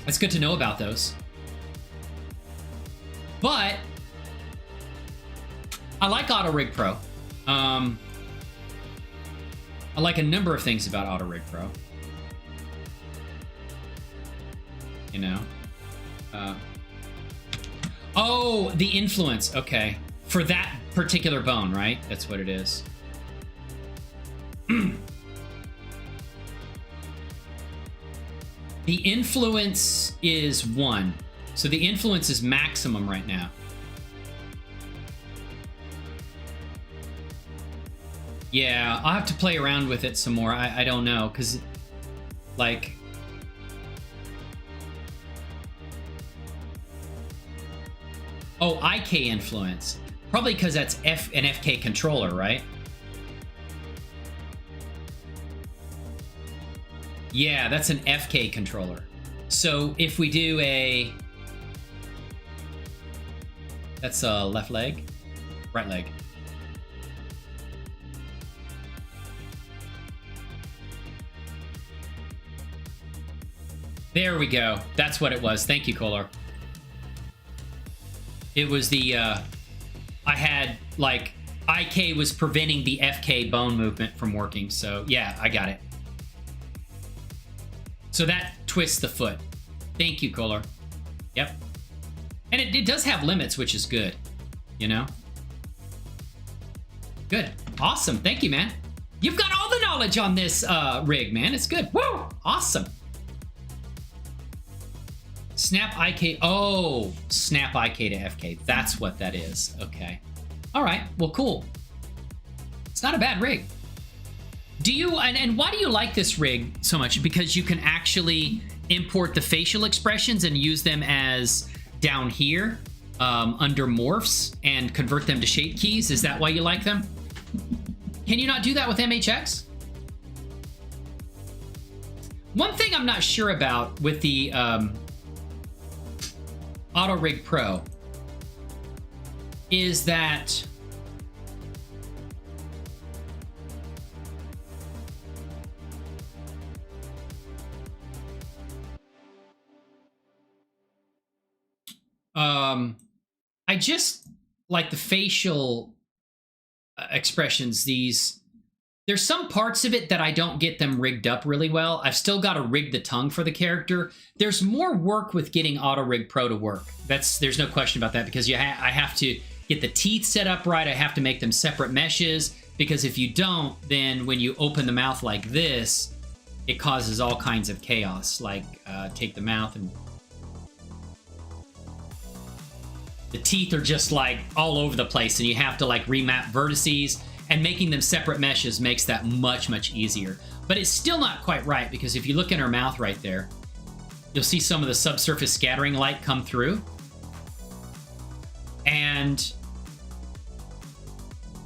It's good to know about those. But I like auto-rigpro. I like a number of things about auto-rigpro. You know? Oh, the influence. Okay. For that particular bone, right? That's what it is. The influence is 1. So the influence is maximum right now. Yeah, I'll have to play around with it some more. I don't know, because, like... Oh, IK influence. Probably because that's an FK controller, right? Yeah, that's an FK controller. So if we do a... That's a left leg? Right leg. There we go. That's what it was. Thank you, Kolar. It was the, I had, like, IK was preventing the FK bone movement from working. So, yeah, I got it. So that twists the foot. Thank you, Kolar. Yep. And it does have limits, which is good. You know? Good. Awesome. Thank you, man. You've got all the knowledge on this rig, man. It's good. Woo! Awesome. Snap IK. Oh, snap IK to FK. That's what that is. Okay. All right. Well, cool. It's not a bad rig. Do you, and why do you like this rig so much? Because you can actually import the facial expressions and use them as down here under morphs and convert them to shape keys. Is that why you like them? Can you not do that with MHX? One thing I'm not sure about with the auto-rigpro is that I just like the facial expressions. There's some parts of it that I don't get them rigged up really well. I've still got to rig the tongue for the character. There's more work with getting auto-rigpro to work. There's no question about that, because I have to get the teeth set up right. I have to make them separate meshes, because if you don't, then when you open the mouth like this, it causes all kinds of chaos. Like, take the mouth and... the teeth are just like all over the place, and you have to like remap vertices, and making them separate meshes makes that much, much easier. But it's still not quite right, because if you look in her mouth right there, you'll see some of the subsurface scattering light come through. And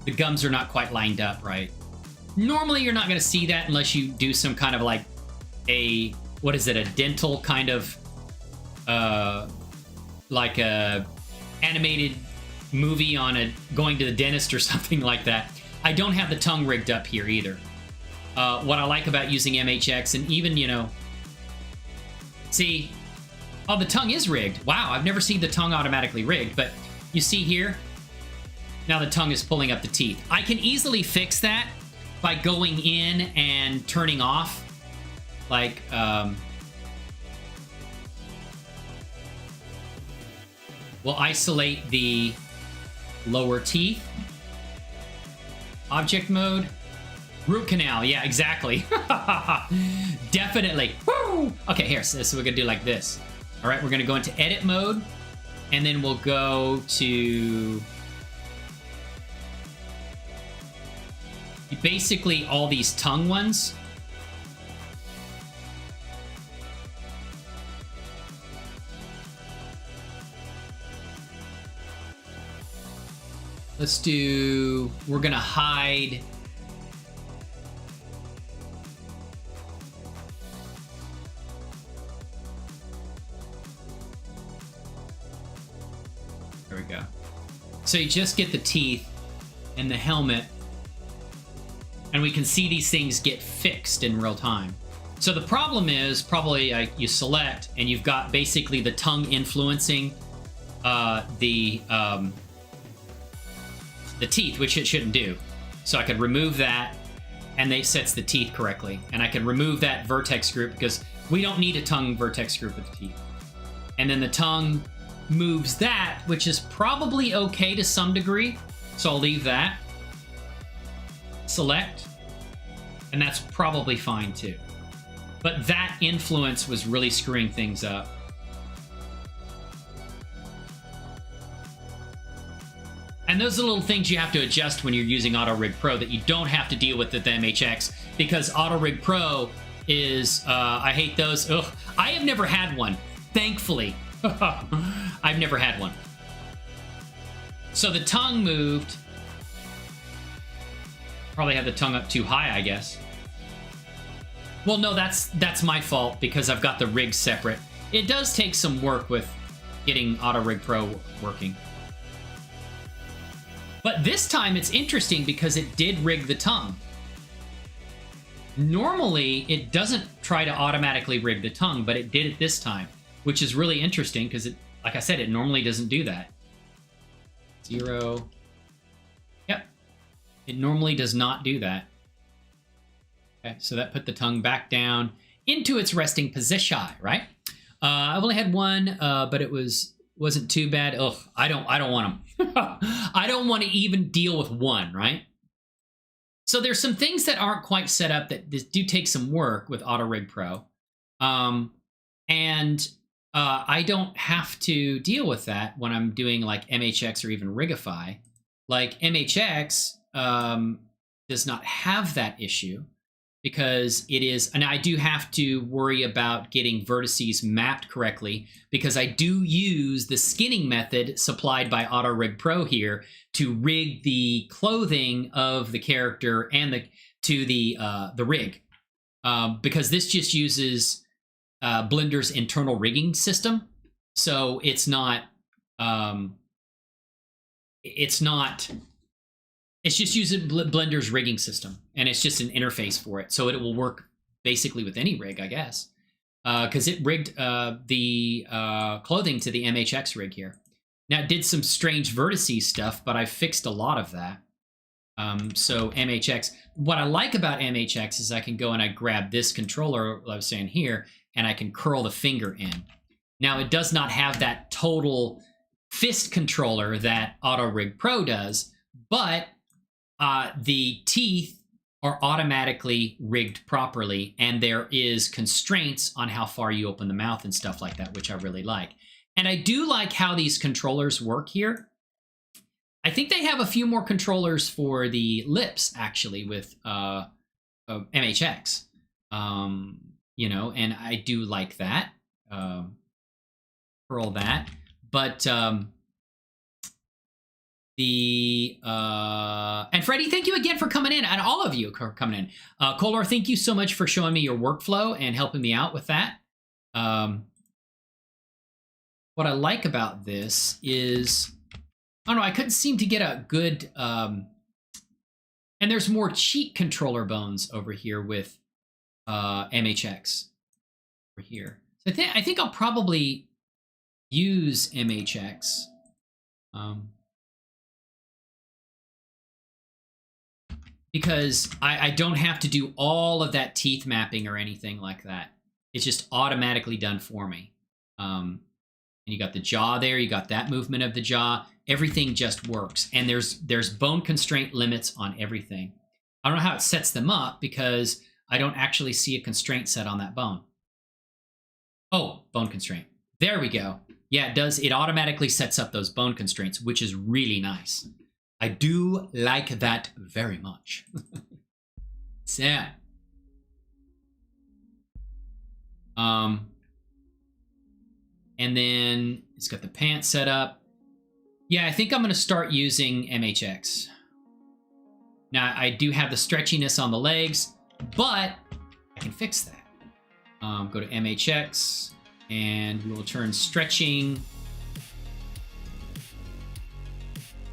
the gums are not quite lined up right. Normally, you're not going to see that unless you do some kind of like a, what is it, a dental kind of, like a animated movie on going to the dentist or something like that. I don't have the tongue rigged up here either. What I like about using MHX, and even, you know, see, oh, the tongue is rigged. Wow, I've never seen the tongue automatically rigged, but you see here, now the tongue is pulling up the teeth. I can easily fix that by going in and turning off, like, we'll isolate the lower teeth. Object mode. Root canal. Yeah, exactly. Definitely. Woo! Okay, here. So we're going to do like this. All right, we're going to go into edit mode. And then we'll go to... basically all these tongue ones. Let's do, we're gonna hide. There we go. So you just get the teeth and the helmet, and we can see these things get fixed in real time. So the problem is probably you select and you've got basically the tongue influencing the teeth, which it shouldn't do. So I could remove that, and it sets the teeth correctly. And I can remove that vertex group because we don't need a tongue vertex group with the teeth. And then the tongue moves that, which is probably okay to some degree. So I'll leave that. Select. And that's probably fine too. But that influence was really screwing things up. And those are little things you have to adjust when you're using auto-rigpro that you don't have to deal with the MHX, because auto-rigpro is, I hate those. Ugh. I have never had one, thankfully. I've never had one. So the tongue moved. Probably had the tongue up too high, I guess. Well, no, that's my fault because I've got the rig separate. It does take some work with getting auto-rigpro working. But this time it's interesting because it did rig the tongue. Normally, it doesn't try to automatically rig the tongue, but it did it this time, which is really interesting because, it, like I said, it normally doesn't do that. 0. Yep. It normally does not do that. Okay, so that put the tongue back down into its resting position, right? I've only had one, but it wasn't too bad. Ugh, I don't want them. I don't want to even deal with one, right? So there's some things that aren't quite set up that do take some work with auto-rigpro. And I don't have to deal with that when I'm doing like MHX or even Rigify. Like MHX does not have that issue because it is, and I do have to worry about getting vertices mapped correctly because I do use the skinning method supplied by auto-rigpro here to rig the clothing of the character and to the rig, because this just uses Blender's internal rigging system, so it's just using Blender's rigging system, and it's just an interface for it, so it will work basically with any rig, I guess, because it rigged the clothing to the MHX rig here. Now, it did some strange vertices stuff, but I fixed a lot of that. So MHX, what I like about MHX is I can go and I grab this controller, I was saying here, and I can curl the finger in. Now, it does not have that total fist controller that auto-rigpro does, but the teeth are automatically rigged properly, and there is constraints on how far you open the mouth and stuff like that, which I really like. And I do like how these controllers work here. I think they have a few more controllers for the lips, actually, with MHX. You know, and I do like that. Curl that. But and Freddie, thank you again for coming in, and all of you are coming in. Kolar, thank you so much for showing me your workflow and helping me out with that. What I like about this is, I don't know, I couldn't seem to get a good, and there's more cheek controller bones over here with MHX over here. So I think I'll probably use MHX. Because I don't have to do all of that teeth mapping or anything like that. It's just automatically done for me. And you got the jaw there, you got that movement of the jaw, everything just works. And there's bone constraint limits on everything. I don't know how it sets them up because I don't actually see a constraint set on that bone. Oh, bone constraint. There we go. Yeah, it does. It automatically sets up those bone constraints, which is really nice. I do like that very much. Set. And then it's got the pants set up. Yeah, I think I'm going to start using MHX. Now, I do have the stretchiness on the legs, but I can fix that. Go to MHX, and we will turn stretching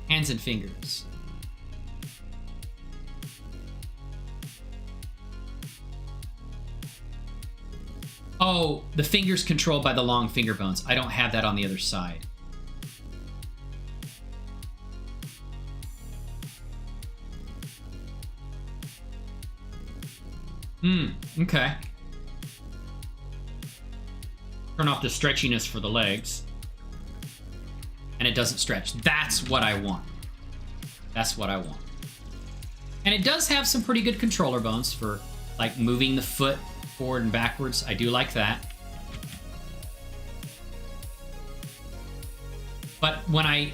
hands and fingers. Oh, the finger's controlled by the long finger bones. I don't have that on the other side. Okay. Turn off the stretchiness for the legs. And it doesn't stretch. That's what I want. That's what I want. And it does have some pretty good controller bones for, like, moving the foot forward and backwards. I do like that. But when I...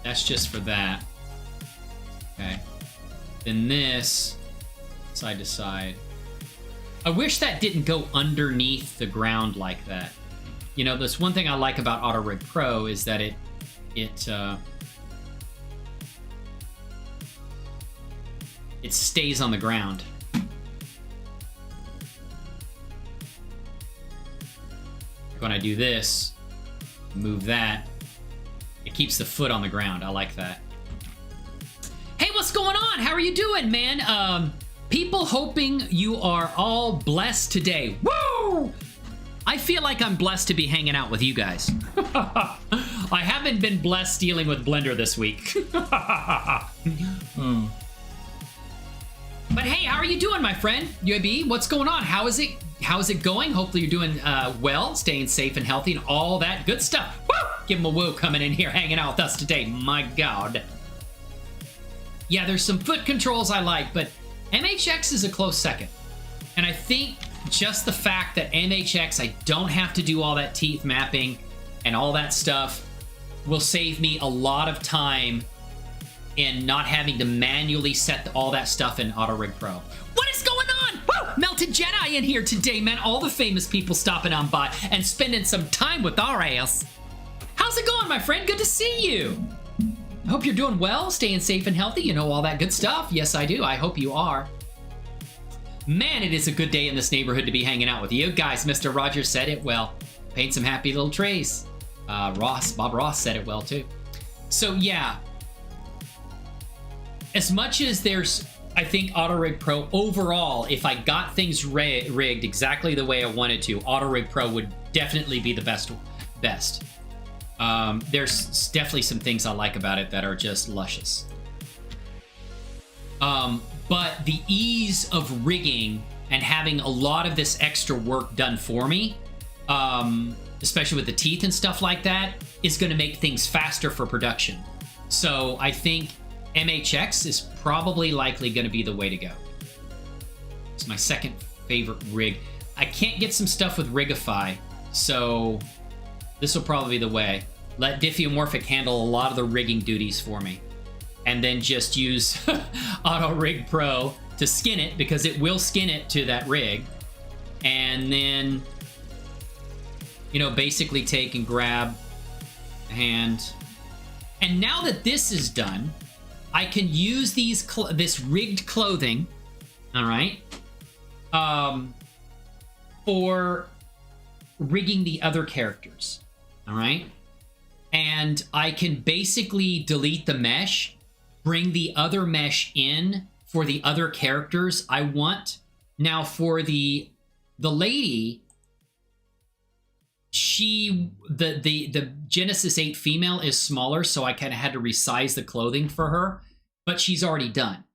That's just for that. Okay. Then this, side to side. I wish that didn't go underneath the ground like that. You know, this one thing I like about auto-rigpro is that it stays on the ground. When I do this, move that, it keeps the foot on the ground. I like that. Hey, what's going on? How are you doing, man? People hoping you are all blessed today. Woo! I feel like I'm blessed to be hanging out with you guys. I haven't been blessed dealing with Blender this week. But hey, how are you doing, my friend? UAB, what's going on? How is it going? Hopefully you're doing well, staying safe and healthy and all that good stuff. Woo! Give him a woo coming in here, hanging out with us today. My God. Yeah, there's some foot controls I like, but MHX is a close second. And I think just the fact that MHX, I don't have to do all that teeth mapping and all that stuff, will save me a lot of time in not having to manually set all that stuff in auto-rigpro. What is going on? Woo! Melted Jedi in here today, man. All the famous people stopping on by and spending some time with our ass. How's it going, my friend? Good to see you. I hope you're doing well, staying safe and healthy, you know, all that good stuff. Yes, I do. I hope you are. Man, it is a good day in this neighborhood to be hanging out with you guys. Mr. Rogers said it well. Paint some happy little trees. Bob Ross said it well, too. So, yeah. As much as there's, I think, auto-rigpro, overall, if I got things rigged exactly the way I wanted to, auto-rigpro would definitely be the best. There's definitely some things I like about it that are just luscious. But the ease of rigging and having a lot of this extra work done for me, especially with the teeth and stuff like that, is going to make things faster for production. So I think MHX is probably likely going to be the way to go. It's my second favorite rig. I can't get some stuff with Rigify, so this will probably be the way. Let Diffeomorphic handle a lot of the rigging duties for me. And then just use auto-rigpro to skin it, because it will skin it to that rig. And then, you know, basically take and grab a hand. And now that this is done, I can use this rigged clothing, all right, for rigging the other characters, all right? And I can basically delete the mesh, bring the other mesh in for the other characters I want. Now, for the lady, the Genesis 8 female is smaller, so I kind of had to resize the clothing for her, but she's already done.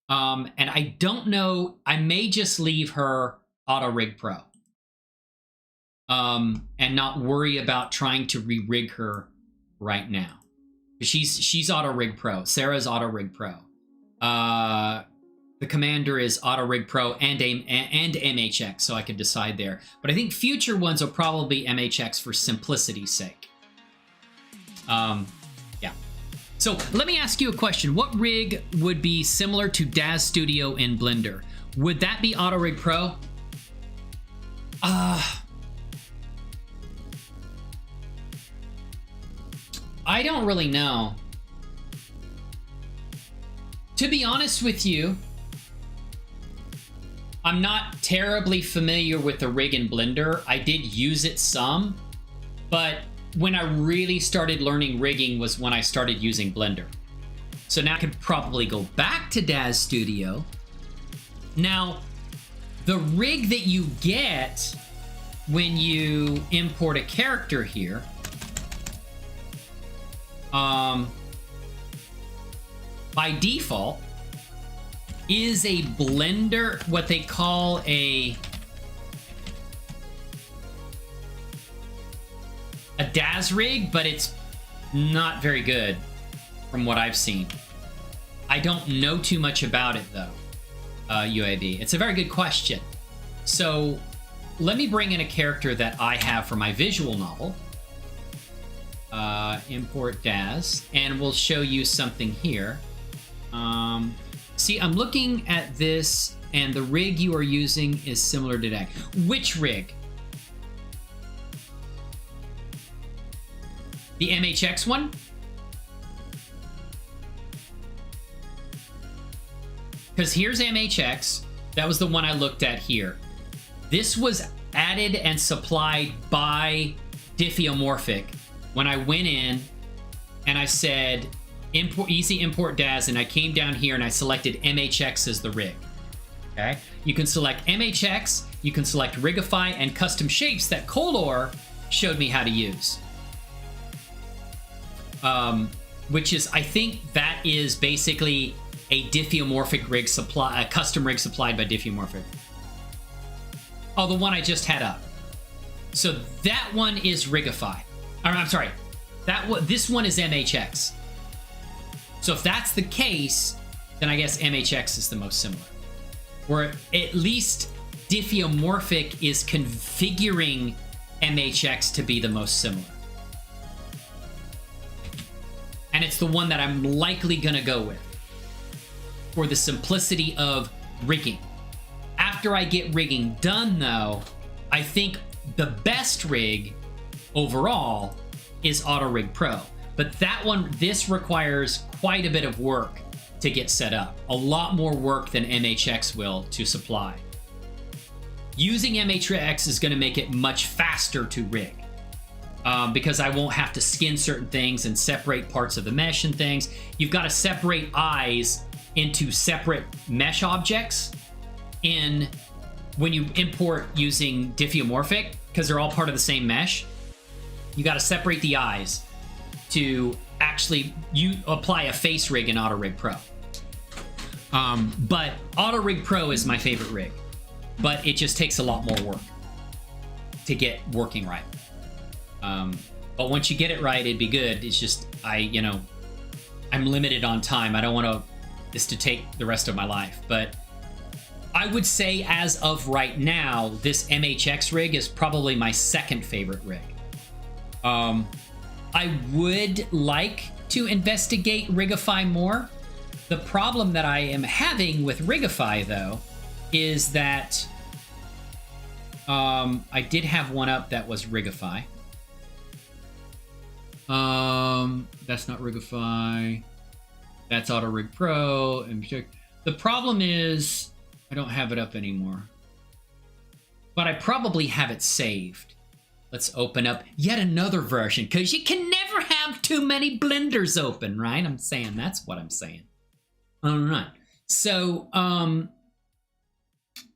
And I don't know, I may just leave her auto-rigpro. And not worry about trying to re-rig her right now. She's auto-rigpro. Sarah's auto-rigpro. The commander is auto-rigpro and MHX, so I could decide there. But I think future ones will probably be MHX for simplicity's sake. Yeah. So let me ask you a question. What rig would be similar to Daz Studio in Blender? Would that be auto-rigpro? I don't really know. To be honest with you, I'm not terribly familiar with the rig in Blender. I did use it some, but when I really started learning rigging was when I started using Blender. So now I could probably go back to Daz Studio. Now, the rig that you get when you import a character here, by default, is a Blender, what they call a Daz rig, but it's not very good from what I've seen. I don't know too much about it though, UAB. It's a very good question. So let me bring in a character that I have for my visual novel. Import Daz, and we'll show you something here. See, I'm looking at this, and the rig you are using is similar to that. Which rig? The MHX one? Because here's MHX. That was the one I looked at here. This was added and supplied by Diffeomorphic when I went in and I said, easy import Daz, and I came down here and I selected MHX as the rig. Okay, you can select MHX, you can select Rigify and custom shapes that Color showed me how to use. Which is, I think that is basically a Diffeomorphic rig supply, a custom rig supplied by Diffeomorphic. Oh, the one I just had up. So that one is Rigify. Or, I'm sorry, this one is MHX. So if that's the case, then I guess MHX is the most similar. Or at least Diffeomorphic is configuring MHX to be the most similar. And it's the one that I'm likely gonna go with for the simplicity of rigging. After I get rigging done though, I think the best rig overall is auto-rigpro. But that one, this requires quite a bit of work to get set up. A lot more work than MHX will to supply. Using MHX is going to make it much faster to rig. Because I won't have to skin certain things and separate parts of the mesh and things. You've got to separate eyes into separate mesh objects when you import using Diffeomorphic, because they're all part of the same mesh. You got to separate the eyes to actually apply a face rig in auto-rigpro. But auto-rigpro is my favorite rig, but it just takes a lot more work to get working right. But once you get it right, it'd be good. It's just, I'm limited on time. I don't want this to take the rest of my life, but I would say as of right now, this MHX rig is probably my second favorite rig. I would like to investigate Rigify more. The problem that I am having with Rigify, though, is that I did have one up that was Rigify. That's not Rigify. That's auto-rigpro. The problem is I don't have it up anymore. But I probably have it saved. Let's open up yet another version, because you can never have too many blenders open, right? I'm saying, that's what I'm saying. All right. So,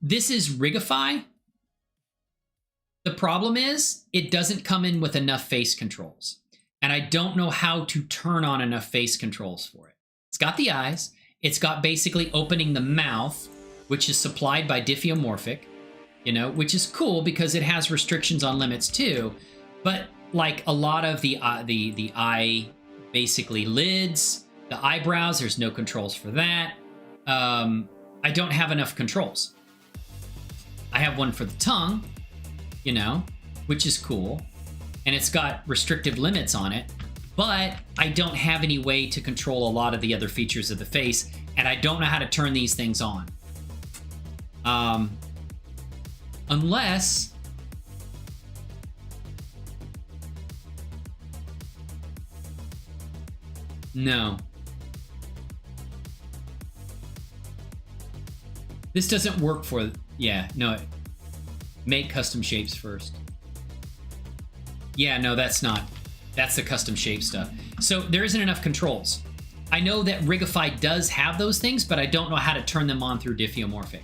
this is Rigify. The problem is it doesn't come in with enough face controls. And I don't know how to turn on enough face controls for it. It's got the eyes. It's got basically opening the mouth, which is supplied by Diffeomorphic. Which is cool because it has restrictions on limits too. But like a lot of the eye basically lids, the eyebrows, there's no controls for that. I don't have enough controls. I have one for the tongue, you know, which is cool. And it's got restrictive limits on it, but I don't have any way to control a lot of the other features of the face, and I don't know how to turn these things on. Unless... No. This doesn't work for... Yeah, no. Make custom shapes first. Yeah, no, that's not. That's the custom shape stuff. So there isn't enough controls. I know that Rigify does have those things, but I don't know how to turn them on through Diffeomorphic.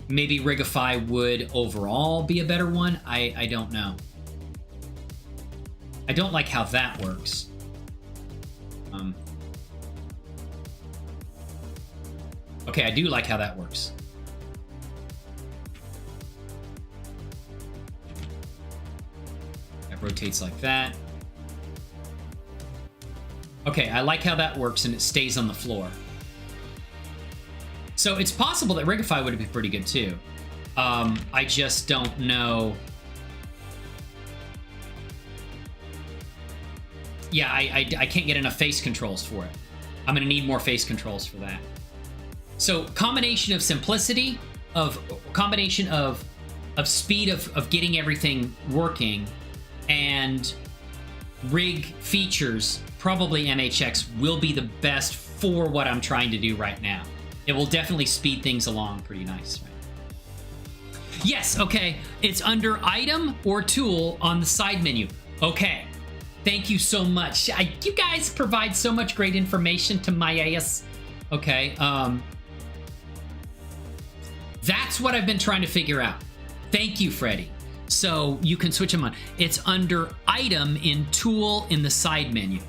Maybe Rigify would overall be a better one. I don't know. I don't like how that works. Okay, I do like how that works. That rotates like that. Okay, I like how that works, and it stays on the floor. So it's possible that Rigify would be pretty good too. I just don't know. Yeah, I can't get enough face controls for it. I'm gonna need more face controls for that. So combination of simplicity, combination of speed of getting everything working, and rig features, probably MHX will be the best for what I'm trying to do right now. It will definitely speed things along pretty nice, right? Yes, okay. It's under item or tool on the side menu. Okay. Thank you so much. You guys provide so much great information to my ass. Okay. That's what I've been trying to figure out. Thank you, Freddy. So you can switch them on. It's under item in tool in the side menu.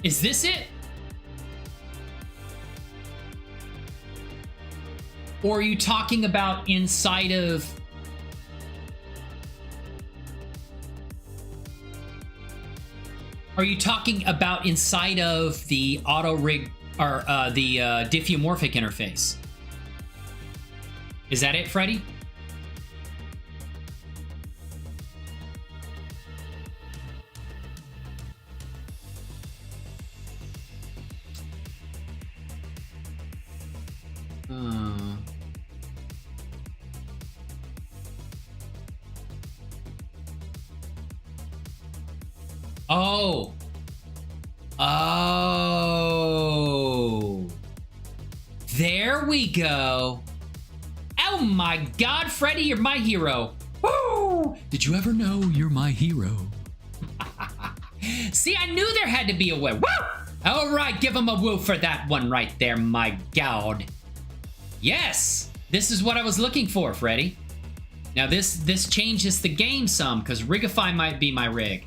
Is this it? Or are you talking about inside of... Are you talking about inside of the auto-rig or the diffeomorphic interface? Is that it, Freddy? Oh. Oh. There we go. Oh my God, Freddy, you're my hero. Woo! Did you ever know you're my hero? See, I knew there had to be a way. Woo! All right, give him a woo for that one right there, my God. Yes, this is what I was looking for, Freddy. Now this changes the game some, because Rigify might be my rig.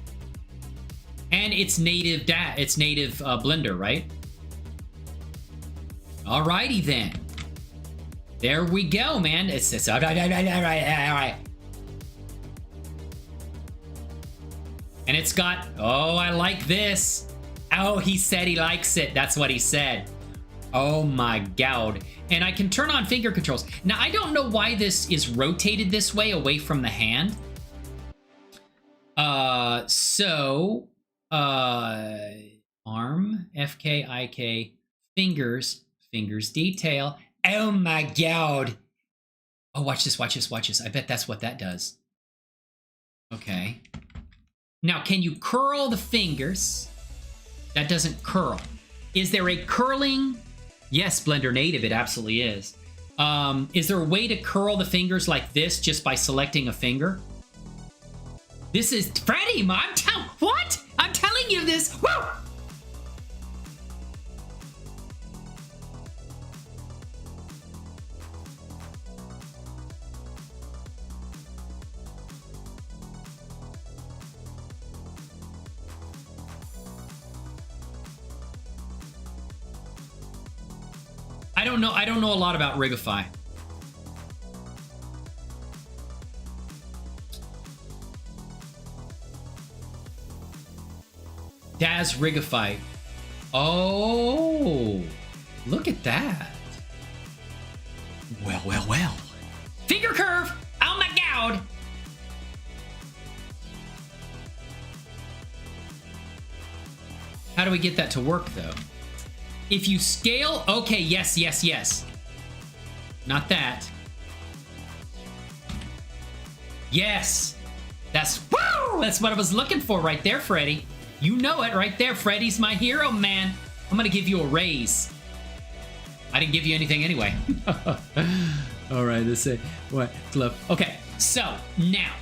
And it's native Blender, right? Alrighty then. There we go, man. It's all right. And it's got, oh, I like this. Oh, he said he likes it. That's what he said. Oh my God. And I can turn on finger controls. Now, I don't know why this is rotated this way away from the hand. Arm, FK, IK, fingers detail. Oh my God. Oh, watch this. I bet that's what that does. Okay. Now, can you curl the fingers? That doesn't curl. Is there a curling? Yes, Blender Native, it absolutely is. Is there a way to curl the fingers like this just by selecting a finger? This is Freddy, what? I'm telling you this. Woo! I don't know a lot about Rigify. Daz Rigify. Oh, look at that. Well, well, well. Finger curve. Oh my god. How do we get that to work though? If you scale, okay, yes, yes, yes. Not that. Yes. That's, woo! That's what I was looking for right there, Freddy. You know it right there. Freddy's my hero, man. I'm gonna give you a raise. I didn't give you anything anyway. All right, let's say what? Glove. Okay, so now.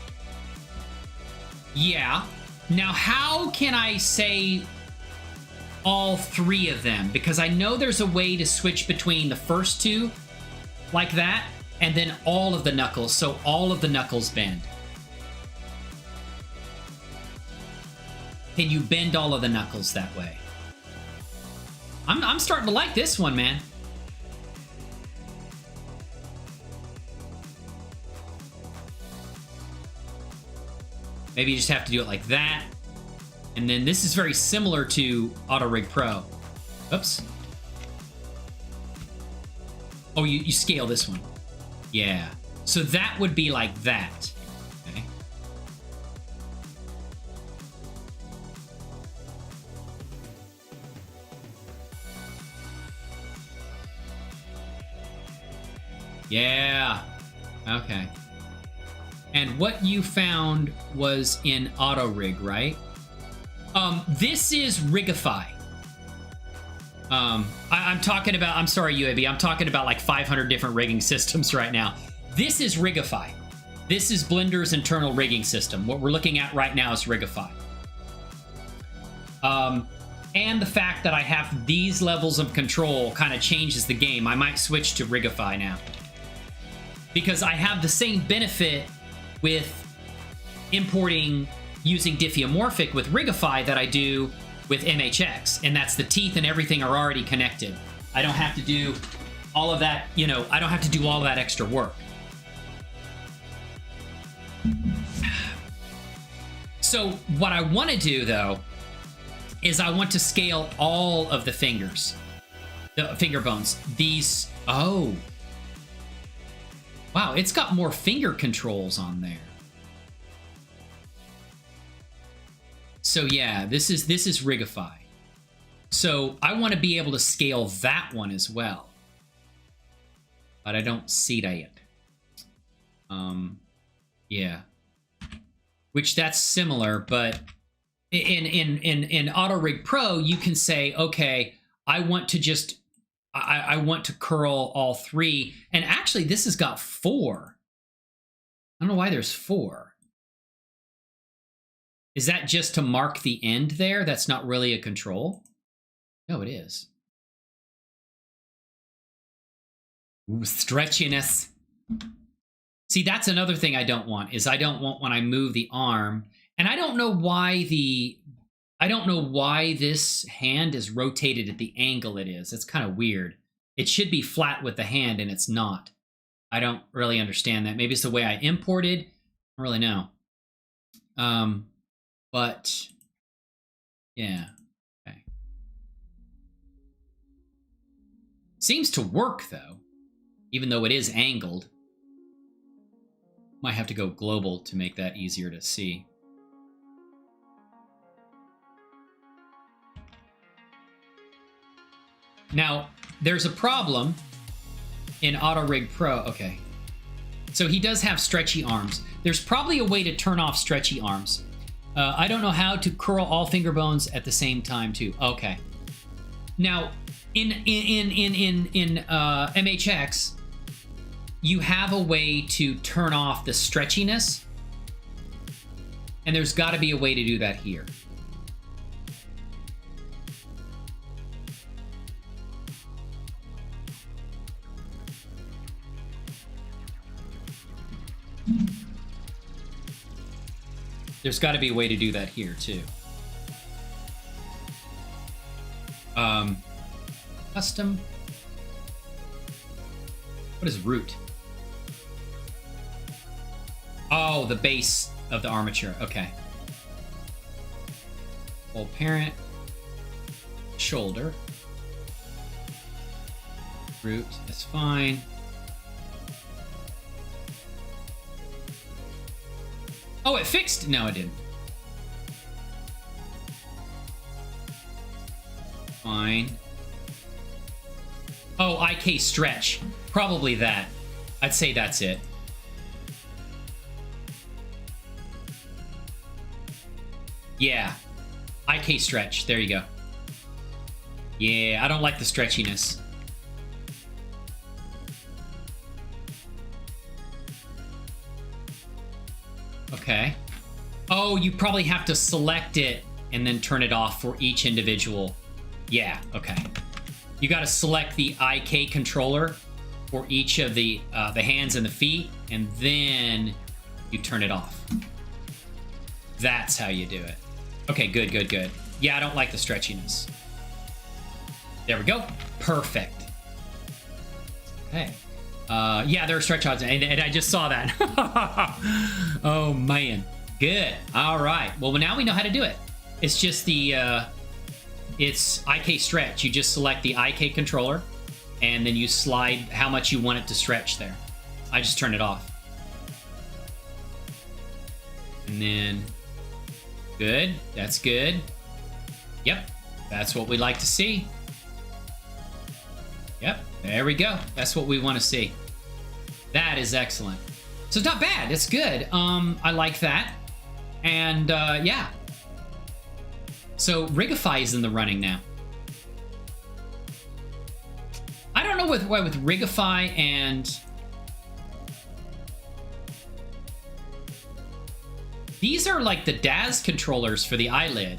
Yeah. Now, how can I say all three of them? Because I know there's a way to switch between the first two like that and then all of the knuckles. So all of the knuckles bend. Can you bend all of the knuckles that way? I'm starting to like this one, man. Maybe you just have to do it like that. And then this is very similar to auto-rigpro. Oops. Oh, you scale this one. Yeah. So that would be like that. Okay. Yeah. Okay. And what you found was in auto-rig, right? This is Rigify. I'm talking about, I'm sorry, UAB, I'm talking about like 500 different rigging systems right now. This is Rigify. This is Blender's internal rigging system. What we're looking at right now is Rigify. And the fact that I have these levels of control kind of changes the game. I might switch to Rigify now. Because I have the same benefit with importing using diffeomorphic with Rigify that I do with MHX, and that's the teeth and everything are already connected. I don't have to do all of that, you know, I don't have to do all that extra work. So what I want to do though is I want to scale all of the fingers, the finger bones. These, oh. Wow, it's got more finger controls on there. So yeah, this is Rigify. So I want to be able to scale that one as well. But I don't see that yet. Yeah. Which that's similar, but in auto-rigpro, you can say, okay, I want to just I want to curl all three. And actually, this has got 4. I don't know why there's 4. Is that just to mark the end there? That's not really a control? No, it is. Ooh, stretchiness. See, that's another thing I don't want, is I don't want when I move the arm. And I don't know why this hand is rotated at the angle it is. It's kind of weird. It should be flat with the hand, and it's not. I don't really understand that. Maybe it's the way I imported. I don't really know. But, yeah. Okay. Seems to work, though. Even though it is angled. Might have to go global to make that easier to see. Now, there's a problem in auto-rigpro. Okay. So he does have stretchy arms. There's probably a way to turn off stretchy arms. I don't know how to curl all finger bones at the same time, too. Okay. Now, in MHX, you have a way to turn off the stretchiness. And there's got to be a way to do that here. There's got to be a way to do that here, too. Custom. What is root? Oh, the base of the armature. Okay. Well, parent, shoulder, root. That's fine. Oh, it fixed. No, it didn't. Fine. Oh, IK stretch. Probably that. I'd say that's it. Yeah. IK stretch. There you go. Yeah, I don't like the stretchiness. Okay. Oh, you probably have to select it and then turn it off for each individual. Yeah, okay. You got to select the IK controller for each of the hands and the feet, and then you turn it off. That's how you do it. Okay, good, good, good. Yeah, I don't like the stretchiness. There we go. Perfect. Okay. Yeah, there are stretch odds, and I just saw that. Oh, man. Good. All right. Well, now we know how to do it. It's just the... it's IK stretch. You just select the IK controller, and then you slide how much you want it to stretch there. I just turn it off. And then... Good. That's good. Yep. That's what we like to see. Yep. There we go. That's what we want to see. That is excellent. So it's not bad. It's good. I like that. And yeah. So Rigify is in the running now. I don't know with Rigify and... These are like the DAS controllers for the eyelid.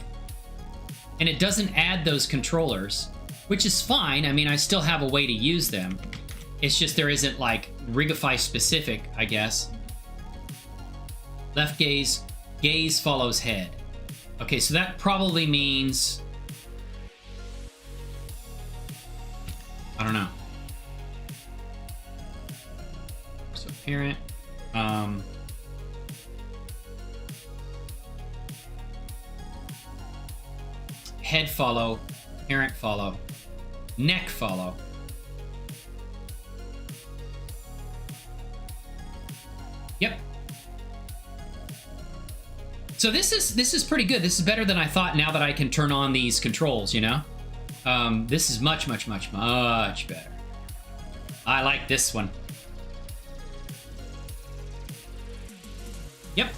And it doesn't add those controllers, which is fine. I mean, I still have a way to use them. It's just there isn't like Rigify specific, I guess. Left gaze, gaze follows head. Okay, so that probably means... I don't know. So parent, head follow, parent follow, neck follow. Yep. So this is pretty good. This is better than I thought now that I can turn on these controls, you know? This is much better. I like this one. Yep.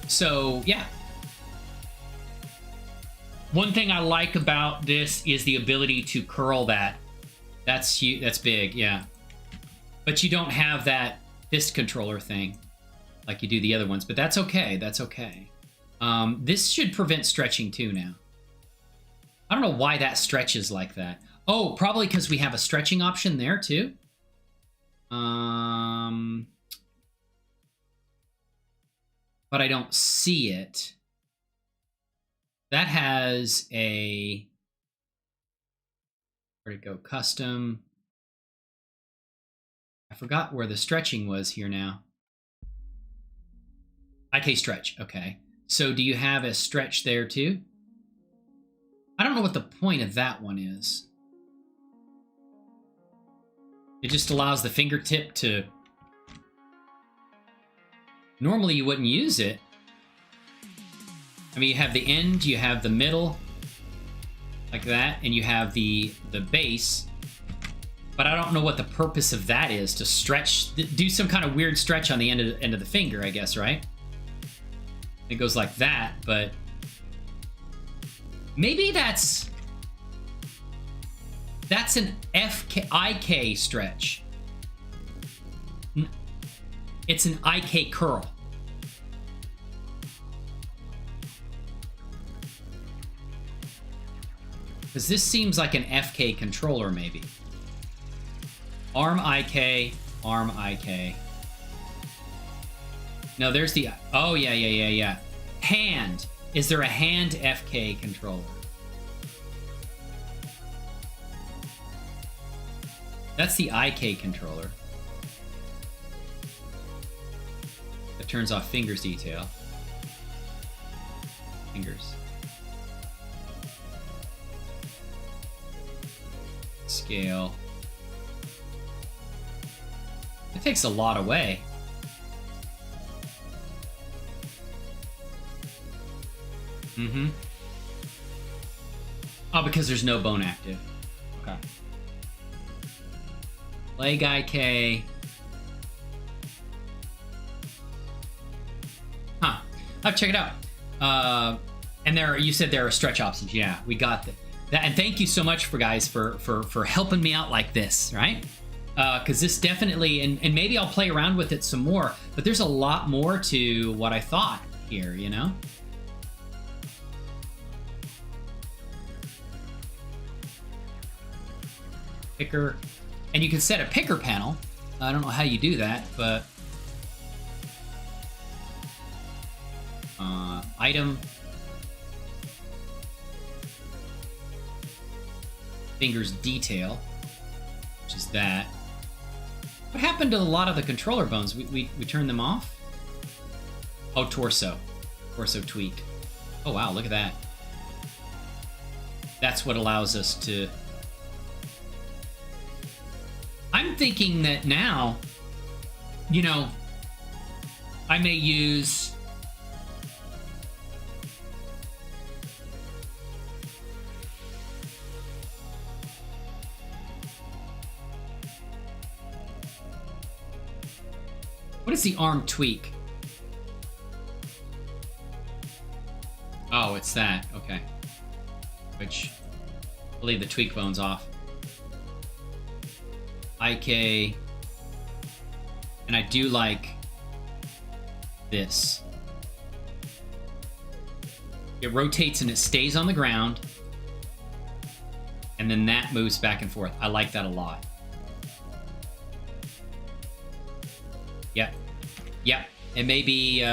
So, yeah. One thing I like about this is the ability to curl that. That's big, yeah. But you don't have that fist controller thing like you do the other ones, but that's okay. That's okay. This should prevent stretching too now. I don't know why that stretches like that. Oh, probably because we have a stretching option there too. But I don't see it. That has a... Where'd it go? Custom. I forgot where the stretching was here now. IK stretch, okay. So do you have a stretch there too? I don't know what the point of that one is. It just allows the fingertip to... Normally you wouldn't use it. I mean, you have the end, you have the middle, like that, and you have the base. But I don't know what the purpose of that is, to stretch, do some kind of weird stretch on the end of the finger, I guess, right? It goes like that, but maybe that's an IK stretch. It's an IK curl. Because this seems like an FK controller, maybe. Arm IK, arm IK. No, there's the... Oh, yeah. Hand. Is there a hand FK controller? That's the IK controller. That turns off fingers detail. Fingers. Scale. It takes a lot away. Mm-hmm. Oh, because there's no bone active. Okay. Play guy K. Huh. I'll check it out. And you said there are stretch options. Yeah, we got that. And thank you so much for guys for helping me out like this, right? Because this definitely, and maybe I'll play around with it some more, but there's a lot more to what I thought here, you know? Picker, and you can set a picker panel. I don't know how you do that, but item, fingers detail, which is that. What happened to a lot of the controller bones? We turned them off? Oh, torso tweak. Oh wow, look at that. That's what allows us to. I'm thinking that now, you know, I may use what is the arm tweak? Oh, it's that. Okay. Which I'll leave the tweak bones off. IK, and I do like this. It rotates and it stays on the ground, and then that moves back and forth. I like that a lot. Yep. Yep. It may be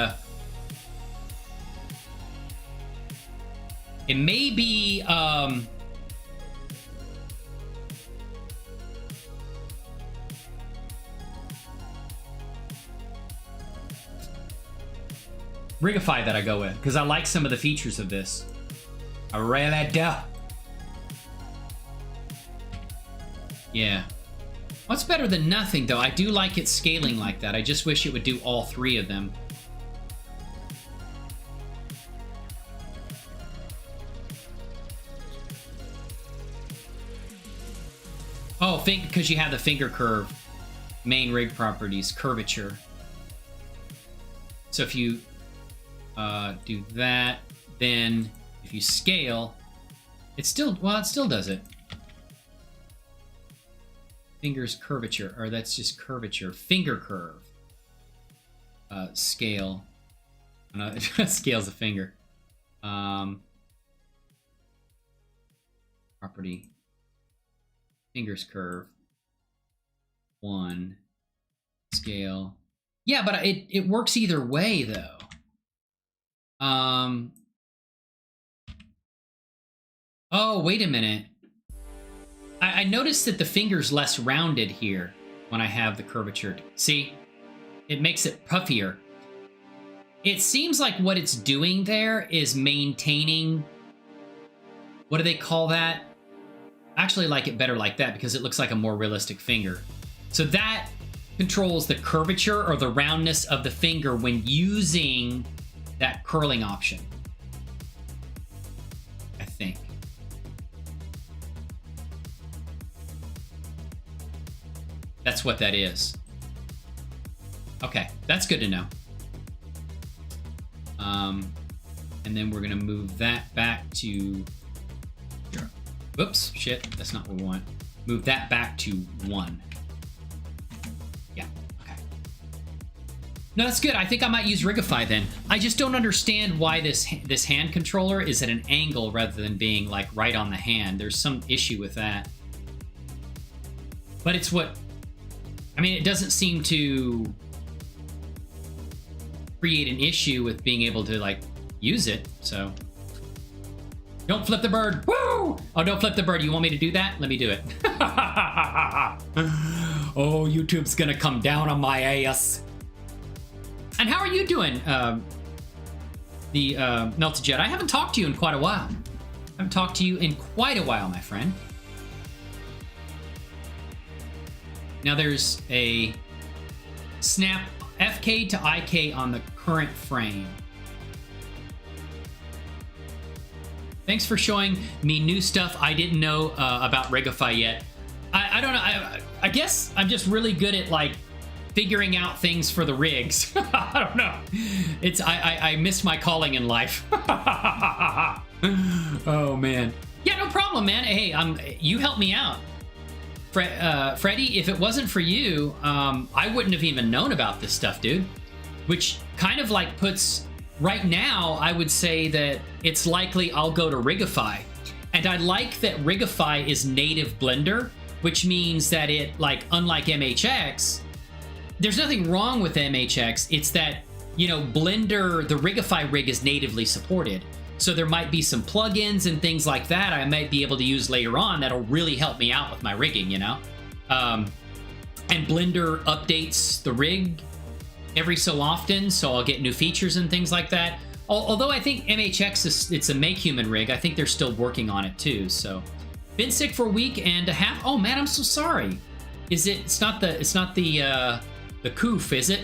Rigify that I go with, because I like some of the features of this. I really do. Yeah. Well, it's better than nothing, though. I do like it scaling like that. I just wish it would do all three of them. Oh, because you have the finger curve. Main rig properties, curvature. So if you do that, then if you scale, it still does it. Fingers curvature, or that's just curvature. Finger curve. Scale. No, it scales a finger. Property. Fingers curve. 1. Scale. Yeah, but it works either way, though. Oh, wait a minute. I noticed that the finger's less rounded here when I have the curvature. See? It makes it puffier. It seems like what it's doing there is maintaining... What do they call that? I actually like it better like that because it looks like a more realistic finger. So that controls the curvature or the roundness of the finger when using that curling option. I think. That's what that is. Okay, that's good to know. And then we're gonna move that back to... Whoops, shit, that's not what we want. Move that back to 1. Yeah, okay. No, that's good. I think I might use Rigify then. I just don't understand why this hand controller is at an angle rather than being like right on the hand. There's some issue with that. But it's what... I mean, it doesn't seem to create an issue with being able to like use it, so... Don't flip the bird. Woo! Oh, don't flip the bird. You want me to do that? Let me do it. Oh, YouTube's gonna come down on my ass. And how are you doing? The Melted Jet. I haven't talked to you in quite a while. I haven't talked to you in quite a while, my friend. Now there's a snap FK to IK on the current frame. Thanks for showing me new stuff I didn't know about Rigify yet. I don't know. I guess I'm just really good at like figuring out things for the rigs. I don't know. It's I miss my calling in life. Oh man. Yeah, no problem, man. Hey, you helped me out. Freddie, if it wasn't for you, I wouldn't have even known about this stuff, dude. Which kind of like puts, right now, I would say that it's likely I'll go to Rigify. And I like that Rigify is native Blender, which means that it, like, unlike MHX, there's nothing wrong with MHX. It's that, you know, Blender, the Rigify rig is natively supported. So there might be some plugins and things like that I might be able to use later on that'll really help me out with my rigging, you know? And Blender updates the rig every so often, so I'll get new features and things like that. Although I think MHX it's a make human rig, I think they're still working on it too. So, been sick for a week and a half. Oh man, I'm so sorry. It's not the coof, is it?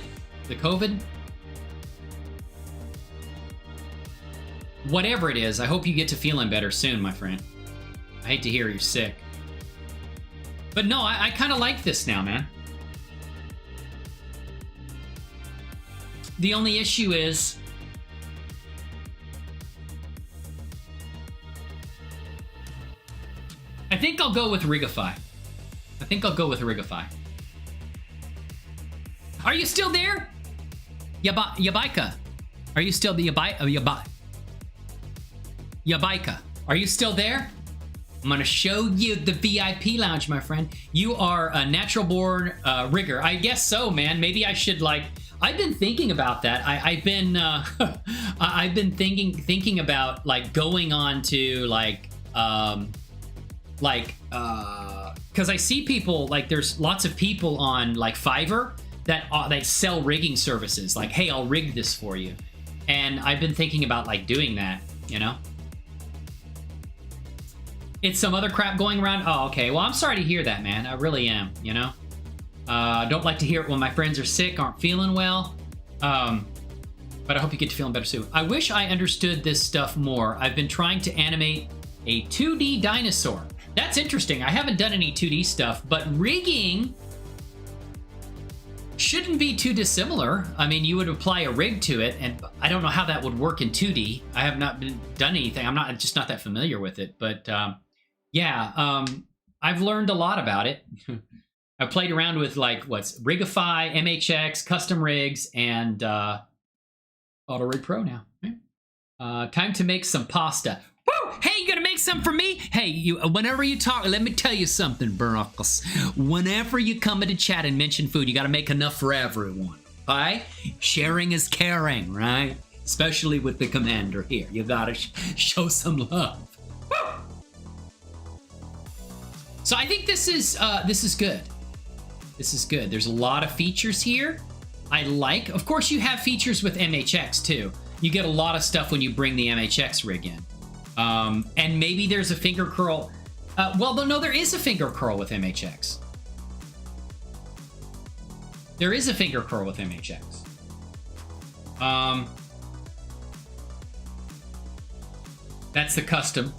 The COVID? Whatever it is, I hope you get to feeling better soon, my friend. I hate to hear you're sick. But no, I kind of like this now, man. The only issue is I think I'll go with Rigify. I think I'll go with Rigify. Are you still there? Yabaika. Are you still the Yabaika? Are you still there? I'm gonna show you the VIP lounge, my friend. You are a natural born rigger. I guess so, man. Maybe I should like. I've been thinking about that. I've been thinking about like going on to because I see people like there's lots of people on like Fiverr that sell rigging services. Like, hey, I'll rig this for you, and I've been thinking about like doing that. You know. It's some other crap going around. Oh, okay. Well, I'm sorry to hear that, man. I really am, you know? Don't like to hear it when my friends are sick, aren't feeling well. But I hope you get to feeling better soon. I wish I understood this stuff more. I've been trying to animate a 2D dinosaur. That's interesting. I haven't done any 2D stuff, but rigging shouldn't be too dissimilar. I mean, you would apply a rig to it, and I don't know how that would work in 2D. I have not done anything. I'm just not that familiar with it, but yeah, I've learned a lot about it. I've played around with like what's Rigify, MHX, custom rigs, and auto-rigpro now. Time to make some pasta. Woo! Hey, you gonna make some for me? Hey, whenever you talk, let me tell you something, Burnuckles. Whenever you come into chat and mention food, you gotta make enough for everyone. All right? Sharing is caring, right? Especially with the commander here. You gotta show some love. Woo! So I think this is good. This is good. There's a lot of features here. I like. Of course, you have features with MHX too. You get a lot of stuff when you bring the MHX rig in. And maybe there's a finger curl. Well, no, there is a finger curl with MHX. There is a finger curl with MHX. That's the custom.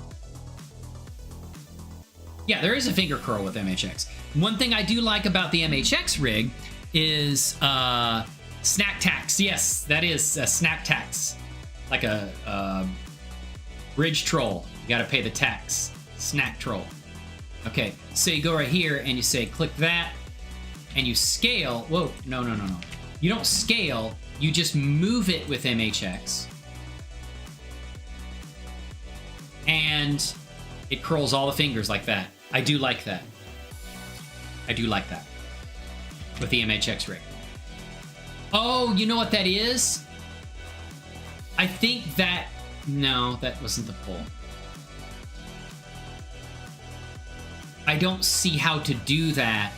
Yeah, there is a finger curl with MHX. One thing I do like about the MHX rig is snack tax. Yes, that is snack tax. Like a bridge troll. You gotta pay the tax. Snack troll. Okay, so you go right here and you say click that and you scale. Whoa, no. You don't scale, you just move it with MHX. And it curls all the fingers like that. I do like that. I do like that. With the MHX rig. Oh, you know what that is? I think that... No, that wasn't the pull. I don't see how to do that.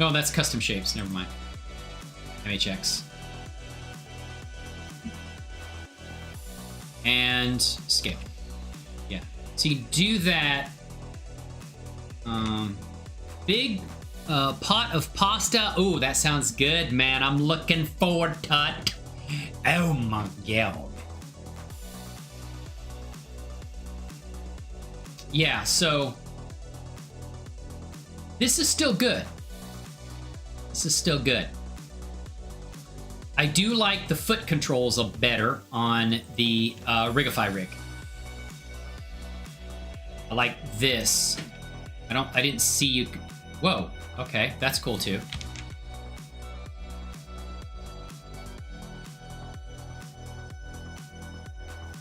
No, that's custom shapes. Never mind. MHX. And scale. Yeah. So you do that. Big pot of pasta. Oh, that sounds good, man. I'm looking forward to it. Oh my god. Yeah, so this is still good. This is still good. I do like the foot controls a better on the Rigify rig. I like this. I didn't see you. Whoa, okay, that's cool too.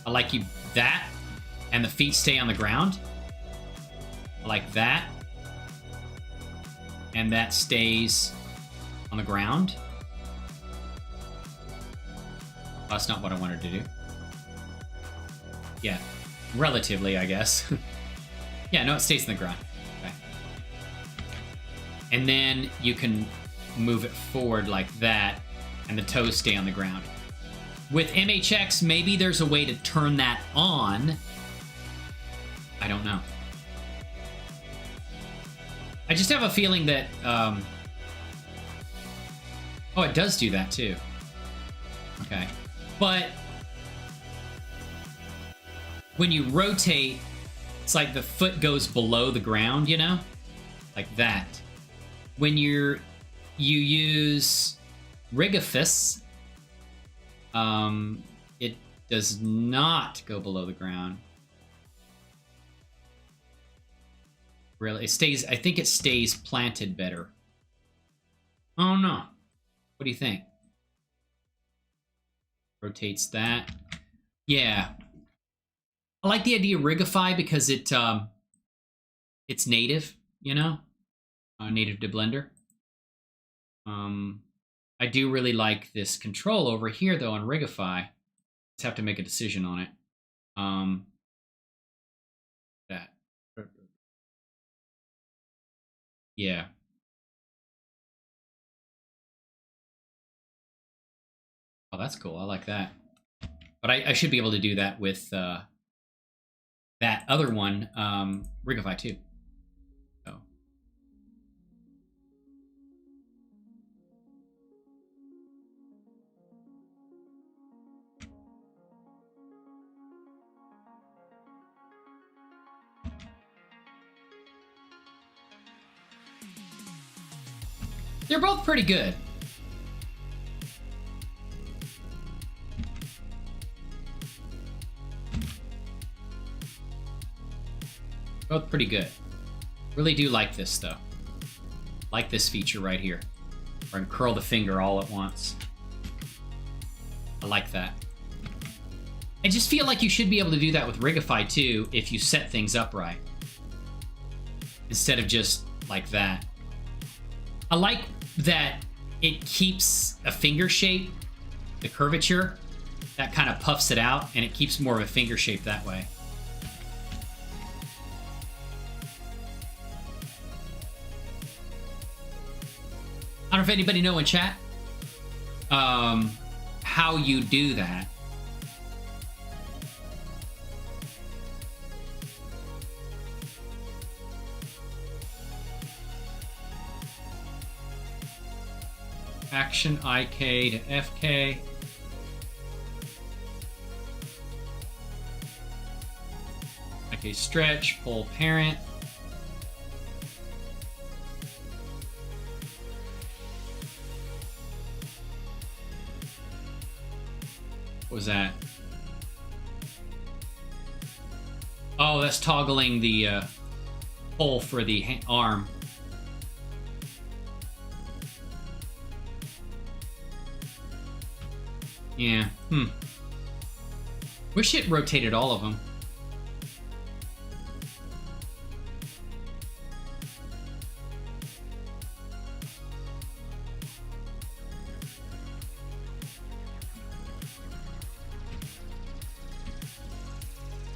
I like you that, and the feet stay on the ground. I like that. And that stays on the ground. Oh, that's not what I wanted to do. Yeah, relatively, I guess. Yeah, no, it stays in the ground. Okay. And then you can move it forward like that, and the toes stay on the ground. With MHX, maybe there's a way to turn that on. I don't know. I just have a feeling that... Oh, it does do that too. Okay. But when you rotate, it's like the foot goes below the ground, you know? Like that. When you use Rigifus, it does not go below the ground. Really, it stays. I think it stays planted better. Oh no! What do you think? Rotates that. Yeah, I like the idea of Rigify because it's native. You know, native to Blender. I do really like this control over here though on Rigify. Let's have to make a decision on it. That. Yeah. Oh, that's cool. I like that. But I should be able to do that with that other one, Rigify too. So. They're both pretty good. Both pretty good. Really do like this though. Like this feature right here. Where I can curl the finger all at once. I like that. I just feel like you should be able to do that with Rigify too if you set things up right. Instead of just like that. I like that it keeps a finger shape, the curvature, that kind of puffs it out, and it keeps more of a finger shape that way. I don't know if anybody know in chat how you do that. Action IK to FK. IK stretch, pull parent. What was that? Oh, that's toggling the pull for the arm. Yeah, Wish it rotated all of them.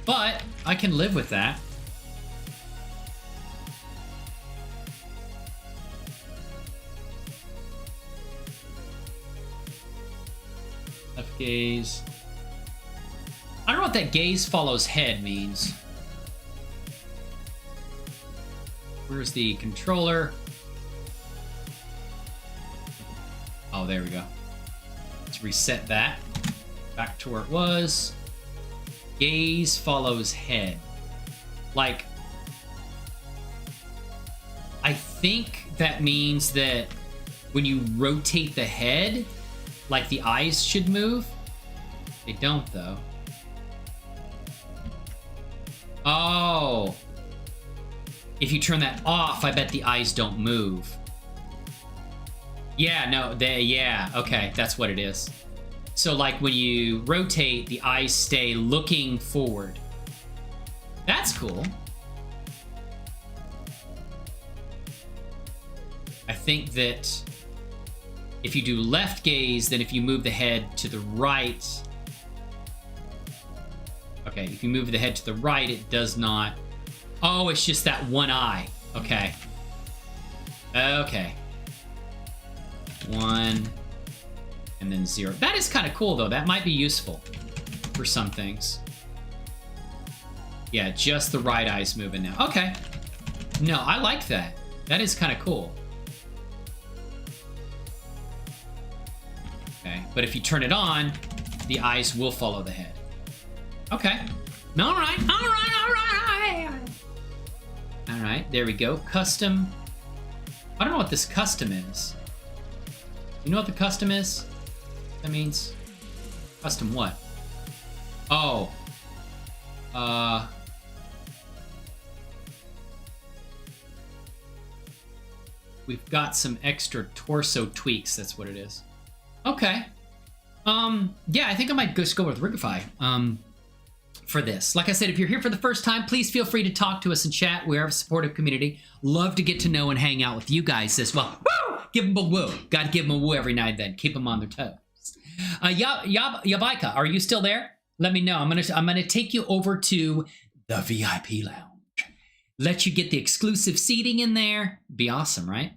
But I can live with that. Gaze. I don't know what that gaze follows head means. Where's the controller? Oh, there we go. Let's reset that. Back to where it was. Gaze follows head. Like, I think that means that when you rotate the head, like the eyes should move. They don't, though. Oh. If you turn that off, I bet the eyes don't move. Yeah, no, yeah, okay, that's what it is. So, like, when you rotate, the eyes stay looking forward. That's cool. I think that if you do left gaze, then if you move the head to the right... Okay, if you move the head to the right, it does not... Oh, it's just that one eye. Okay. Okay. 1, and then 0. That is kind of cool, though. That might be useful for some things. Yeah, just the right eye's moving now. Okay. No, I like that. That is kind of cool. Okay, but if you turn it on, the eyes will follow the head. Okay. All right, all right, all right. All right, there we go. Custom. I don't know what this custom is. You know what the custom is? That means custom what? Oh. We've got some extra torso tweaks. That's what it is. Okay. Yeah, I think I might just go with Rigify for this. Like I said, if you're here for the first time, please feel free to talk to us in chat. We are a supportive community. Love to get to know and hang out with you guys as well. Woo! Give them a woo. Gotta give them a woo every now and then. Keep them on their toes. Yabaika, are you still there? Let me know. I'm gonna take you over to the VIP lounge. Let you get the exclusive seating in there. Be awesome, right?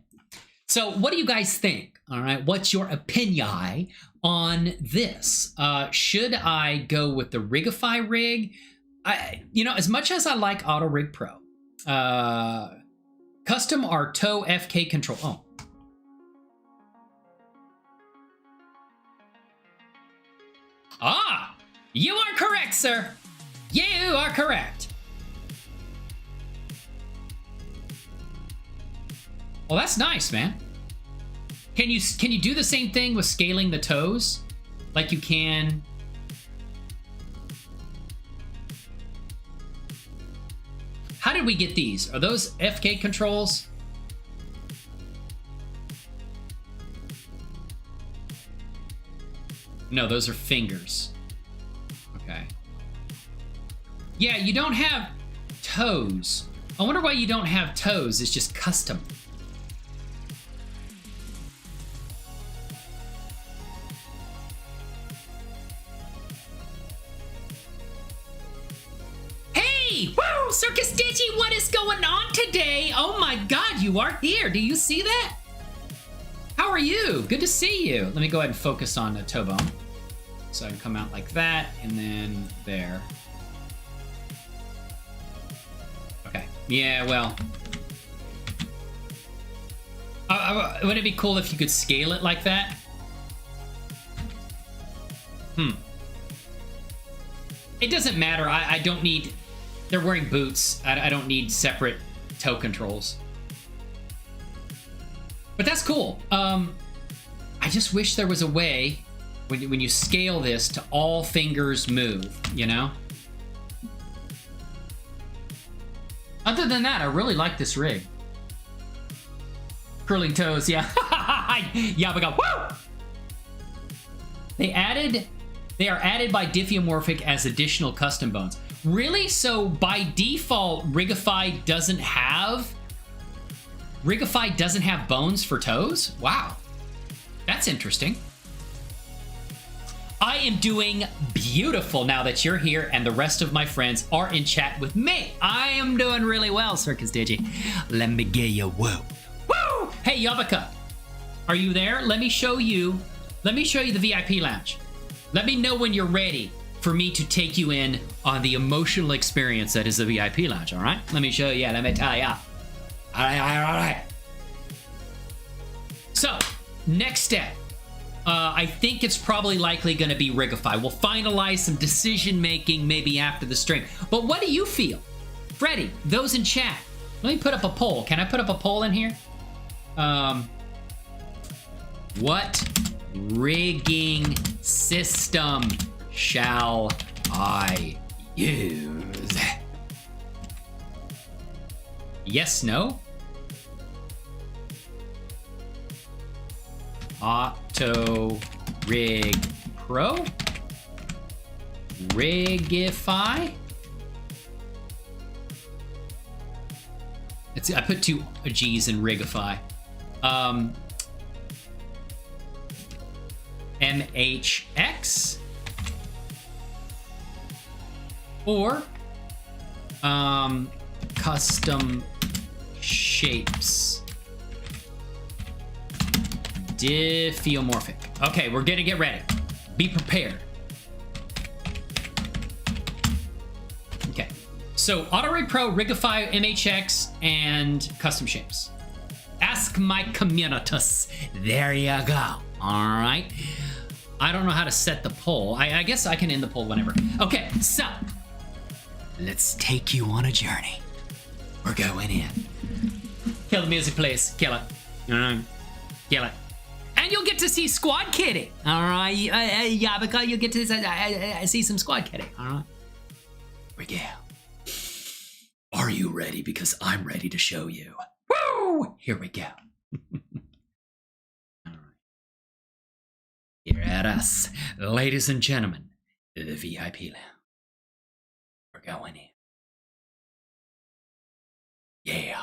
So what do you guys think? All right, what's your opinion on this? Should I go with the Rigify rig? You know, as much as I like auto-rigpro, custom or tow FK control. Oh. Ah, you are correct, sir. You are correct. Well, that's nice, man. Can you do the same thing with scaling the toes, like you can? How did we get these? Are those FK controls? No, those are fingers. Okay. Yeah, you don't have toes. I wonder why you don't have toes. It's just custom. Hey! Woo! Circus Digi, what is going on today? Oh my god, you are here. Do you see that? How are you? Good to see you. Let me go ahead and focus on the toe bone. So I can come out like that, and then there. Okay. Yeah, well. Wouldn't it be cool if you could scale it like that? It doesn't matter. I don't need... They're wearing boots. I don't need separate toe controls. But that's cool. I just wish there was a way when you scale this to all fingers move, you know? Other than that, I really like this rig. Curling toes, yeah. Yeah, we go, woo! They are added by Diffeomorphic as additional custom bones. Really? So by default, Rigify doesn't have bones for toes? Wow. That's interesting. I am doing beautiful now that you're here and the rest of my friends are in chat with me. I am doing really well, Circus Digi. Let me get you woo. Woo! Hey, Yabaka, are you there? Let me show you the VIP lounge. Let me know when you're ready for me to take you in on the emotional experience that is the VIP lounge, all right? Let me show you, let me tell you. All right. So, next step. I think it's probably likely going to be Rigify. We'll finalize some decision-making maybe after the stream. But what do you feel? Freddie, those in chat, let me put up a poll. Can I put up a poll in here? What rigging system shall I use? Yes, no? Auto-rigpro? Rigify? I put 2 G's in Rigify. MHX? Or custom shapes. Diffeomorphic. Okay, we're gonna get ready. Be prepared. Okay, so auto-rigpro, Rigify, MHX, and custom shapes. Ask my communitas. There you go. All right. I don't know how to set the poll. I guess I can end the poll whenever. Okay, so let's take you on a journey. We're going in. Kill the music, please. Kill it. Kill it. And you'll get to see Squad Kitty. All right. Yeah, because you'll get to see some Squad Kitty. All right. Here we go. Are you ready? Because I'm ready to show you. Woo! Here we go. All right. Here at us, ladies and gentlemen, the VIP lounge. We're going in. Yeah.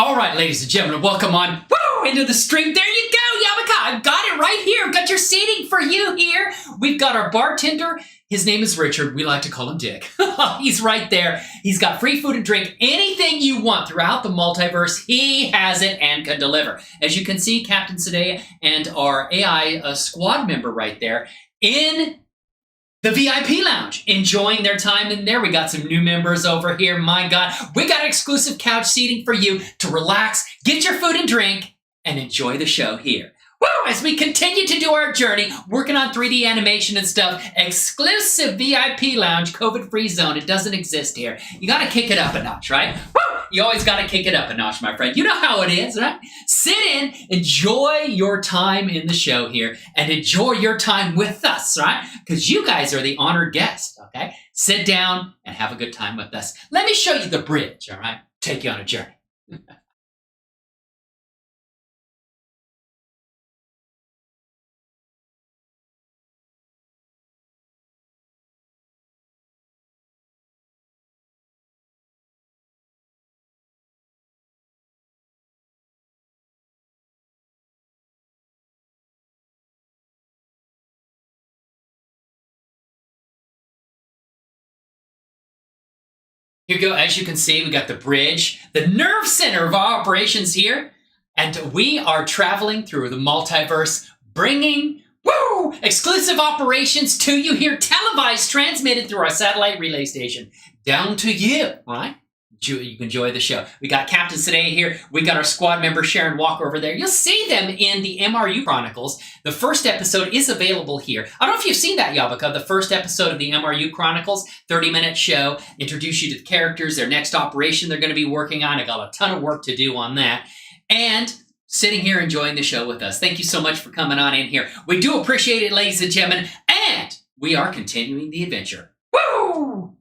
All right, ladies and gentlemen, welcome on into the stream. There you go, Yabaka. I've got it right here. I've got your seating for you here. We've got our bartender. His name is Richard. We like to call him Dick. He's right there. He's got free food and drink. Anything you want throughout the multiverse, he has it and can deliver. As you can see, Captain Sadea and our AI squad member right there in the VIP lounge, enjoying their time in there. We got some new members over here. My God, we got exclusive couch seating for you to relax, get your food and drink, and enjoy the show here. Woo! As we continue to do our journey, working on 3D animation and stuff, exclusive VIP lounge, COVID-free zone. It doesn't exist here. You got to kick it up a notch, right? Woo! You always got to kick it up a notch, my friend. You know how it is, right? Sit in, enjoy your time in the show here, and enjoy your time with us, right? Because you guys are the honored guests, okay? Sit down and have a good time with us. Let me show you the bridge, all right? Take you on a journey. Here you go. As you can see, we got the bridge, the nerve center of our operations here. And we are traveling through the multiverse, bringing, exclusive operations to you here, televised, transmitted through our satellite relay station, down to you, right? you can enjoy the show. We got Captain Today here. We got our squad member Sharon Walker over there. You'll see them in the MRU Chronicles. The first episode is available here. I don't know if you've seen that, Yabaka. The first episode of the MRU Chronicles, 30-minute show, introduce you to the characters, their next operation they're going to be working on. I got a ton of work to do on that. And sitting here enjoying the show with us. Thank you so much for coming on in here. We do appreciate it, ladies and gentlemen. And we are continuing the adventure. Woo!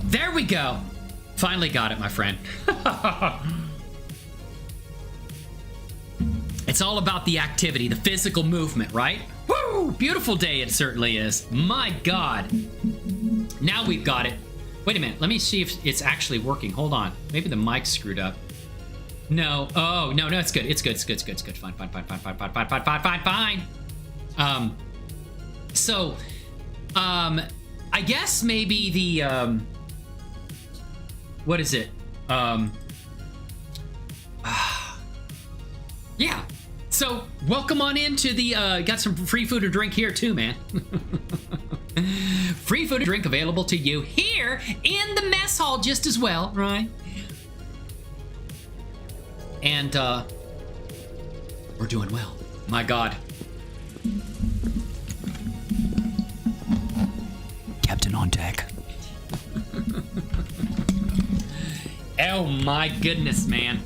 There we go. Finally got it, my friend. It's all about the activity, the physical movement, right? Woo! Beautiful day it certainly is. My God. Now we've got it. Wait a minute. Let me see if it's actually working. Hold on. Maybe the mic's screwed up. No. Oh, no, it's good. It's good. It's good. It's good. It's good. Fine. I guess maybe the, what is it? Yeah. So welcome on into the, got some free food and drink here too, man. Free food and drink available to you here in the mess hall just as well, right? And, we're doing well. My God. Captain on deck. Oh my goodness, man.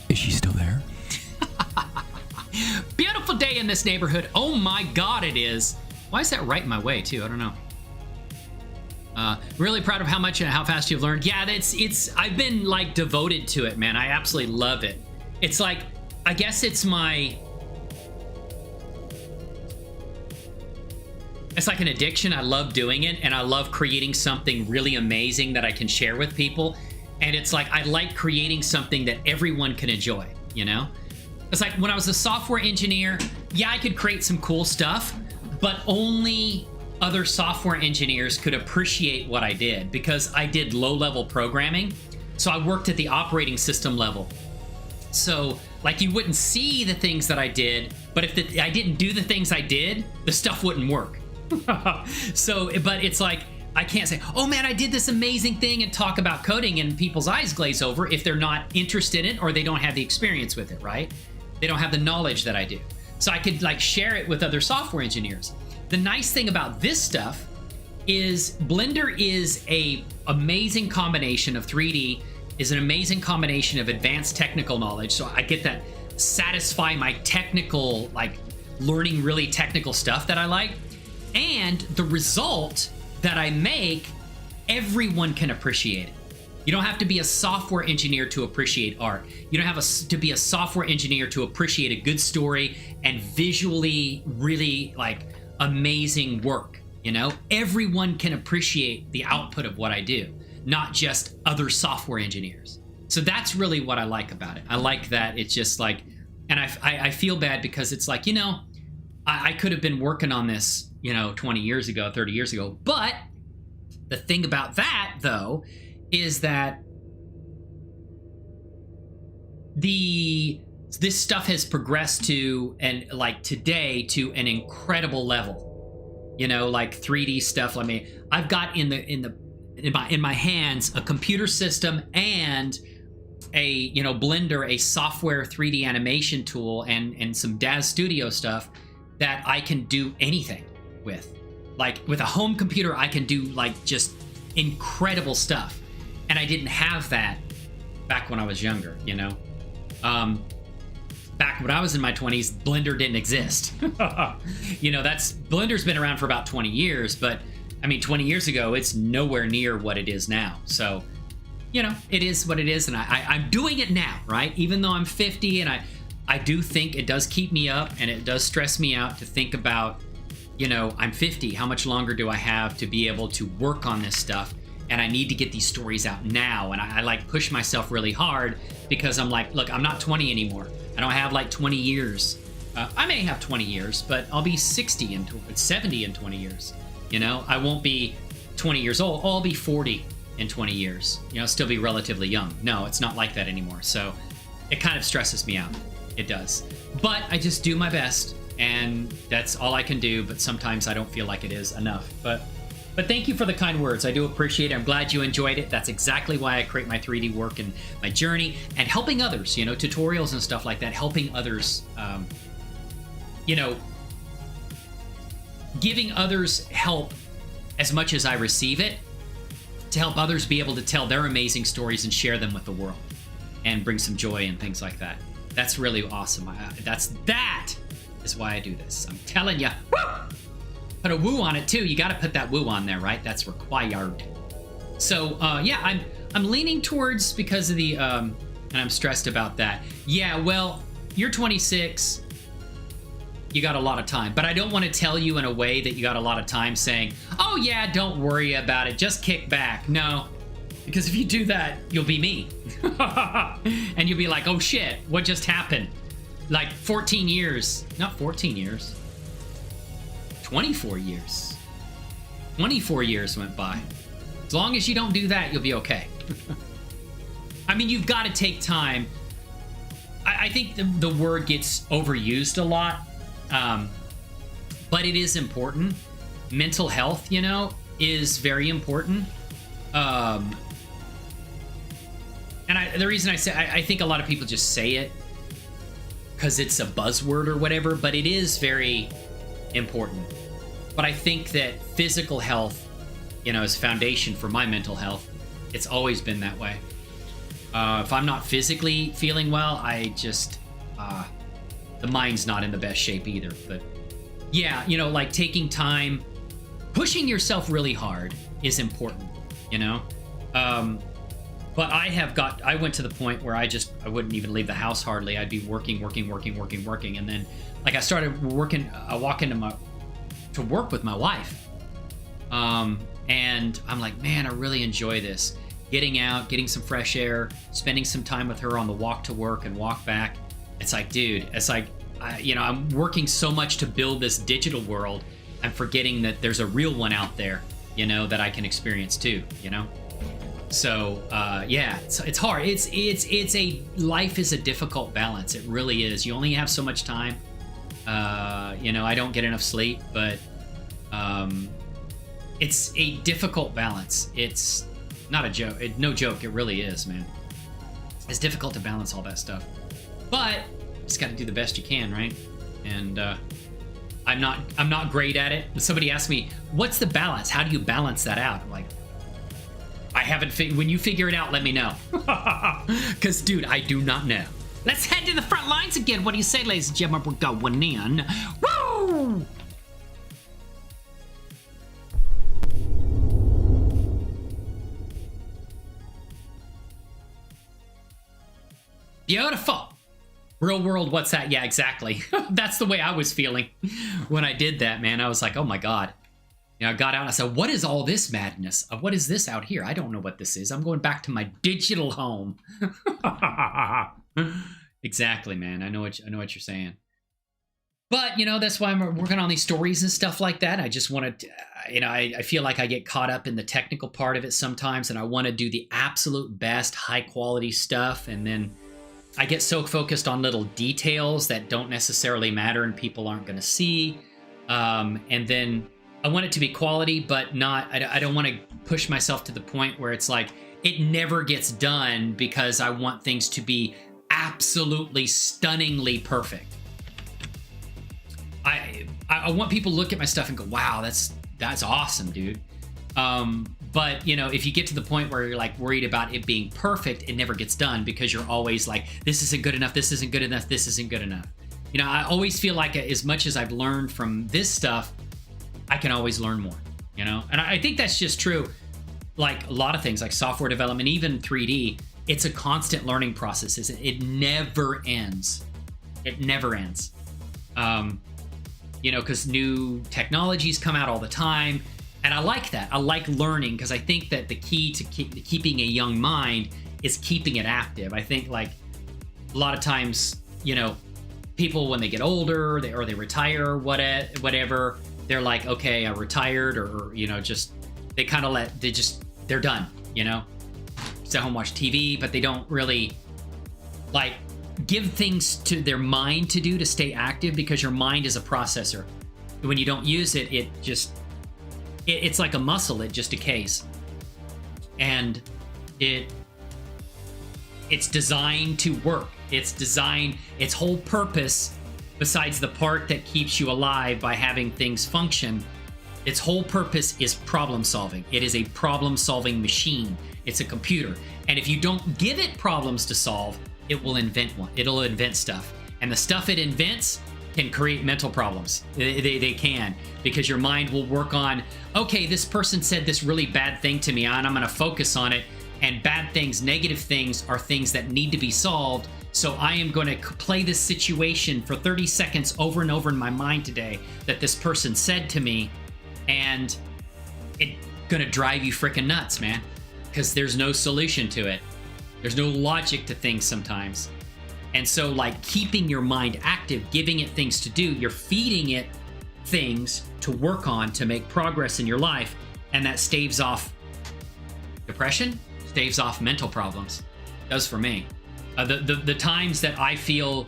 Is she still there? Beautiful day in this neighborhood. Oh my God, it is. Why is that right in my way too? I don't know. Really proud of how much and how fast you've learned. Yeah, I've been like devoted to it, man. I absolutely love it. It's like, I guess it's like an addiction. I love doing it, and I love creating something really amazing that I can share with people. And it's like, I like creating something that everyone can enjoy, you know? It's like when I was a software engineer, yeah, I could create some cool stuff, but only other software engineers could appreciate what I did because I did low-level programming. So I worked at the operating system level. So like you wouldn't see the things that I did, but if I didn't do the things I did, the stuff wouldn't work. But it's like, I can't say, oh man, I did this amazing thing and talk about coding and people's eyes glaze over if they're not interested in it or they don't have the experience with it, right? They don't have the knowledge that I do. So I could like share it with other software engineers. The nice thing about this stuff is Blender is a amazing combination of 3D, is an amazing combination of advanced technical knowledge. So I get that satisfy my technical, like learning really technical stuff that I like. And the result that I make, everyone can appreciate it. You don't have to be a software engineer to appreciate art. You don't have to be a software engineer to appreciate a good story and visually really like amazing work. You know, everyone can appreciate the output of what I do, not just other software engineers. So that's really what I like about it. I like that it's just like, and I feel bad because it's like, you know, I could have been working on this, you know, 20 years ago, 30 years ago. But the thing about that, though, is that this stuff has progressed to, and like today, to an incredible level. You know, like 3D stuff. I mean, I've got in my hands a computer system and a, you know, Blender, a software 3D animation tool, and some DAZ Studio stuff that I can do anything with. Like with a home computer, I can do like just incredible stuff. And I didn't have that back when I was younger, you know. Back when I was in my 20s, Blender didn't exist. You know, Blender's been around for about 20 years, but I mean, 20 years ago, it's nowhere near what it is now. So, you know, it is what it is, and I'm doing it now, right? Even though I'm 50, and I do think it does keep me up, and it does stress me out to think about, you know, I'm 50. How much longer do I have to be able to work on this stuff? And I need to get these stories out now. And I like push myself really hard because I'm like, look, I'm not 20 anymore. I don't have like 20 years. I may have 20 years, but I'll be 60 and 70 in 20 years. You know, I won't be 20 years old. I'll be 40 in 20 years. You know, still be relatively young. No, it's not like that anymore. So it kind of stresses me out. It does. But I just do my best, and that's all I can do. But sometimes I don't feel like it is enough. But thank you for the kind words. I do appreciate it. I'm glad you enjoyed it. That's exactly why I create my 3D work and my journey, and helping others, you know, tutorials and stuff like that, helping others, you know, giving others help as much as I receive it, to help others be able to tell their amazing stories and share them with the world and bring some joy and things like that. That's really awesome. That is why I do this. I'm telling you. Put a woo on it too. You got to put that woo on there, right? That's required. So yeah, I'm leaning towards, because of the and I'm stressed about that. Yeah, well, you're 26. You got a lot of time, but I don't want to tell you in a way that you got a lot of time saying, oh yeah, don't worry about it, just kick back. No, because if you do that, you'll be me. And you'll be like, oh shit, what just happened? Like 14 years, not 14 years. 24 years. 24 years went by. As long as you don't do that, you'll be okay. I mean, you've got to take time. I think the word gets overused a lot, but it is important. Mental health, you know, is very important. And the reason I say, I think a lot of people just say it because it's a buzzword or whatever, but it is very important. But I think that physical health, you know, is foundation for my mental health. It's always been that way. If I'm not physically feeling well, I just, the mind's not in the best shape either. But yeah, you know, like taking time, pushing yourself really hard is important, you know? But I went to the point where I wouldn't even leave the house hardly. I'd be working. And then like I started working, I walk into to work with my wife. And I'm like, man, I really enjoy this. Getting out, getting some fresh air, spending some time with her on the walk to work and walk back. It's like, dude, it's like, you know, I'm working so much to build this digital world. I'm forgetting that there's a real one out there, you know, that I can experience too, you know? So, yeah, it's hard. Life is a difficult balance. It really is. You only have so much time. You know, I don't get enough sleep, but it's a difficult balance. It's not a joke. No joke. It really is, man. It's difficult to balance all that stuff, but just got to do the best you can, right? And I'm not great at it. Somebody asked me, what's the balance? How do you balance that out? I'm like, I haven't when you figure it out, let me know. Because, dude, I do not know. Let's head to the front lines again. What do you say, ladies and gentlemen? We're going in. Woo! Beautiful. Real world, what's that? Yeah, exactly. That's the way I was feeling when I did that, man. I was like, oh my God. You know, I got out and I said, what is all this madness? What is this out here? I don't know what this is. I'm going back to my digital home. Exactly, man. I know what you're saying. But, you know, that's why I'm working on these stories and stuff like that. I just want to, you know, I feel like I get caught up in the technical part of it sometimes, and I want to do the absolute best high quality stuff. And then I get so focused on little details that don't necessarily matter and people aren't going to see. And then I want it to be quality, but not, I don't want to push myself to the point where it's like, it never gets done because I want things to be absolutely stunningly perfect. I want people to look at my stuff and go, wow, that's awesome, dude. But, you know, if you get to the point where you're like worried about it being perfect, it never gets done because you're always like, this isn't good enough, this isn't good enough, this isn't good enough. You know, I always feel like as much as I've learned from this stuff, I can always learn more, you know? And I think that's just true. Like a lot of things, like software development, even 3D, it's a constant learning process. It never ends. It never ends. You know, because new technologies come out all the time. And I like that. I like learning because I think that the key to keeping a young mind is keeping it active. I think like a lot of times, you know, people when they get older or they retire or whatever, they're like, okay, I retired, or you know, just they kind of they're done, you know, sit home, watch TV, but they don't really like give things to their mind to do to stay active because your mind is a processor. When you don't use it, it's like a muscle. It just decays, and it's designed to work. Its whole purpose, besides the part that keeps you alive by having things function, its whole purpose is problem solving. It is a problem solving machine. It's a computer. And if you don't give it problems to solve, it will invent one. It'll invent stuff. And the stuff it invents can create mental problems. They can, because your mind will work on, okay, this person said this really bad thing to me, and I'm going to focus on it. And bad things, negative things, are things that need to be solved. So I am going to play this situation for 30 seconds over and over in my mind today that this person said to me, and it's going to drive you freaking nuts, man, because there's no solution to it. There's no logic to things sometimes. And so, like, keeping your mind active, giving it things to do, you're feeding it things to work on to make progress in your life, and that staves off depression, staves off mental problems. It does for me. The times that I feel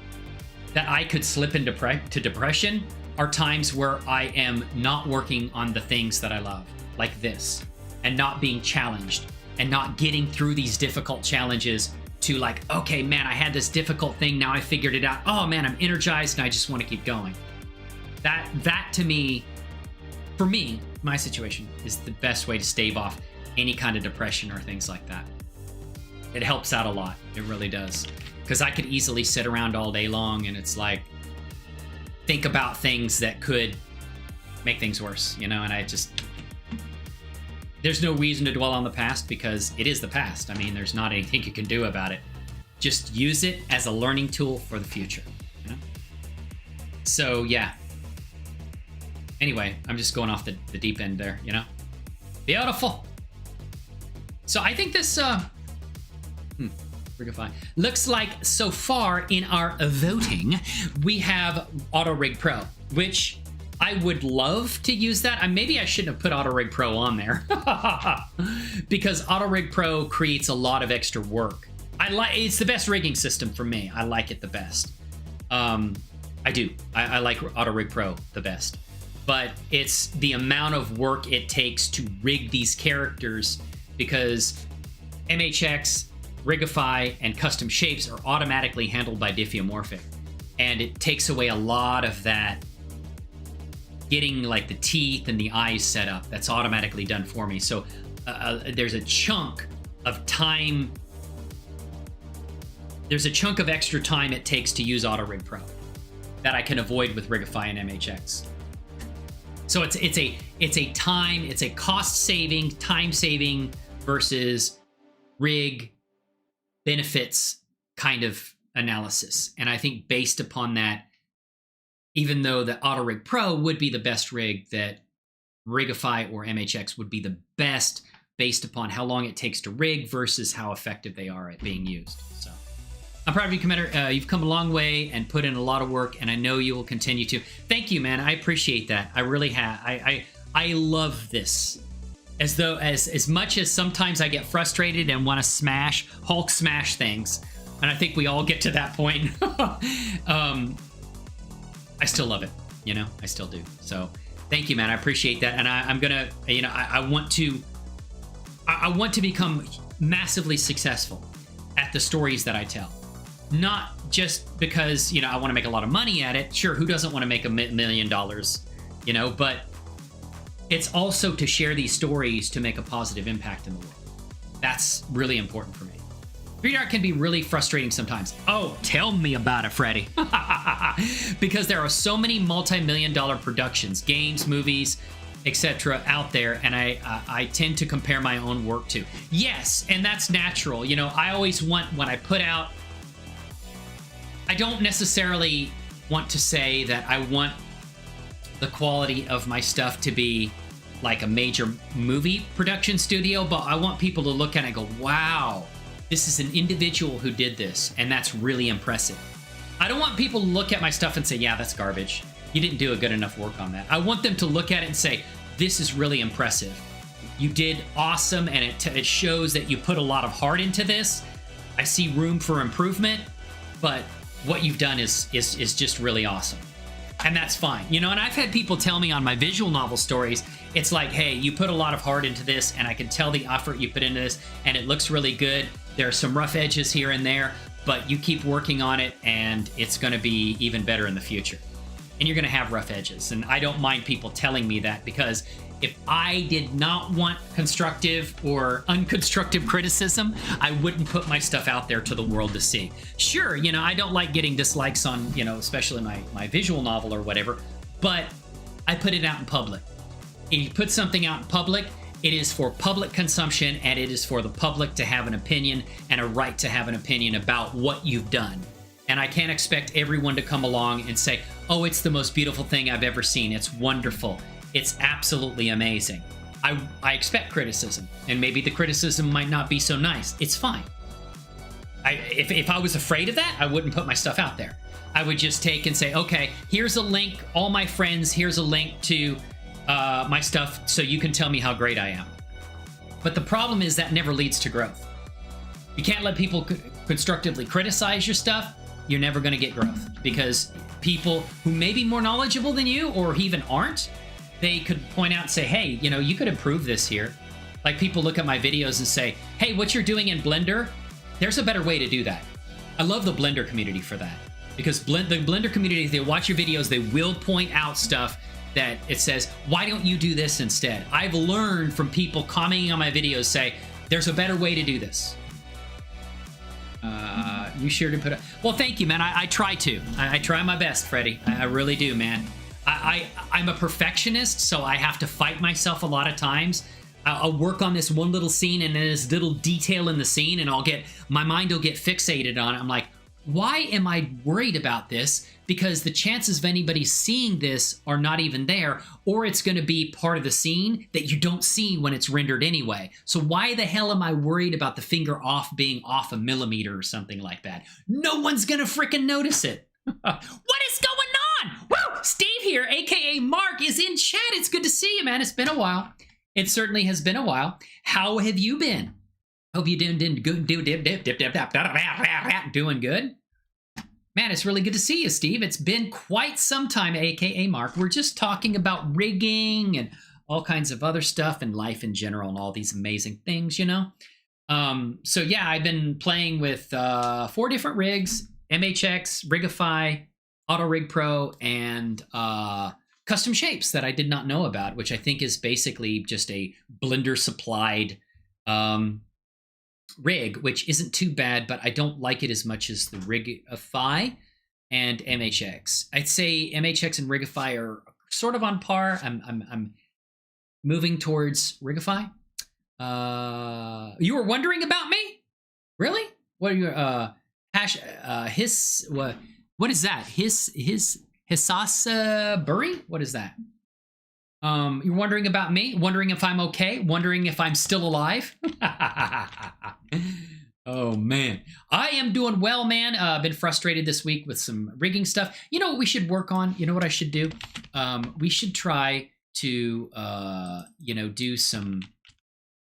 that I could slip into depression are times where I am not working on the things that I love, like this, and not being challenged, and not getting through these difficult challenges to like, okay, man, I had this difficult thing, now I figured it out. Oh man, I'm energized and I just want to keep going. That to me, for me, my situation is the best way to stave off any kind of depression or things like that. It helps out a lot. It really does. Because I could easily sit around all day long and it's like, think about things that could make things worse, you know, and there's no reason to dwell on the past because it is the past. I mean, there's not anything you can do about it. Just use it as a learning tool for the future, you know? So, yeah. Anyway, I'm just going off the deep end there, you know? Beautiful. So I think this, looks like so far in our voting, we have auto-rigpro, which I would love to use that. Maybe I shouldn't have put auto-rigpro on there because auto-rigpro creates a lot of extra work. It's the best rigging system for me. I like it the best. I do. I like auto-rigpro the best. But it's the amount of work it takes to rig these characters because MHX, Rigify, and custom shapes are automatically handled by Diffeomorphic. And it takes away a lot of that getting like the teeth and the eyes set up. That's automatically done for me. So there's a chunk of time. There's a chunk of extra time it takes to use auto-rigpro that I can avoid with Rigify and MHX. So it's a cost saving, time saving versus rig benefits kind of analysis. And I think based upon that, even though the auto-rigpro would be the best rig, that Rigify or MHX would be the best based upon how long it takes to rig versus how effective they are at being used. So I'm proud of you, Commander. You've come a long way and put in a lot of work, and I know you will continue to. Thank you, man. I appreciate that. I really have. I love this. As much as sometimes I get frustrated and want to Hulk smash things, and I think we all get to that point. I still love it. You know, I still do. So thank you, man. I appreciate that, and I'm gonna. You know, I want to become massively successful at the stories that I tell. Not just because, you know, I want to make a lot of money at it. Sure, who doesn't want to make $1 million, you know, but it's also to share these stories to make a positive impact in the world. That's really important for me. 3D art can be really frustrating sometimes. Oh, tell me about it, Freddy. Because there are so many multi-million-dollar productions, games, movies, etc. out there, and I tend to compare my own work to. Yes, and that's natural. You know, I always want, when I put out, I don't necessarily want to say that I want the quality of my stuff to be like a major movie production studio, but I want people to look at it and go, wow, this is an individual who did this, and that's really impressive. I don't want people to look at my stuff and say, yeah, that's garbage. You didn't do a good enough work on that. I want them to look at it and say, this is really impressive. You did awesome, and it shows that you put a lot of heart into this. I see room for improvement, but what you've done is just really awesome. And that's fine. You know, and I've had people tell me on my visual novel stories, it's like, hey, you put a lot of heart into this, and I can tell the effort you put into this, and it looks really good. There are some rough edges here and there, but you keep working on it, and it's going to be even better in the future. And you're going to have rough edges. And I don't mind people telling me that, because if I did not want constructive or unconstructive criticism, I wouldn't put my stuff out there to the world to see. Sure, you know, I don't like getting dislikes on, you know, especially my visual novel or whatever, but I put it out in public. If you put something out in public, it is for public consumption, and it is for the public to have an opinion and a right to have an opinion about what you've done. And I can't expect everyone to come along and say, oh, it's the most beautiful thing I've ever seen. It's wonderful. It's absolutely amazing. I expect criticism, and maybe the criticism might not be so nice. It's fine. If I was afraid of that, I wouldn't put my stuff out there. I would just take and say, okay, here's a link, all my friends, here's a link to my stuff so you can tell me how great I am. But the problem is that never leads to growth. You can't let people constructively criticize your stuff. You're never going to get growth, because people who may be more knowledgeable than you, or even aren't, they could point out and say, hey, you know, you could improve this here. Like, people look at my videos and say, hey, what you're doing in Blender, there's a better way to do that. I love the Blender community for that, because the Blender community, they watch your videos, they will point out stuff that it says, why don't you do this instead? I've learned from people commenting on my videos, say, there's a better way to do this. You sure to put it. Well, thank you, man. I try to. I try my best, Freddie. I really do, man. I'm a perfectionist, so I have to fight myself a lot of times. I'll work on this one little scene, and this little detail in the scene, and my mind will get fixated on it. I'm like, why am I worried about this? Because the chances of anybody seeing this are not even there, or it's going to be part of the scene that you don't see when it's rendered anyway. So why the hell am I worried about the finger off being off a millimeter or something like that? No one's going to freaking notice it. What is going on? Woo! Steve here, aka Mark, is in chat. It's good to see you, man. It's been a while. It certainly has been a while. How have you been? Hope you doing good. Doing good. Man, it's really good to see you, Steve. It's been quite some time, aka Mark. We're just talking about rigging and all kinds of other stuff and life in general and all these amazing things, you know? So yeah, I've been playing with 4 different rigs: MHX, Rigify, auto-rigpro, and custom shapes that I did not know about, which I think is basically just a Blender supplied rig, which isn't too bad, but I don't like it as much as the Rigify and MHX. I'd say MHX and Rigify are sort of on par. I'm moving towards Rigify. You were wondering about me? Really? What are your what is that? Hisasaburi? What is that? You're wondering about me? Wondering if I'm okay? Wondering if I'm still alive? Oh, man. I am doing well, man. Been frustrated this week with some rigging stuff. You know what we should work on? You know what I should do? We should try to, do some,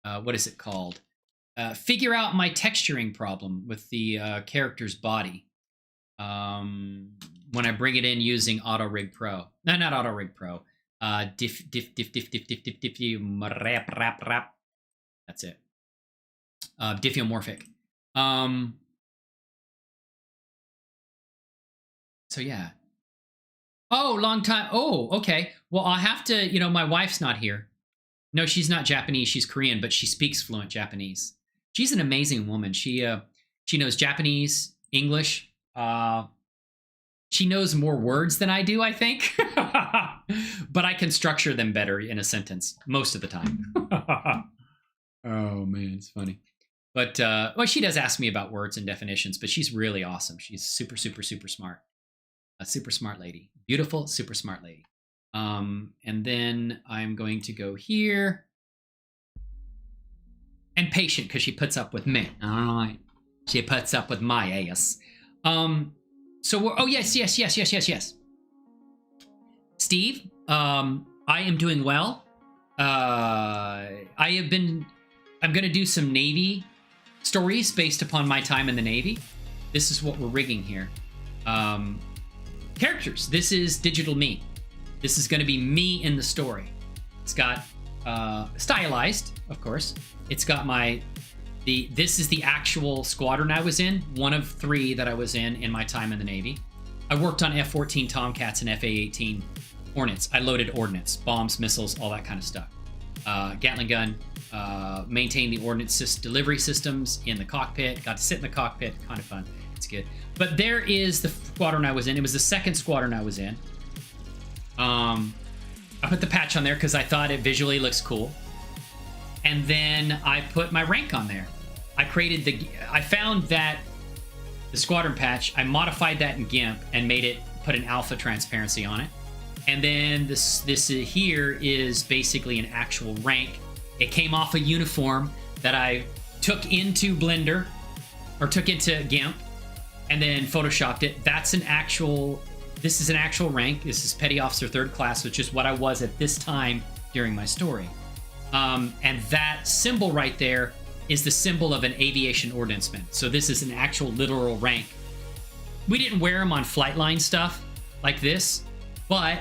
what is it called? Figure out my texturing problem with the character's body. When I bring it in using auto-rigpro. No, not auto-rigpro. Diff, rap. That's it. Diffeomorphic. So yeah. Oh, long time. Oh, okay. Well, I'll have to, my wife's not here. No, she's not Japanese. She's Korean, but she speaks fluent Japanese. She's an amazing woman. She knows Japanese, English. She knows more words than I do, I think. But I can structure them better in a sentence most of the time. Oh, man, it's funny. But, she does ask me about words and definitions, but she's really awesome. She's super, super, super smart. A super smart lady. Beautiful, super smart lady. And then I'm going to go here. And patient, because she puts up with me. All right. She puts up with my ass. Yes. Steve, I am doing well. I'm going to do some Navy stories based upon my time in the Navy. This is what we're rigging here. Characters. This is digital me. This is going to be me in the story. It's got stylized, of course. It's got this is the actual squadron I was in, one of 3 that I was in my time in the Navy. I worked on F-14 Tomcats and F-18 Hornets. I loaded ordnance, bombs, missiles, all that kind of stuff. Gatling gun, maintained the ordnance delivery systems in the cockpit. Got to sit in the cockpit, kind of fun. It's good. But there is the squadron I was in. It was the 2nd squadron I was in. I put the patch on there because I thought it visually looks cool. And then I put my rank on there. I found that the squadron patch, I modified that in GIMP and put an alpha transparency on it. And then this here is basically an actual rank. It came off a uniform that I took into Blender, or took into GIMP, and then photoshopped it. This is an actual rank. This is Petty Officer 3rd Class, which is what I was at this time during my story. And that symbol right there is the symbol of an aviation ordnanceman. So this is an actual literal rank. We didn't wear them on flight line stuff like this, but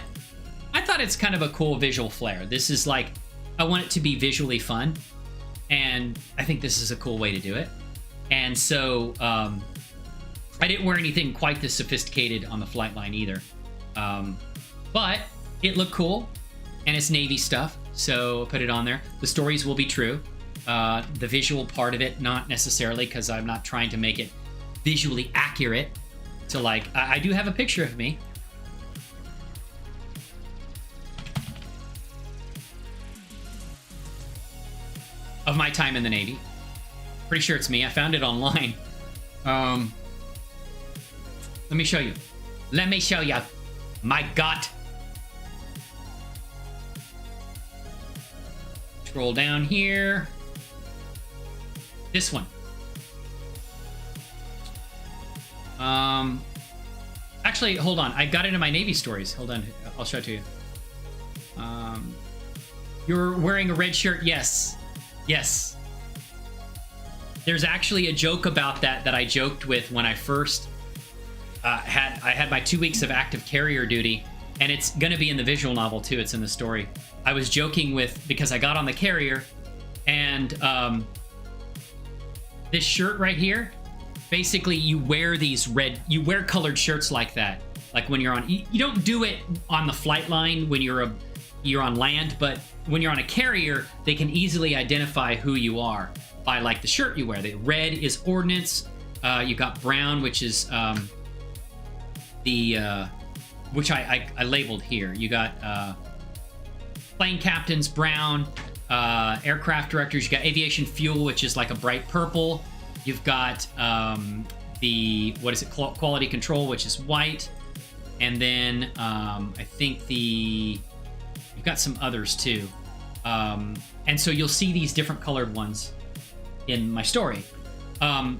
I thought it's kind of a cool visual flair. This is like, I want it to be visually fun, and I think this is a cool way to do it. And so I didn't wear anything quite this sophisticated on the flight line either. But it looked cool, and it's Navy stuff, so put it on there. The stories will be true. The visual part of it, not necessarily, because I'm not trying to make it visually accurate. So, like, I do have a picture of me. Of my time in the Navy. Pretty sure it's me. I found it online. Let me show you. Let me show you. My God. Scroll down here. This one. Actually, hold on. I got it in my Navy stories. Hold on. I'll show it to you. You're wearing a red shirt? Yes. Yes. There's actually a joke about that I joked with when I first had my 2 weeks of active carrier duty, and it's going to be in the visual novel too. It's in the story. I was joking because I got on the carrier, and this shirt right here, basically you wear colored shirts like that Like when you're on, you don't do it on the flight line when you're on land, but when you're on a carrier, they can easily identify who you are by like the shirt you wear. The red is ordnance. You got brown, which is which I labeled here. You got plane captains, brown. Aircraft directors, you got aviation fuel, which is like a bright purple. You've got quality control, which is white. And then I think you've got some others too. And so you'll see these different colored ones in my story.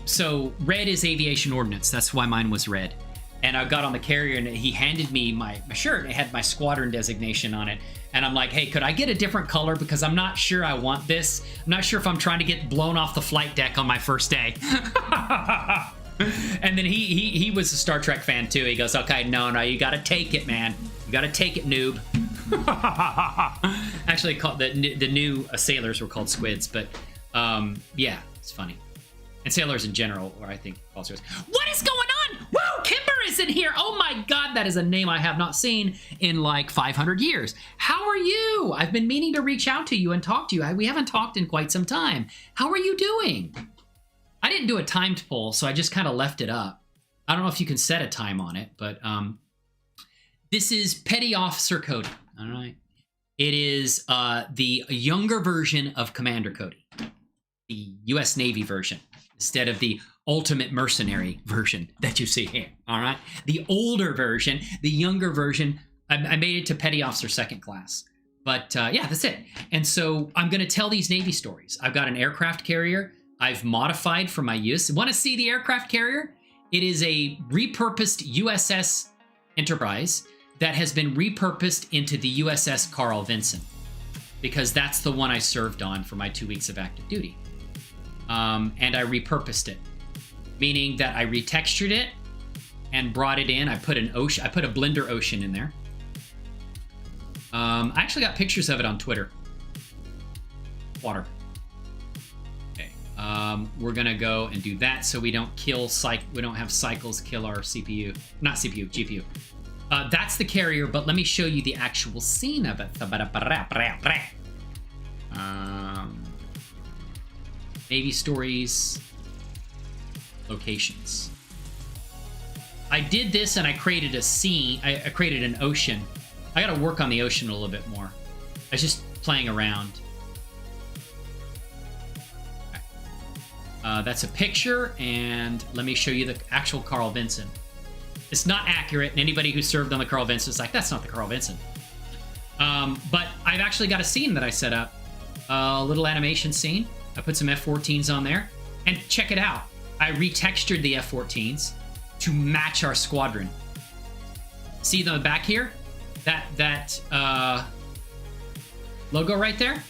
So red is aviation ordnance. That's why mine was red. And I got on the carrier and he handed me my shirt. It had my squadron designation on it. And I'm like, hey, could I get a different color? Because I'm not sure I want this. I'm not sure if I'm trying to get blown off the flight deck on my first day. And then he was a Star Trek fan too. He goes, okay, no, you got to take it, man. You got to take it, noob. Actually, the new sailors were called squids. But yeah, it's funny. And sailors in general, or I think also. What is going on? Woo! Kimber is in here. Oh my God, that is a name I have not seen in like 500 years. How are you? I've been meaning to reach out to you and talk to you. We haven't talked in quite some time. How are you doing? I didn't do a timed poll, so I just kind of left it up. I don't know if you can set a time on it, but this is Petty Officer Cody. All right. It is the younger version of Commander Cody, the U.S. Navy version, instead of the ultimate mercenary version that you see here. All right. The older version, the younger version, I made it to Petty Officer Second Class. But yeah, that's it. And so I'm going to tell these Navy stories. I've got an aircraft carrier I've modified for my use. Want to see the aircraft carrier? It is a repurposed USS Enterprise that has been repurposed into the USS Carl Vinson, because that's the one I served on for my 2 weeks of active duty. And I repurposed it, meaning that I retextured it and brought it in. I put a Blender Ocean in there. I actually got pictures of it on Twitter. Water. Okay. We're gonna go and do that so we don't have cycles kill our CPU. Not CPU, GPU. That's the carrier, but let me show you the actual scene of it. Navy stories, locations. I did this and I created a scene. I created an ocean. I got to work on the ocean a little bit more. I was just playing around. Okay. That's a picture, and let me show you the actual Carl Vinson. It's not accurate, and anybody who served on the Carl Vinson is like, that's not the Carl Vinson. But I've actually got a scene that I set up, a little animation scene. I put some F-14s on there, and check it out. I retextured the F-14s to match our squadron. See the back here? That logo right there?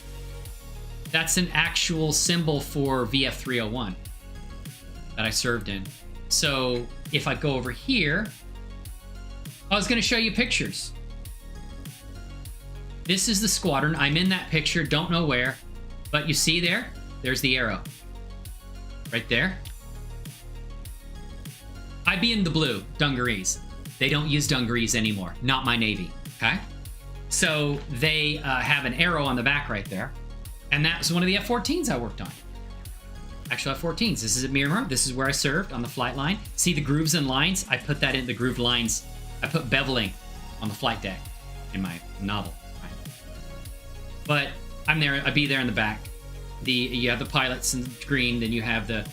That's an actual symbol for VF-301 that I served in. So if I go over here, I was going to show you pictures. This is the squadron. I'm in that picture, don't know where, but you see there? There's the arrow. Right there. I'd be in the blue, dungarees. They don't use dungarees anymore. Not my Navy, okay? So they have an arrow on the back right there. And that's one of the F-14s I worked on. Actual F-14s. This is at Miramar. This is where I served on the flight line. See the grooves and lines? I put that in the grooved lines. I put beveling on the flight deck in my novel. Right? But I'm there. I'd be there in the back. You have the pilots in green, then you have the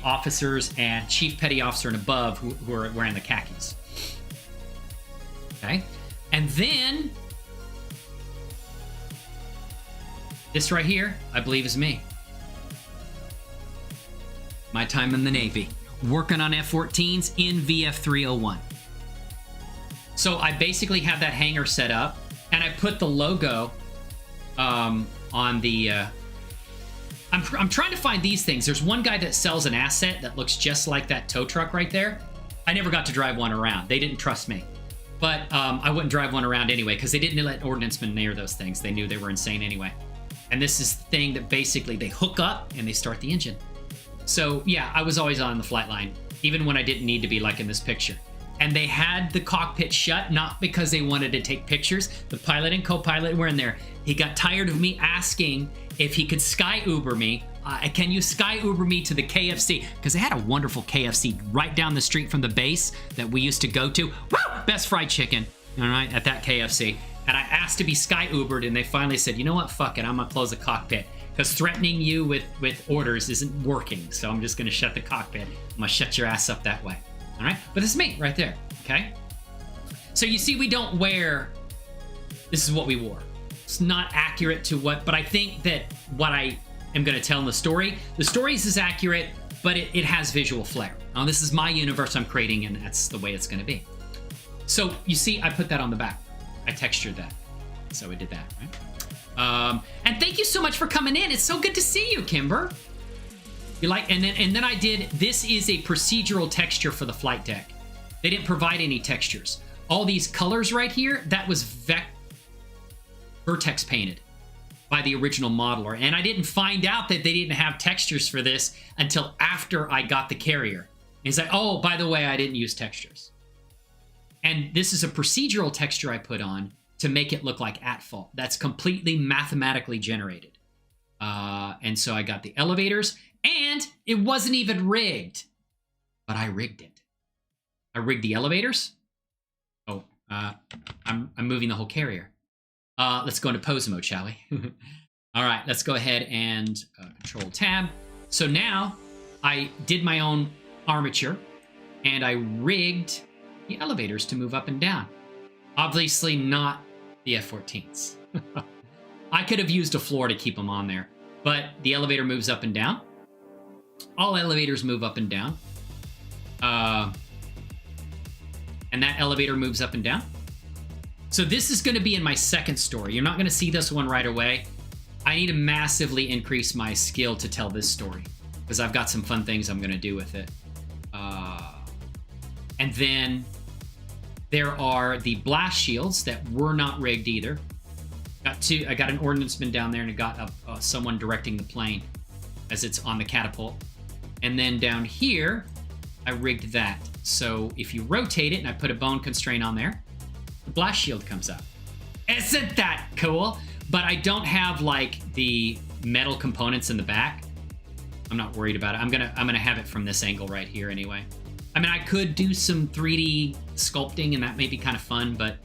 officers and chief petty officer and above who are wearing the khakis. Okay, and then this right here, I believe, is me. My time in the Navy, working on F-14s in VF-301. So I basically have that hangar set up, and I put the logo on the. I'm trying to find these things. There's one guy that sells an asset that looks just like that tow truck right there. I never got to drive one around. They didn't trust me. But I wouldn't drive one around anyway, because they didn't let ordnancemen near those things. They knew they were insane anyway. And this is the thing that basically they hook up and they start the engine. So yeah, I was always on the flight line, even when I didn't need to be, like in this picture. and they had the cockpit shut, not because they wanted to take pictures. The pilot and co-pilot were in there. He got tired of me asking if he could sky Uber me. Can you sky Uber me to the KFC? Because they had a wonderful KFC right down the street from the base that we used to go to. Woo! Best fried chicken, all right, at that KFC. And I asked to be sky Ubered, and they finally said, you know what, fuck it, I'm gonna close the cockpit. Because threatening you with orders isn't working. So I'm just gonna shut the cockpit. I'm gonna shut your ass up that way. All right, but this is me right there, okay? So you see, we don't wear, this is what we wore. It's not accurate to what, but I think that what I am gonna tell in the story is accurate, but it has visual flair. Now this is my universe I'm creating, and that's the way it's gonna be. So you see, I put that on the back. I textured that. So we did that, right? And thank you so much for coming in. It's so good to see you, Kimber. You like, and then I did, this is a procedural texture for the flight deck. They didn't provide any textures. All these colors right here, that was vertex painted by the original modeler. And I didn't find out that they didn't have textures for this until after I got the carrier. And he's like, oh, by the way, I didn't use textures. And this is a procedural texture I put on to make it look like at fault. That's completely mathematically generated. And so I got the elevators, and it wasn't even rigged, but I rigged it. I rigged the elevators. Oh, I'm moving the whole carrier. Let's go into pose mode, shall we? All right, let's go ahead and control tab. So now I did my own armature, and I rigged the elevators to move up and down. Obviously not the F-14s. I could have used a floor to keep them on there, but the elevator moves up and down. All elevators move up and down. And that elevator moves up and down. So this is going to be in my second story. You're not going to see this one right away. I need to massively increase my skill to tell this story, because I've got some fun things I'm going to do with it. And then there are the blast shields that were not rigged either. I got an ordnanceman down there, and I got someone directing the plane as it's on the catapult. And then down here, I rigged that. So if you rotate it, and I put a bone constraint on there, the blast shield comes up. Isn't that cool? But I don't have like the metal components in the back. I'm not worried about it. I'm gonna have it from this angle right here anyway. I mean, I could do some 3D sculpting, and that may be kind of fun, but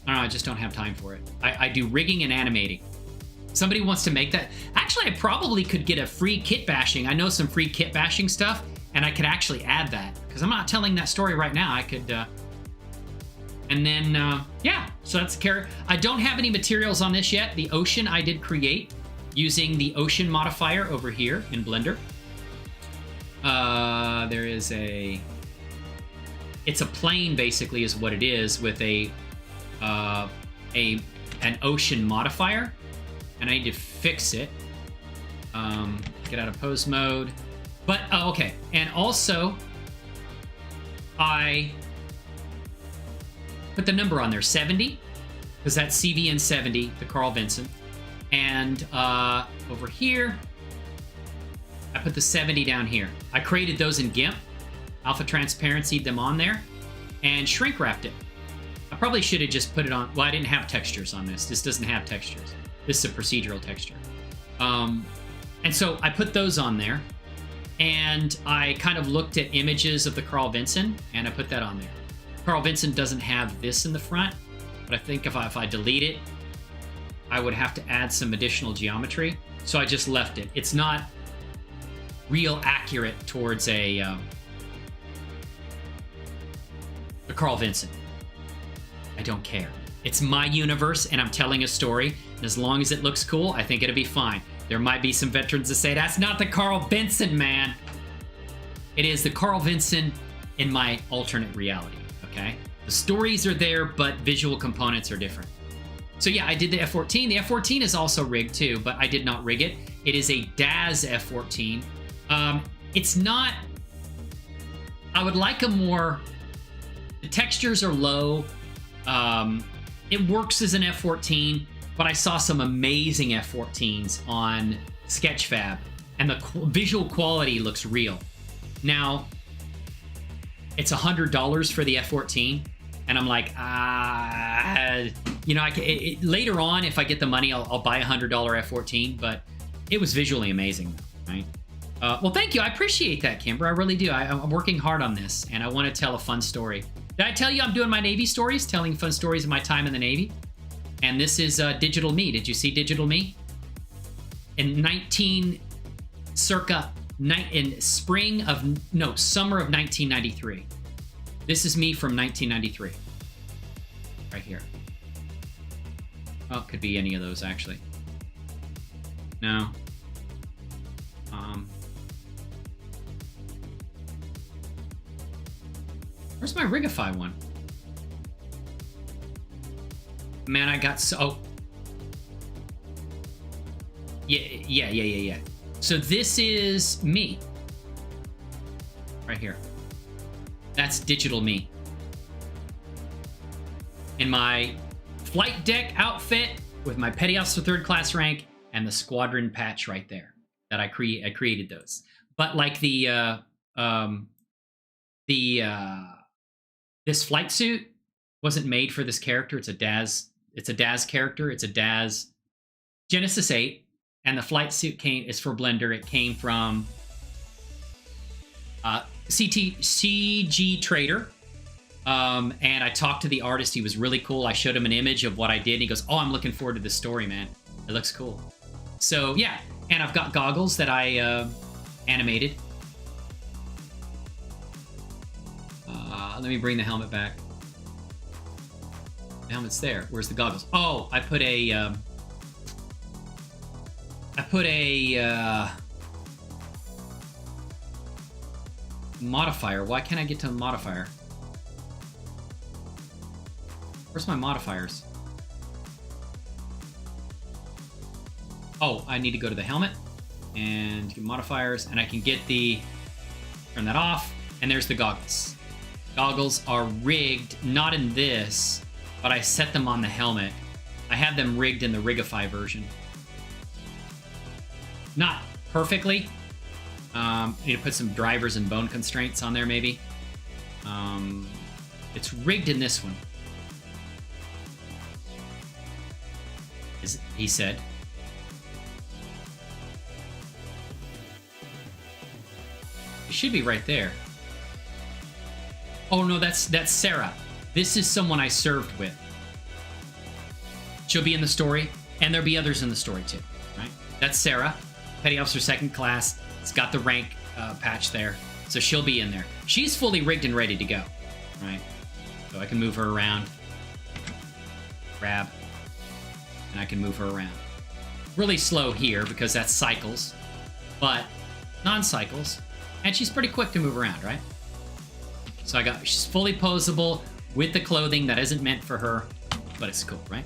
I don't know, I just don't have time for it. I do rigging and animating. Somebody wants to make that. Actually, I probably could get a free kit bashing. I know some free kit bashing stuff, and I could actually add that, because I'm not telling that story right now. I could, and then, yeah, so that's the character. I don't have any materials on this yet. The ocean I did create using the ocean modifier over here in Blender. There is it's a plane basically is what it is, with an ocean modifier, and I need to fix it. Get out of pose mode. But okay, and also I put the number on there, 70, because that's CVN 70, the Carl Vinson. And over here, I put the 70 down here. I created those in GIMP, alpha transparency'd them on there, and shrink wrapped it. I probably should have just put it on. Well, I didn't have textures on this. This doesn't have textures. This is a procedural texture. And so I put those on there, and I kind of looked at images of the Carl Vinson, and I put that on there. Carl Vinson doesn't have this in the front, but I think if I delete it, I would have to add some additional geometry. So I just left it. It's not real accurate towards a Carl Vinson. I don't care. It's my universe, and I'm telling a story, and as long as it looks cool, I think it'll be fine. There might be some veterans that say, that's not the Carl Vinson, man. It is the Carl Vinson in my alternate reality, okay? The stories are there, but visual components are different. So yeah, I did the F-14. The F-14 is also rigged too, but I did not rig it. It is a DAS F-14. It's not, I would like a more, the textures are low. It works as an F-14, but I saw some amazing F-14s on Sketchfab, and the visual quality looks real. Now, it's $100 for the F-14. And I'm like, you know, later on, if I get the money, I'll buy a $100 F-14. But it was visually amazing, right? Well, thank you. I appreciate that, Kimber. I really do. I'm working hard on this, and I want to tell a fun story. Did I tell you I'm doing my Navy stories, telling fun stories of my time in the Navy? And this is Digital Me. Did you see Digital Me? In summer of 1993. This is me from 1993. Right here. Well, it could be any of those, actually. No. Where's my Rigify one? Man, I got so... Oh. Yeah. So this is me. Right here. That's Digital Me. In my flight deck outfit with my Petty Officer 3rd class rank and the squadron patch right there. That I created those. But like this flight suit wasn't made for this character. It's a DAS character. It's a DAS Genesis 8. And the flight suit is for Blender. It came from CG Trader. And I talked to the artist. He was really cool. I showed him an image of what I did. And he goes, oh, I'm looking forward to this story, man. It looks cool. So, yeah. And I've got goggles that I animated. Let me bring the helmet back. The helmet's there. Where's the goggles? Oh, I put a modifier. Why can't I get to a modifier? Where's my modifiers? Oh, I need to go to the helmet and get modifiers, and I can get turn that off, and there's the goggles. Goggles are rigged, not in this, but I set them on the helmet. I have them rigged in the Rigify version. Not perfectly. Need to put some drivers and bone constraints on there, maybe. It's rigged in this one. He said. It should be right there. Oh no, that's Sarah. This is someone I served with. She'll be in the story, and there'll be others in the story too, right? That's Sarah, Petty Officer 2nd class. It's got the rank patch there, so she'll be in there. She's fully rigged and ready to go, right? So I can move her around, grab, and I can move her around. Really slow here because that's cycles, but non-cycles, and she's pretty quick to move around, right? So she's fully posable with the clothing that isn't meant for her, but it's cool, right?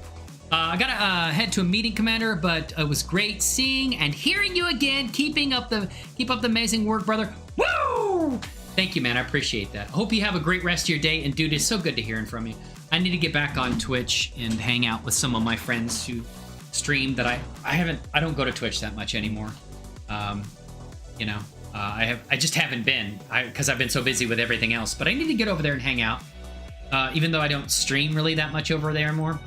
I gotta head to a meeting, Commander, but it was great seeing and hearing you again. Keep up the amazing work, brother. Woo! Thank you, man. I appreciate that. Hope you have a great rest of your day. And dude, it's so good to hearing from you. I need to get back on Twitch and hang out with some of my friends who stream that I don't go to Twitch that much anymore. You know. I just haven't been because I've been so busy with everything else. But I need to get over there and hang out. Even though I don't stream really that much over there anymore,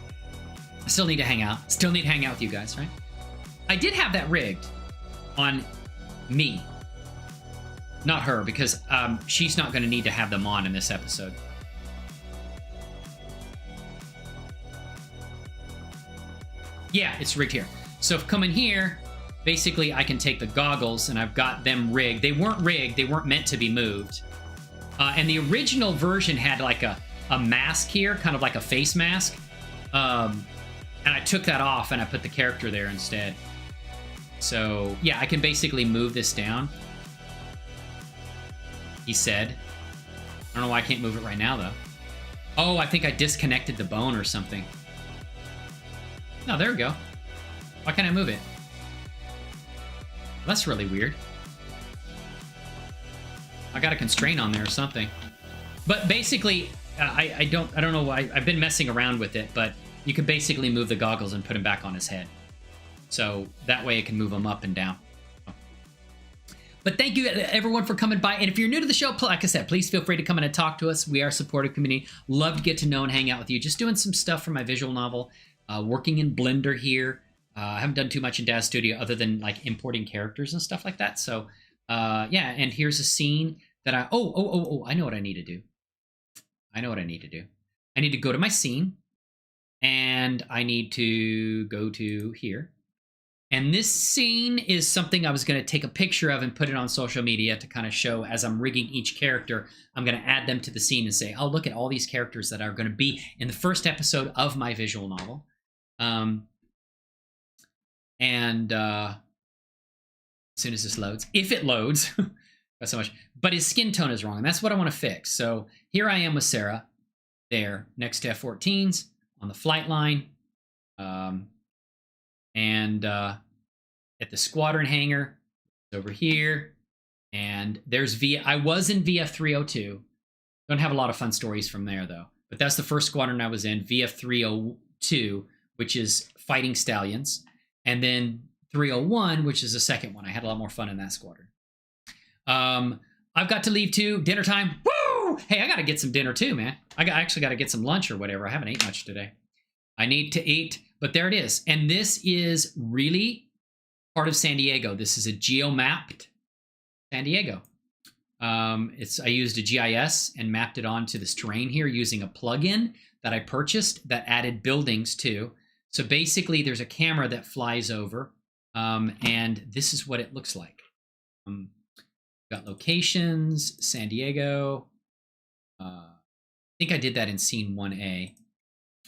I still need to hang out. Still need to hang out with you guys, right? I did have that rigged on me, not her, because she's not going to need to have them on in this episode. Yeah, it's rigged here. So if come in here. Basically, I can take the goggles, and I've got them rigged. They weren't rigged. They weren't meant to be moved. And the original version had like a mask here, kind of like a face mask. And I took that off, and I put the character there instead. So, yeah, I can basically move this down. He said. I don't know why I can't move it right now, though. Oh, I think I disconnected the bone or something. No, there we go. Why can't I move it? That's really weird. I got a constraint on there or something. But basically, I don't know why. I've been messing around with it, but you can basically move the goggles and put him back on his head. So that way it can move him up and down. But thank you everyone for coming by. And if you're new to the show, like I said, please feel free to come in and talk to us. We are a supportive community. Love to get to know and hang out with you. Just doing some stuff for my visual novel. Working in Blender here. I haven't done too much in Daz Studio other than like importing characters and stuff like that. So yeah, and here's a scene that I know what I need to do. I need to go to my scene and I need to go to here. And this scene is something I was going to take a picture of and put it on social media to kind of show as I'm rigging each character. I'm going to add them to the scene and say, oh, look at all these characters that are going to be in the first episode of my visual novel. As soon as this loads, if it loads, not so much, but his skin tone is wrong. And that's what I want to fix. So here I am with Sarah there next to F-14s on the flight line. At the squadron hangar over here, and there's I was in VF-302. Don't have a lot of fun stories from there though, but that's the first squadron I was in, VF-302, which is fighting stallions, and then 301, which is the second one. I had a lot more fun in that squadron. I've got to leave too. Dinner time. Woo! Hey, I got to get some dinner too, man. I actually got to get some lunch or whatever. I haven't ate much today. I need to eat. But there it is. And this is really part of San Diego. This is a geo-mapped San Diego. I used a GIS and mapped it onto this terrain here using a plugin that I purchased that added buildings too. So basically there's a camera that flies over and this is what it looks like. Got locations, San Diego. I think I did that in scene 1A.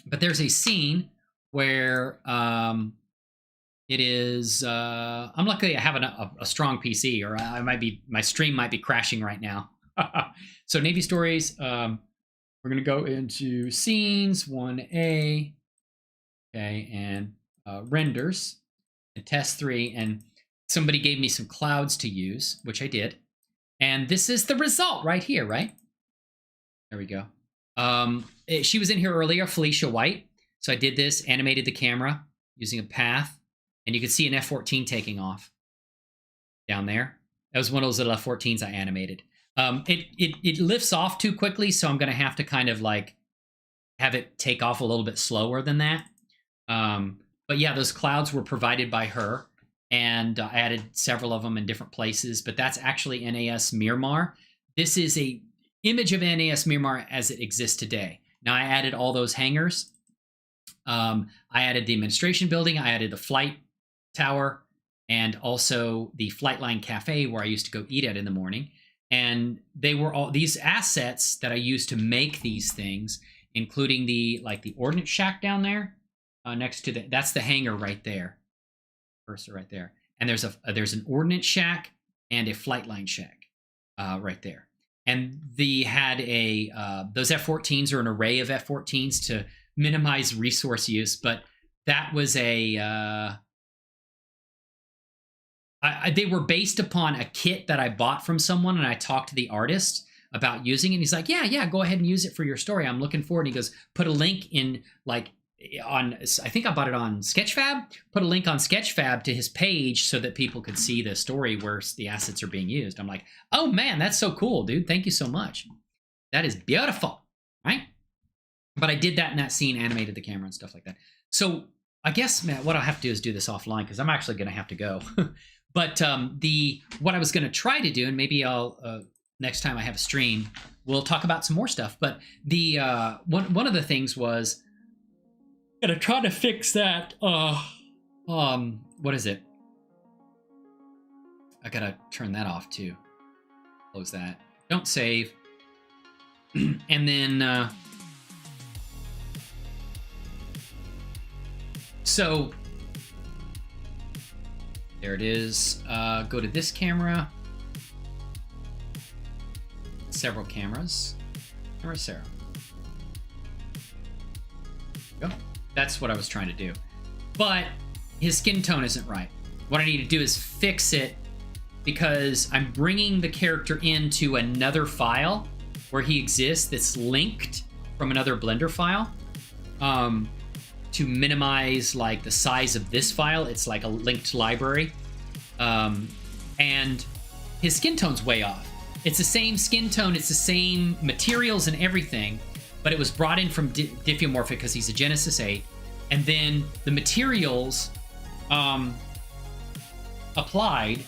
But there's a scene where it is I'm lucky I have a strong PC, or my stream might be crashing right now. So Navy stories, we're gonna go into scenes 1A, okay, and renders and test 3, and somebody gave me some clouds to use, which I did, and this is the result right here, right? There we go. She was in here earlier, Felicia White. So I did this, animated the camera using a path, and you can see an F-14 taking off down there. That was one of those little F-14s I animated. It lifts off too quickly, so I'm going to have to kind of like have it take off a little bit slower than that. But yeah, those clouds were provided by her, and I added several of them in different places, but that's actually NAS Miramar. This is a image of NAS Miramar as it exists today. Now I added all those hangars. I added the administration building, I added the flight tower, and also the flight line cafe where I used to go eat at in the morning. And they were all these assets that I used to make these things, including the ordnance shack down there next to that's the hangar right there, cursor right there. And there's an ordnance shack and a flight line shack right there. And they had those F-14s are an array of F-14s to minimize resource use, but that was they were based upon a kit that I bought from someone, and I talked to the artist about using it. And he's like, yeah, go ahead and use it for your story. I'm looking forward. And he goes, put a link in I think I bought it on Sketchfab, put a link on Sketchfab to his page so that people could see the story where the assets are being used. I'm like, oh man, that's so cool, dude. Thank you so much. That is beautiful, right? But I did that in that scene, animated the camera and stuff like that. So I guess, man, what I'll have to do is do this offline because I'm actually going to have to go. But what I was going to try to do, and maybe I'll next time I have a stream, we'll talk about some more stuff. But the one of the things was I'm going to try to fix that. What is it? I got to turn that off too. Close that. Don't save. And then so there it is. Go to this camera. Several cameras. Where's Sarah? Go. That's what I was trying to do. But his skin tone isn't right. What I need to do is fix it because I'm bringing the character into another file where he exists that's linked from another Blender file to minimize like the size of this file. It's like a linked library. And his skin tone's way off. It's the same skin tone, it's the same materials and everything, but it was brought in from Diffeomorphic because he's a Genesis 8, and then the materials applied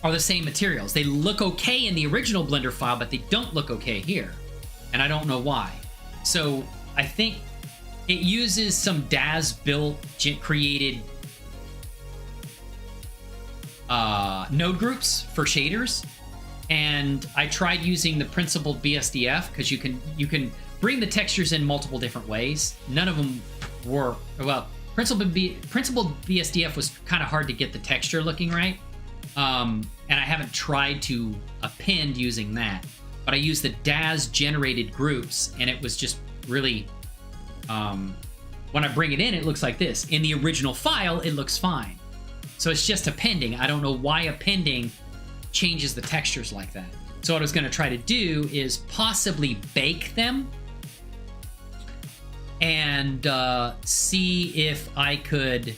are the same materials. They look okay in the original Blender file, but they don't look okay here, and I don't know why. So I think it uses some DAZ built created node groups for shaders, and I tried using the principled BSDF because you can bring the textures in multiple different ways. None of them work well. Principled BSDF was kind of hard to get the texture looking right, and I haven't tried to append using that, but I used the DAZ generated groups, and it was just really when I bring it in, it looks like this. In the original file, it looks fine. So it's just appending. I don't know why appending changes the textures like that. So what I was going to try to do is possibly bake them and see if I could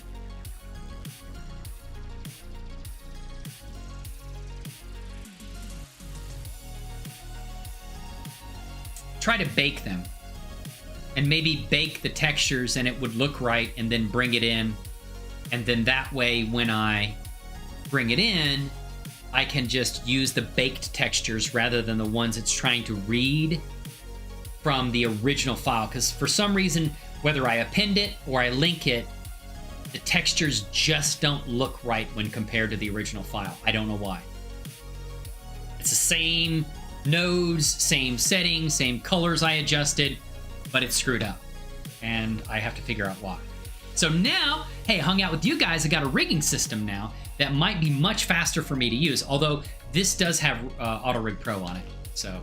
try to bake them and maybe bake the textures and it would look right, and then bring it in, and then that way when I bring it in, I can just use the baked textures rather than the ones it's trying to read from the original file, because for some reason, whether I append it or I link it, the textures just don't look right when compared to the original file. I don't know why. It's the same nodes, same settings, same colors I adjusted, but it's screwed up, and I have to figure out why. So now, hey, hung out with you guys, I got a rigging system now that might be much faster for me to use, although this does have auto-rigpro on it, so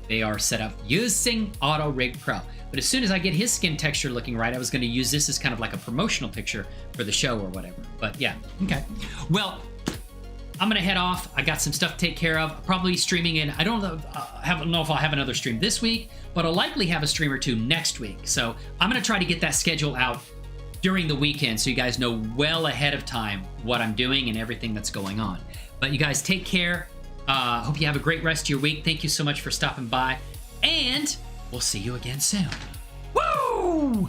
they are set up using auto-rigpro. But as soon as I get his skin texture looking right, I was going to use this as kind of like a promotional picture for the show or whatever. But yeah, okay. Well, I'm going to head off. I got some stuff to take care of. Probably streaming in. I don't know if I'll have another stream this week, but I'll likely have a stream or two next week. So I'm going to try to get that schedule out during the weekend so you guys know well ahead of time what I'm doing and everything that's going on. But you guys take care. Hope you have a great rest of your week. Thank you so much for stopping by, and we'll see you again soon.